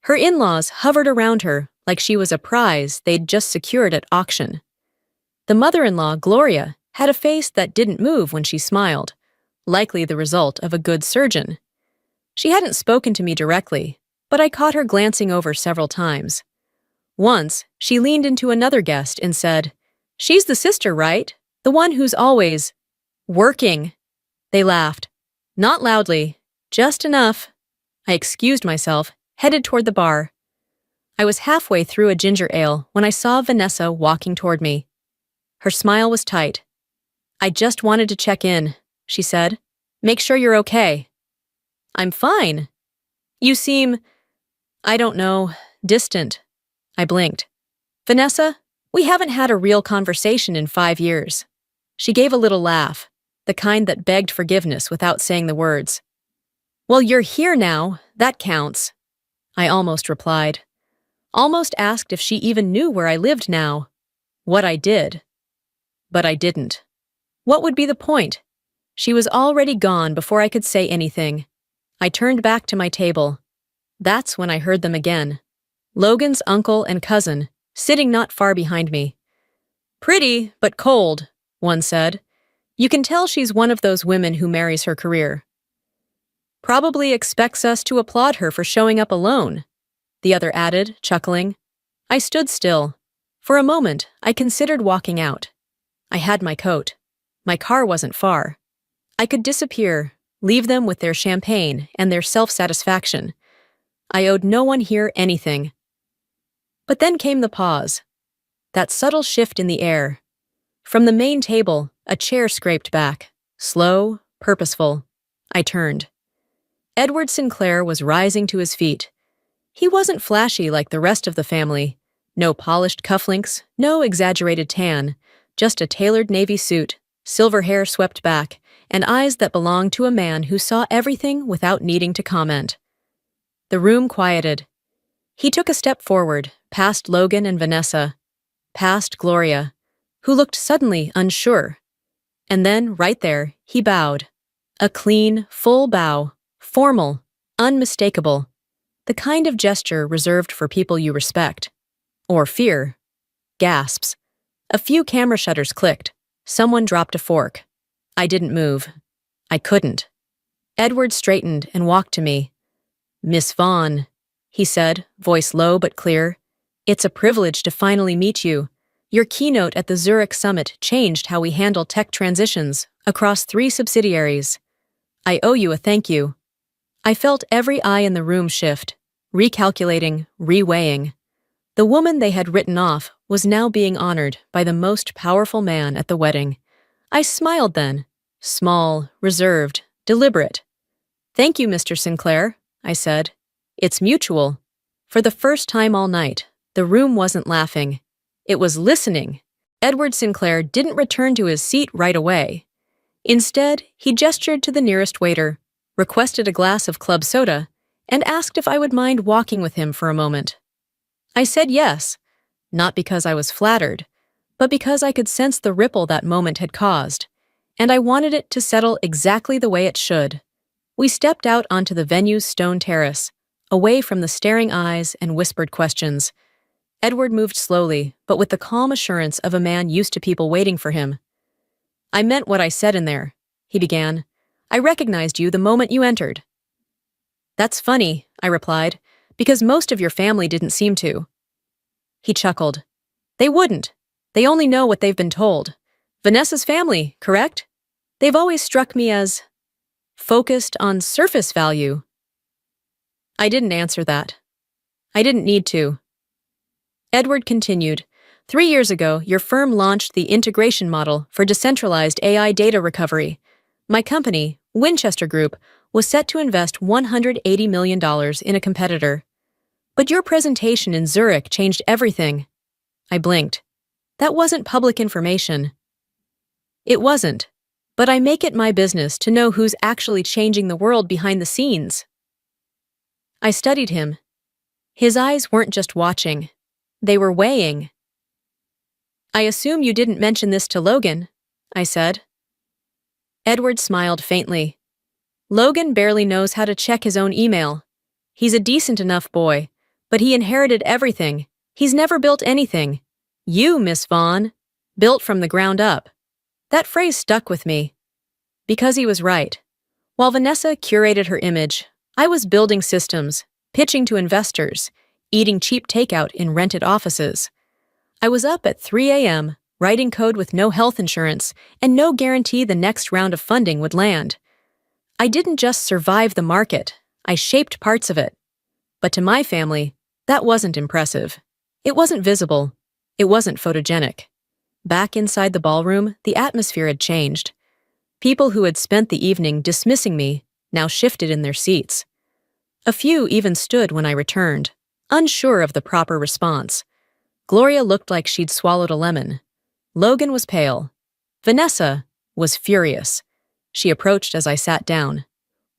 S2: Her in-laws hovered around her like she was a prize they'd just secured at auction. The mother-in-law, Gloria, had a face that didn't move when she smiled, likely the result of a good surgeon. She hadn't spoken to me directly, but I caught her glancing over several times. Once, she leaned into another guest and said, "She's the sister, right? The one who's always working." They laughed. Not loudly, just enough. I excused myself, headed toward the bar. I was halfway through a ginger ale when I saw Vanessa walking toward me. Her smile was tight. "I just wanted to check in," she said. "Make sure you're okay." "I'm fine." "You seem, I don't know, distant." I blinked. "Vanessa, we haven't had a real conversation in 5 years." She gave a little laugh, the kind that begged forgiveness without saying the words. "Well, you're here now, that counts," I almost replied. Almost asked if she even knew where I lived now, what I did. But I didn't. What would be the point? She was already gone before I could say anything. I turned back to my table. That's when I heard them again. Logan's uncle and cousin, sitting not far behind me. "Pretty, but cold," one said. "You can tell she's one of those women who marries her career." "Probably expects us to applaud her for showing up alone," the other added, chuckling. I stood still. For a moment, I considered walking out. I had my coat. My car wasn't far. I could disappear, leave them with their champagne and their self-satisfaction. I owed no one here anything. But then came the pause. That subtle shift in the air. From the main table, a chair scraped back. Slow, purposeful. I turned. Edward Sinclair was rising to his feet. He wasn't flashy like the rest of the family. No polished cufflinks, no exaggerated tan, just a tailored navy suit, silver hair swept back, and eyes that belonged to a man who saw everything without needing to comment. The room quieted. He took a step forward, past Logan and Vanessa, past Gloria, who looked suddenly unsure. And then, right there, he bowed. A clean, full bow, formal, unmistakable, the kind of gesture reserved for people you respect. Or fear. Gasps. A few camera shutters clicked. Someone dropped a fork. I didn't move. I couldn't. Edward straightened and walked to me. "Miss Vaughn," he said, voice low but clear. "It's a privilege to finally meet you. Your keynote at the Zurich summit changed how we handle tech transitions across 3 subsidiaries. I owe you a thank you." I felt every eye in the room shift, recalculating, reweighing. The woman they had written off was now being honored by the most powerful man at the wedding. I smiled then, small, reserved, deliberate. "Thank you, Mr. Sinclair," I said. "It's mutual." For the first time all night, the room wasn't laughing. It was listening. Edward Sinclair didn't return to his seat right away. Instead, he gestured to the nearest waiter, requested a glass of club soda, and asked if I would mind walking with him for a moment. I said yes, not because I was flattered, but because I could sense the ripple that moment had caused, and I wanted it to settle exactly the way it should. We stepped out onto the venue's stone terrace, away from the staring eyes and whispered questions. Edward moved slowly, but with the calm assurance of a man used to people waiting for him. "I meant what I said in there," he began. "I recognized you the moment you entered." "That's funny," I replied, "because most of your family didn't seem to." He chuckled. "They wouldn't. They only know what they've been told. Vanessa's family, correct? They've always struck me as focused on surface value." I didn't answer that. I didn't need to. Edward continued, 3 years ago, your firm launched the integration model for decentralized AI data recovery. My company, Winchester Group, was set to invest $180 million in a competitor. But your presentation in Zurich changed everything. I blinked. That wasn't public information. It wasn't. But I make it my business to know who's actually changing the world behind the scenes. I studied him. His eyes weren't just watching. They were weighing. I assume you didn't mention this to Logan, I said. Edward smiled faintly. Logan barely knows how to check his own email. He's a decent enough boy, but he inherited everything. He's never built anything. You, Miss Vaughn, built from the ground up. That phrase stuck with me. Because he was right. While Vanessa curated her image, I was building systems, pitching to investors, eating cheap takeout in rented offices. I was up at 3 a.m., writing code with no health insurance and no guarantee the next round of funding would land. I didn't just survive the market, I shaped parts of it. But to my family, that wasn't impressive. It wasn't visible. It wasn't photogenic. Back inside the ballroom, the atmosphere had changed. People who had spent the evening dismissing me now shifted in their seats. A few even stood when I returned, unsure of the proper response. Gloria looked like she'd swallowed a lemon. Logan was pale. Vanessa was furious. She approached as I sat down.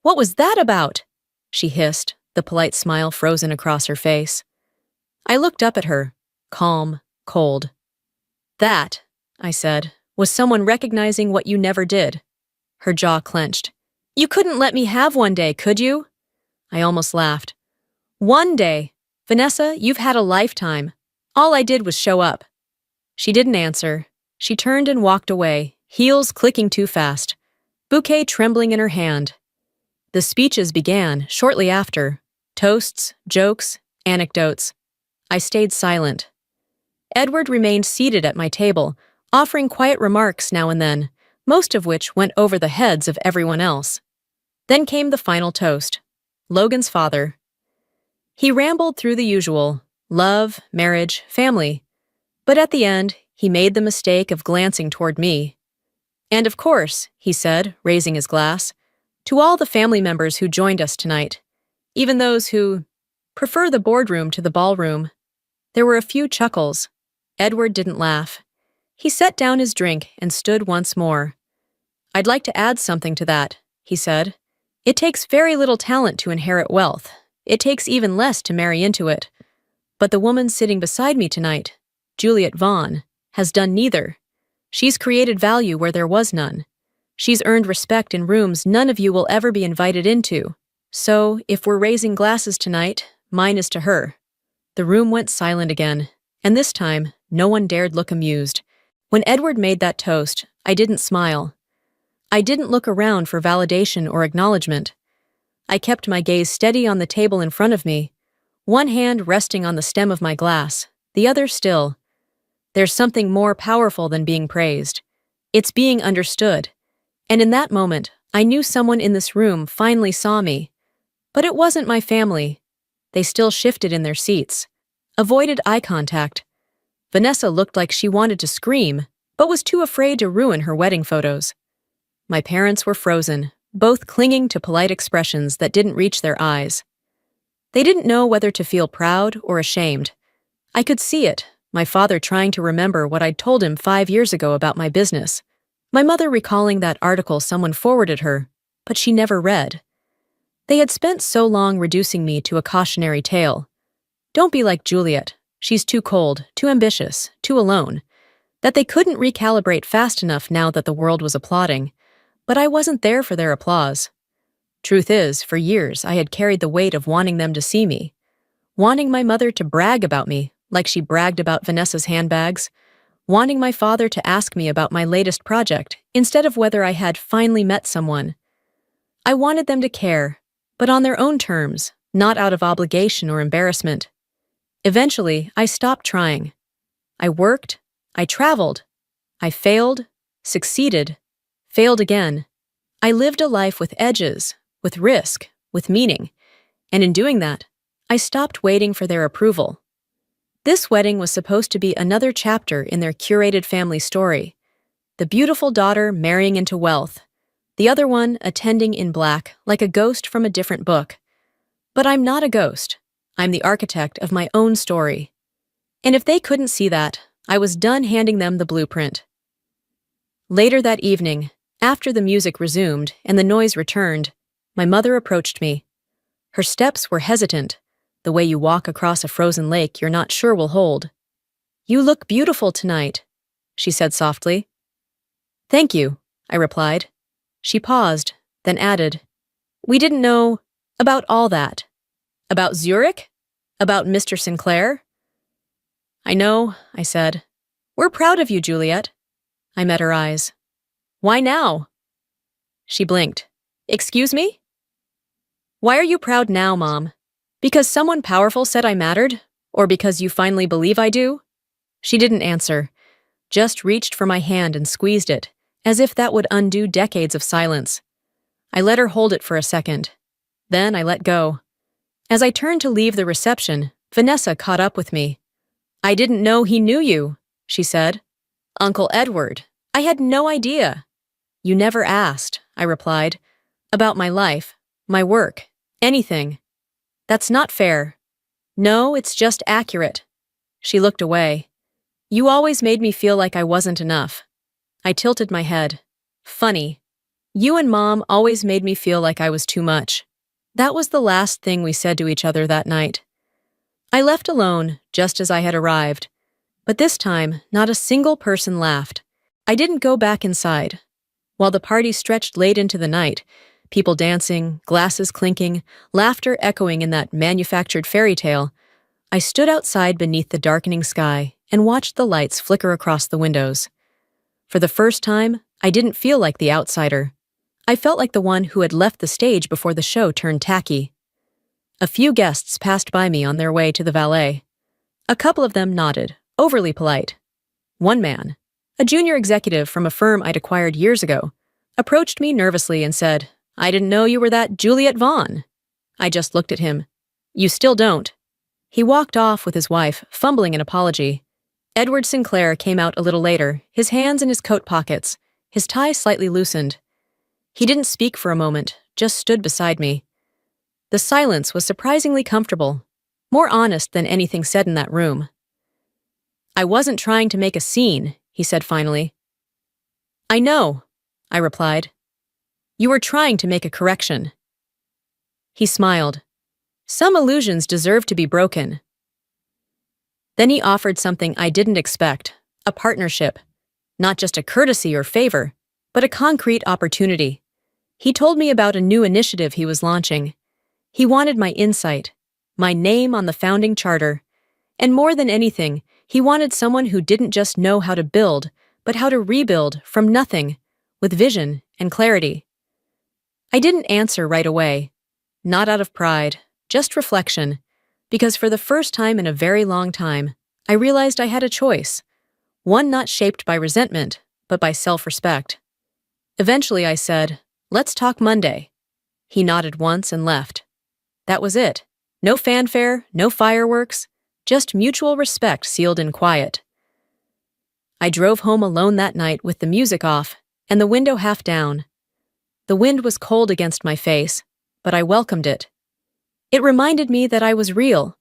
S2: "What was that about?" she hissed, the polite smile frozen across her face. I looked up at her, calm, cold. "That," I said, "was someone recognizing what you never did." Her jaw clenched. "You couldn't let me have one day, could you?" I almost laughed. "One day. Vanessa, you've had a lifetime. All I did was show up." She didn't answer. She turned and walked away, heels clicking too fast, bouquet trembling in her hand. The speeches began shortly after. Toasts, jokes, anecdotes. I stayed silent. Edward remained seated at my table, offering quiet remarks now and then, most of which went over the heads of everyone else. Then came the final toast. Logan's father. He rambled through the usual: love, marriage, family. But at the end, he made the mistake of glancing toward me. "And of course," he said, raising his glass, "to all the family members who joined us tonight, even those who prefer the boardroom to the ballroom." There were a few chuckles. Edward didn't laugh. He set down his drink and stood once more. "I'd like to add something to that," he said. "It takes very little talent to inherit wealth. It takes even less to marry into it. But the woman sitting beside me tonight, Juliet Vaughn, has done neither. She's created value where there was none. She's earned respect in rooms none of you will ever be invited into. So, if we're raising glasses tonight, mine is to her." The room went silent again, and this time, no one dared look amused. When Edward made that toast, I didn't smile. I didn't look around for validation or acknowledgement. I kept my gaze steady on the table in front of me, one hand resting on the stem of my glass, the other still. There's something more powerful than being praised. It's being understood. And in that moment, I knew someone in this room finally saw me. But it wasn't my family. They still shifted in their seats, avoided eye contact. Vanessa looked like she wanted to scream, but was too afraid to ruin her wedding photos. My parents were frozen, both clinging to polite expressions that didn't reach their eyes. They didn't know whether to feel proud or ashamed. I could see it, my father trying to remember what I'd told him 5 years ago about my business. My mother recalling that article someone forwarded her, but she never read. They had spent so long reducing me to a cautionary tale. Don't be like Juliet. She's too cold, too ambitious, too alone. That they couldn't recalibrate fast enough now that the world was applauding. But I wasn't there for their applause. Truth is, for years I had carried the weight of wanting them to see me. Wanting my mother to brag about me, like she bragged about Vanessa's handbags. Wanting my father to ask me about my latest project, instead of whether I had finally met someone. I wanted them to care, but on their own terms, not out of obligation or embarrassment. Eventually, I stopped trying. I worked, I traveled, I failed, succeeded, failed again. I lived a life with edges, with risk, with meaning, and in doing that, I stopped waiting for their approval. This wedding was supposed to be another chapter in their curated family story. The beautiful daughter marrying into wealth, the other one attending in black like a ghost from a different book. But I'm not a ghost. I'm the architect of my own story. And if they couldn't see that, I was done handing them the blueprint. Later that evening, after the music resumed and the noise returned, my mother approached me. Her steps were hesitant, the way you walk across a frozen lake you're not sure will hold. "You look beautiful tonight," she said softly. "Thank you," I replied. She paused, then added, "We didn't know about all that. About Zurich? About Mr. Sinclair?" "I know," I said. "We're proud of you, Juliet." I met her eyes. "Why now?" She blinked. "Excuse me?" "Why are you proud now, Mom? Because someone powerful said I mattered? Or because you finally believe I do?" She didn't answer, just reached for my hand and squeezed it, as if that would undo decades of silence. I let her hold it for a second. Then I let go. As I turned to leave the reception, Vanessa caught up with me. "I didn't know he knew you," she said. "Uncle Edward. I had no idea." "You never asked," I replied. "About my life, my work, anything." "That's not fair." "No, it's just accurate." She looked away. "You always made me feel like I wasn't enough." I tilted my head. "Funny. You and Mom always made me feel like I was too much." That was the last thing we said to each other that night. I left alone, just as I had arrived. But this time, not a single person laughed. I didn't go back inside. While the party stretched late into the night, people dancing, glasses clinking, laughter echoing in that manufactured fairy tale, I stood outside beneath the darkening sky and watched the lights flicker across the windows. For the first time, I didn't feel like the outsider. I felt like the one who had left the stage before the show turned tacky. A few guests passed by me on their way to the valet. A couple of them nodded, overly polite. One man, a junior executive from a firm I'd acquired years ago, approached me nervously and said, "I didn't know you were that Juliet Vaughn." I just looked at him. "You still don't." He walked off with his wife, fumbling an apology. Edward Sinclair came out a little later, his hands in his coat pockets, his tie slightly loosened. He didn't speak for a moment, just stood beside me. The silence was surprisingly comfortable, more honest than anything said in that room. "I wasn't trying to make a scene," he said finally. "I know," I replied. "You were trying to make a correction." He smiled. "Some illusions deserve to be broken." Then he offered something I didn't expect, a partnership. Not just a courtesy or favor, but a concrete opportunity. He told me about a new initiative he was launching. He wanted my insight, my name on the founding charter, and more than anything, he wanted someone who didn't just know how to build, but how to rebuild from nothing, with vision and clarity. I didn't answer right away, not out of pride, just reflection, because for the first time in a very long time, I realized I had a choice, one not shaped by resentment, but by self-respect. Eventually I said, "Let's talk Monday." He nodded once and left. That was it. No fanfare, no fireworks, just mutual respect sealed in quiet. I drove home alone that night with the music off and the window half down. The wind was cold against my face, but I welcomed it. It reminded me that I was real,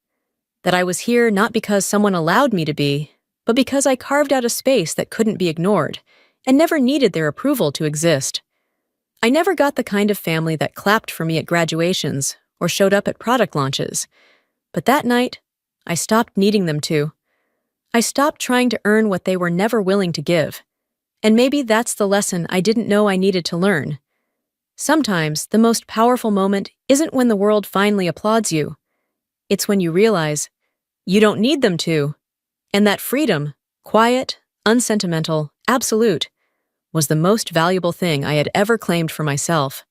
S2: that I was here not because someone allowed me to be, but because I carved out a space that couldn't be ignored and never needed their approval to exist. I never got the kind of family that clapped for me at graduations or showed up at product launches. But that night, I stopped needing them to. I stopped trying to earn what they were never willing to give. And maybe that's the lesson I didn't know I needed to learn. Sometimes the most powerful moment isn't when the world finally applauds you. It's when you realize you don't need them to. And that freedom, quiet, unsentimental, absolute, was the most valuable thing I had ever claimed for myself.